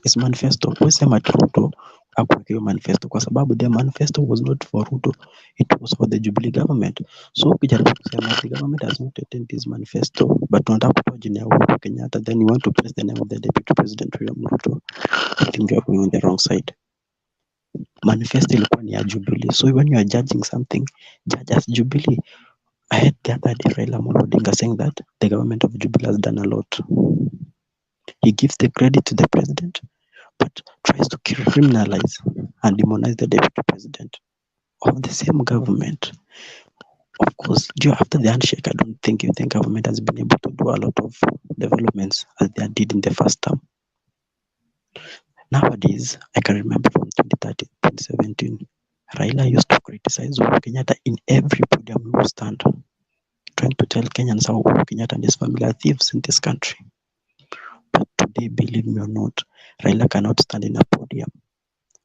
his manifesto. We sema Ruto hakuweka hiyo manifesto kwa sababu the manifesto was not for Ruto, it was for the Jubilee government. So ukijaribu kusema the government has not attained this manifesto but tunataka kutoa jina ya Uhuru Kenyatta, then you want to place the name of the deputy president William Ruto, I think you are going on the wrong side. Manifesto ilikuwa ni ya Jubilee, so when you are judging something, judge as Jubilee. I heard the other day Raila Odinga saying that the government of Jubilee has done a lot. He gives the credit to the president, but tries to criminalize and demonize the deputy president of the same government. Of course, after the handshake, I don't think the government has been able to do a lot of developments as they did in the first term. Nowadays, I can remember from 2013, 2017, Raila used to criticize Uhuru Kenyatta in every podium he would stand, trying to tell Kenyans how Uhuru Kenyatta and his family are thieves in this country. But today, believe me or not, Raila cannot stand in a podium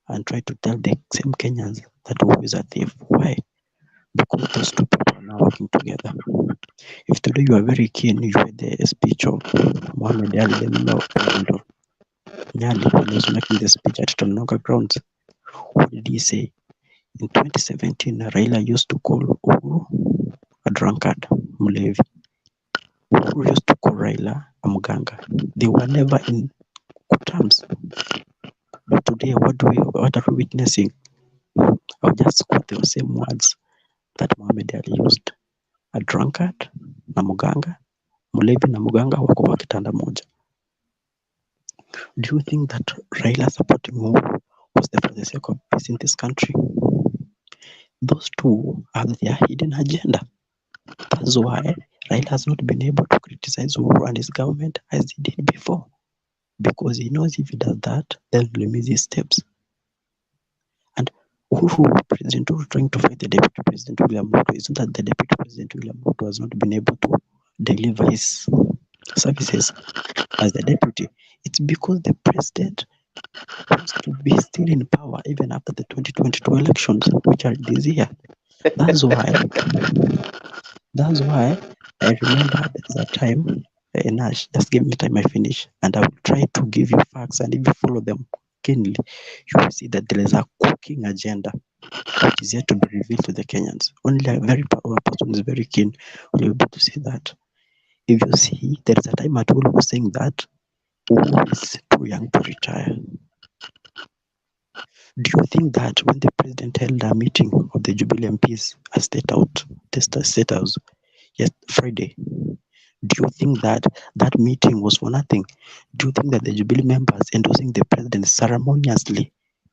and try to tell the same Kenyans that Uhuru is a thief. Why? Because those two people are now working together. If today you are very keen, you read the speech of Mohamed Ali, the member of Parliament of Nyali, when he was making the speech at Tononoka grounds. What did he say? In 2017, Raila used to call Uhuru a drunkard, Mulevi. Uhuru used to call Raila a muganga. They were never in good terms. But today, what are we witnessing? I'll just quote the same words that Mohamed Ali used. A drunkard na muganga, Mulevi na muganga wako kwa kitanda moja. Do you think that Raila supporting Uhuru was there for the sake of peace in this country? Those two have their hidden agenda. That's why Raila has not been able to criticize Uhuru and his government as he did before. Because he knows if he does that, then he'll miss his steps. And President Uhuru trying to fight the Deputy President William Ruto. It's not that the Deputy President William Ruto has not been able to deliver his services as the deputy. It's because the president wants to be still in power even after the 2022 elections, which are this year. That's why I remember there's a time, Nash, just give me time I finish, and I will try to give you facts, and if you follow them keenly, you will see that there is a cooking agenda which is yet to be revealed to the Kenyans. Only a very powerful person is very keen will be able to see that. If you see, there is a time Atwell was saying that Uhuru is too young to retire. Do you think that when the president held a meeting of the Jubilee MPs at State House, yes, Friday, do you think that that meeting was for nothing? Do you think that the Jubilee members endorsing the president ceremoniously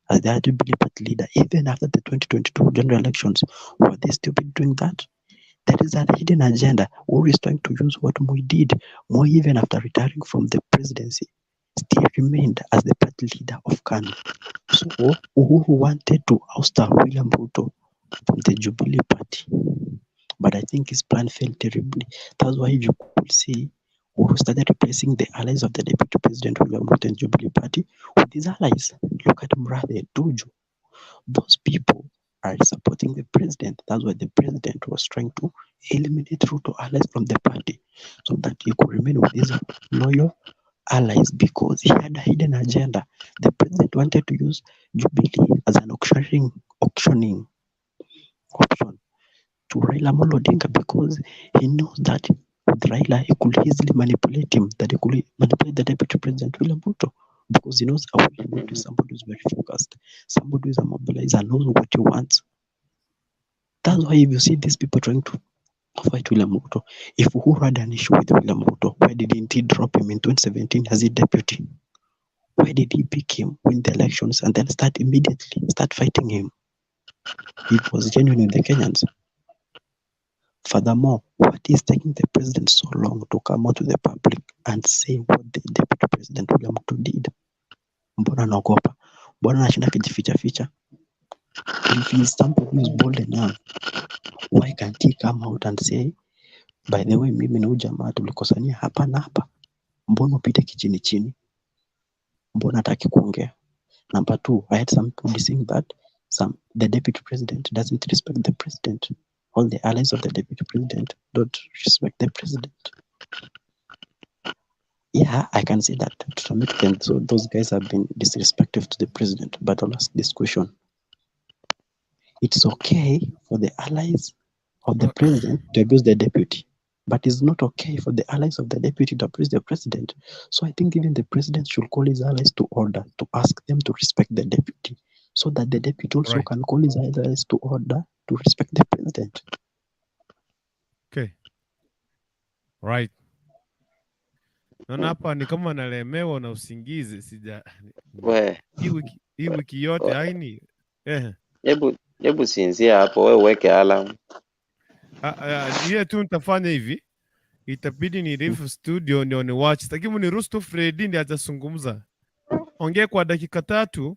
as the Jubilee party leader, even after the 2022 general elections, were they still doing that? There is a hidden agenda. Uhuru is trying to use what Moi did. Moi, even after retiring from the presidency, still remained as the party leader of KANU. So Uhuru wanted to oust William Ruto from the Jubilee party. But I think his plan failed terribly. That's why you could see Uhuru started replacing the allies of the deputy president William Ruto and Jubilee party with his allies. Look at Mrathe, Tuju. Those people are supporting the president. That's why the president was trying to eliminate Ruto allies from the party so that he could remain with his loyal allies, because he had a hidden agenda. The president wanted to use Jubilee as an auctioning option to Raila Amolo Odinga, because he knows that with Raila he could easily manipulate him, that he could manipulate the deputy president William Ruto, because he knows William Ruto is somebody who's very focused, somebody who's a mobilizer, knows what he wants. That's why if you see these people trying to fight William Ruto, if Uhuru had an issue with William Ruto, why didn't he drop him in 2017 as a deputy? Why did he pick him, win the elections, and then start fighting him? It was genuine with the Kenyans. Furthermore, what is taking the president so long to come out to the public and say what the deputy president William Ruto did? Mbona anaogopa? Mbona anashinda kijificha? If he's somebody who is bold enough, why can't he come out and say, by the way, mimi na huyu jamaa tulikosania hapa na hapa? Mbona upite kichini? Mbona hataki kuongea? Number two, I had some people saying that the deputy president doesn't respect the president. All the allies of the deputy president don't respect the president. Yeah, I can see that to some extent. So those guys have been disrespectful to the president. But I'll ask this question: it's okay for the allies of the president to abuse the deputy, but it's not okay for the allies of the deputy to abuse the president. So I think even the president should call his allies to order, to ask them to respect the deputy, so that the deputy also can call his allies to order to respect the president. Okay. Right. Naona hapa ni kama nalemewa na usingizi, hii wiki yote haini. Hebu sinzia hapo, wewe uweke alarm. Ile tu nitafanya hivi, itabidi ni leave studio ndio ni watch. Takimu ni ruhusu Freddy ndiye atazungumza. Ongea kwa dakika 3,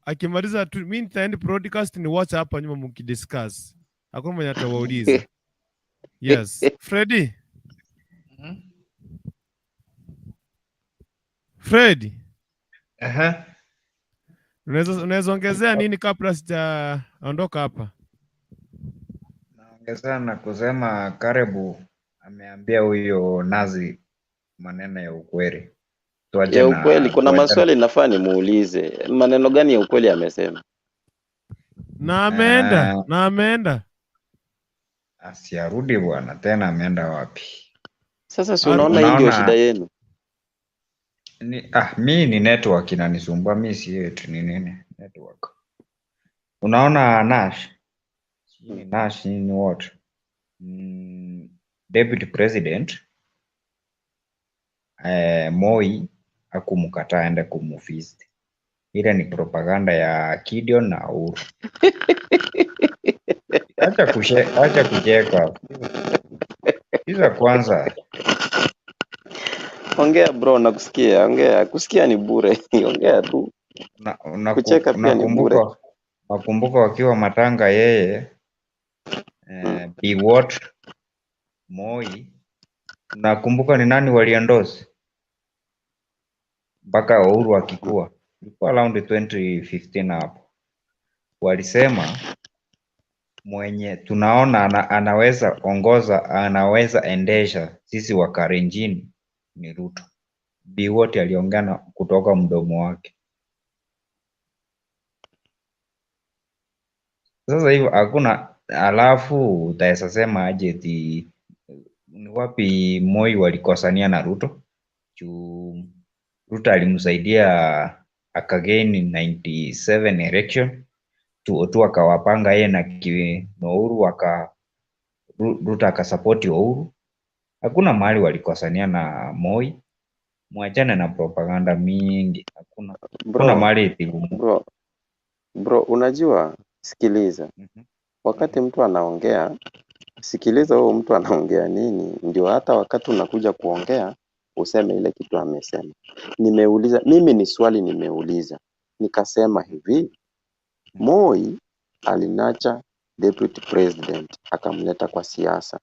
akimaliza tu mimi nitaenda broadcast ni watch hapa nyuma mkidiscuss. Hakuna mwenye atawauliza. Yes, Freddy. Freddy. Unaweza ongezea nini kabla sijaondoka hapa? Naongezea na kusema Karibu ameambia huyo Nazi maneno ya ukweli. Ya ukweli, kuna maswali nafaa nimuulize. Maneno gani ya ukweli amesema? Na ameenda. Asiarudi bwana, tena ameenda wapi? Sasa si unaona hii ndio shida yenu. Mi ni network inanisumbua, mi si yetu ni nini network. Unaona Nash ni what? Deputy President Moi hakumkataa aende kumufist. Ile ni propaganda ya Gideon na Uhuru. Acha kucheka. Hizo kwanza. Ongea bro, nakusikia. Ongea. Kusikia ni bure. Ongea tu. Kucheka pia ni bure. Nakumbuka wakiwa matanga yeye Biwott, Moi. Nakumbuka ni nani waliendorse mpaka Uhuru akikua. Ilikuwa around 2015 hapo. Walisema mwenye tunaona anaweza ongoza, anaweza endesha sisi wa Karenjini ni Ruto. Biwott aliongea kutoka mdomo wake. Sasa hivyo hakuna, alafu utaweza sema aje eti ni wapi Moi walikosania na Ruto. Ruto alimsaidia akagain 97 election tu akawapanga yeye na Uhuru Ruto akasapoti Uhuru. Hakuna mahali walikosania na Moi. Mwachane na propaganda mingi. Hakuna mahali bro, unajua, sikiliza. Wakati mtu anaongea, sikiliza huyo mtu anaongea nini, ndio hata wakati unakuja kuongea useme ile kitu amesema. Mimi ni swali nimeuliza. Nikasema hivi, Moi alinacha deputy president akamleta kwa siasa.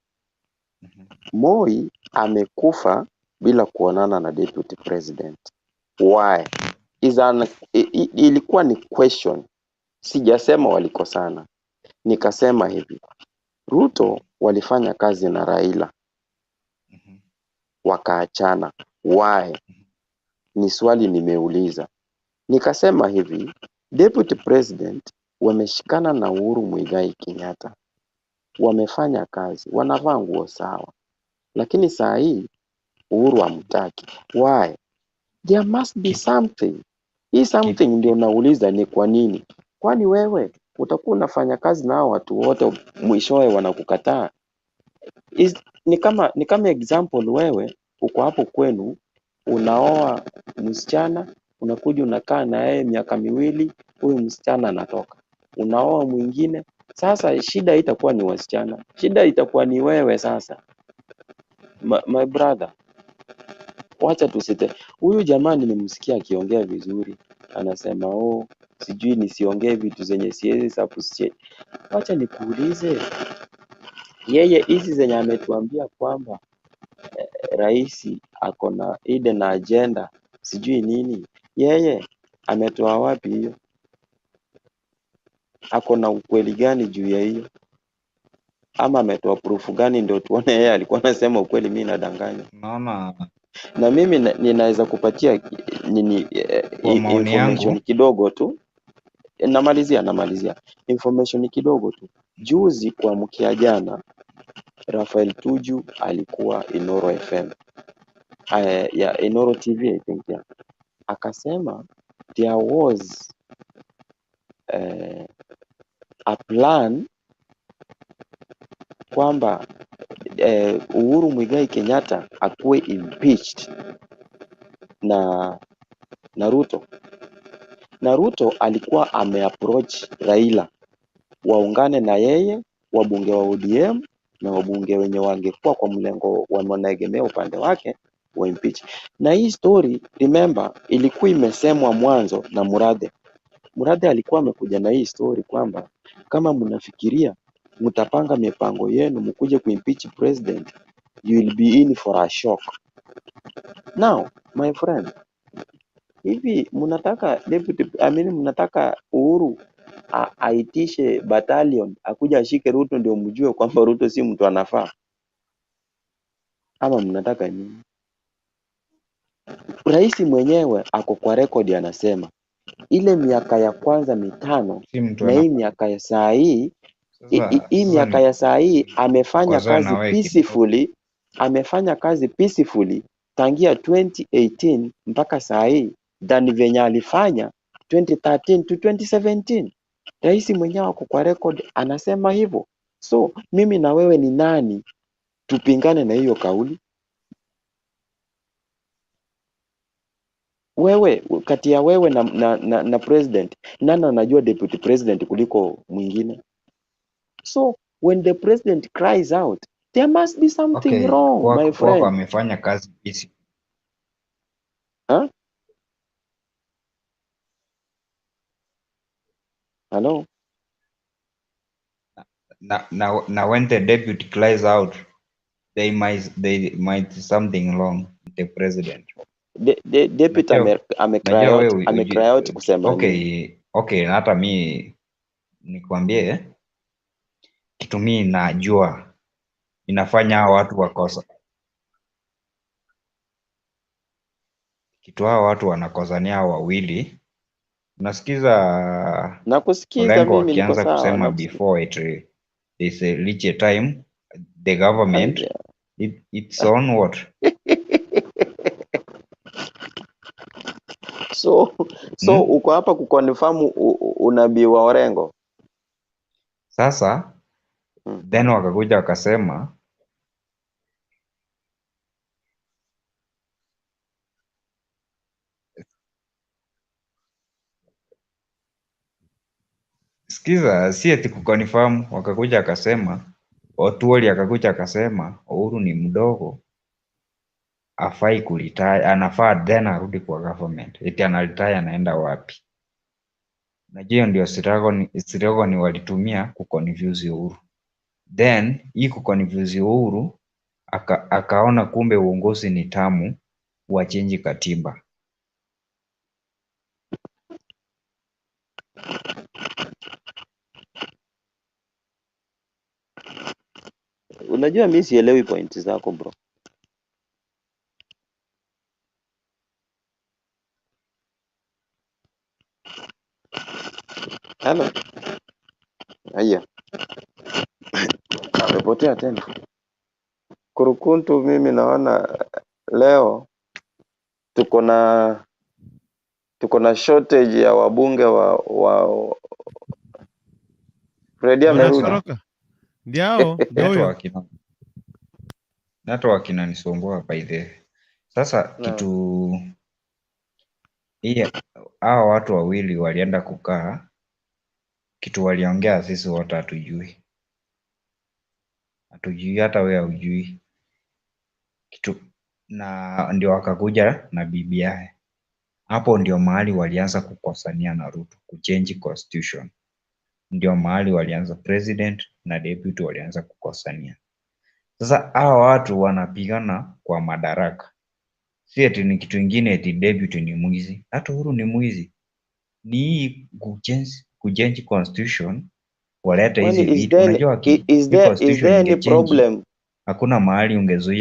Moi amekufa bila kuonana na deputy president. Why? Ilikuwa ni question. Sijasema walikosana. Nikasema hivi, Ruto walifanya kazi na Raila wakaachana. Why? Ni swali nimeuliza. Nikasema hivi, deputy president wameshikana na Uhuru Muigai Kenyatta, wamefanya kazi, wanavaa nguo sawa, lakini saa hii Uhuru hamtaki. Why? There must be something. Hii something ndio nauliza ni kwa nini? Kwani wewe utakuwa unafanya kazi na hao watu wote mwishowe wanakukataa? Ni kama example, wewe uko hapo kwenu unaoa msichana, unakuja unakaa na yeye miaka miwili, huyu msichana anatoka. Unaoa mwingine, sasa shida itakuwa ni wasichana. Shida itakuwa ni wewe sasa. My brother, wacha tusite. Huyu jamaa nimemsikia akiongea vizuri. Anasema sijui nisiongee vitu zenye siwezi substitute. Wacha nikuulize. Yeye hizi zenye ametuambia kwamba rais ako na hidden agenda sijui nini. Yeye ametoa wapi hiyo? Ako na ukweli gani juu ya hiyo? Ama ametoa proof gani ndio tuone yeye alikuwa anasema ukweli, mimi nadanganya? Naona na mimi ninaweza kupatia information kidogo tu. Namalizia information kidogo tu. Juzi kwa mkia jana, Rafael Tuju alikuwa Inoro FM, Inoro TV I think, yeah. Akasema there was a plan kwamba Uhuru Muigai Kenyatta akuwe impeached na Ruto. Na Ruto alikuwa ameapproach Raila waungane na yeye, wabunge wa ODM na wabunge wenye wangekuwa kwa mlengo wanaegemea upande wake wa impeach. Na hii story remember ilikuwa imesemwa mwanzo na Murathe. Murathe alikuwa amekuja na hii story kwamba kama mnafikiria mtapanga mipango yenu mkuje kuimpeach president, you will be in for a shock. Now my friend, hivi mnataka mnataka Uhuru aitishe battalion akuja ashike Ruto ndio mjue kwamba Ruto si mtu anafaa? Ama mnataka nini? Rais mwenyewe ako kwa record anasema ile miaka ya kwanza mitano na hii miaka ya saa hii, hii miaka ya saa hii amefanya kazi peacefully, tangia 2018 mpaka saa hii than venye alifanya 2013 to 2017. Rais mwenyewe ako kwa record anasema hivyo. So mimi na wewe ni nani tupingane na hiyo kauli? Wewe kati ya wewe na president, nani anajua deputy president kuliko mwingine? So when the president cries out, there must be something wrong, my friend. Amefanya kazi busy. Hello? Now when the deputy cries out, they might something wrong with the president. The deputy amecry out kusema nini? Okay, hata mi nikwambie kitu mimi najua inafanya watu wakosa. Kitu hao watu wanakosania wawili. Unasikiza? Nakusikiza mimi, niko sawa. Kusema before it is reach a time the government It's on what? So uko hapa kuconfirm unabii wa Orengo. Sasa then wakakuja wakasema sikiza, si eti kuconfirm, wakakuja akasema Otuoli akakuja akasema Uhuru ni mdogo, afai kuretire, anafaa then arudi kwa government. Eti anaretire anaenda wapi? Najua ndio struggle walitumia kuconfuse Uhuru. Then hii kuconfuse Uhuru akaona kumbe uongozi ni tamu, wachenji katiba. Unajua mimi sielewi point zako bro. Hello. Haya. Amepotea tena. Kukukuntu, mimi naona leo tuko na shortage ya wabunge wa Freddy amerudi. Ndio network inanisumbua by the. Sasa kitu hao watu wawili walienda kukaa, kitu waliongea sisi wote hatujui, hata wewe hujui kitu, na ndio wakakuja na bibi yake. Hapo ndio mahali walianza kukosania na Ruto, kuchange constitution. Ndio mahali walianza, president na deputy walianza kukosania. Sasa hawa watu wanapigana kwa madaraka, si eti ni kitu ingine, eti deputy ni mwizi. Hata Uhuru ni mwizi, ni kuchange constitution, waleta hizi vitu. Unajua is there any problem? Hakuna mahali ungezuia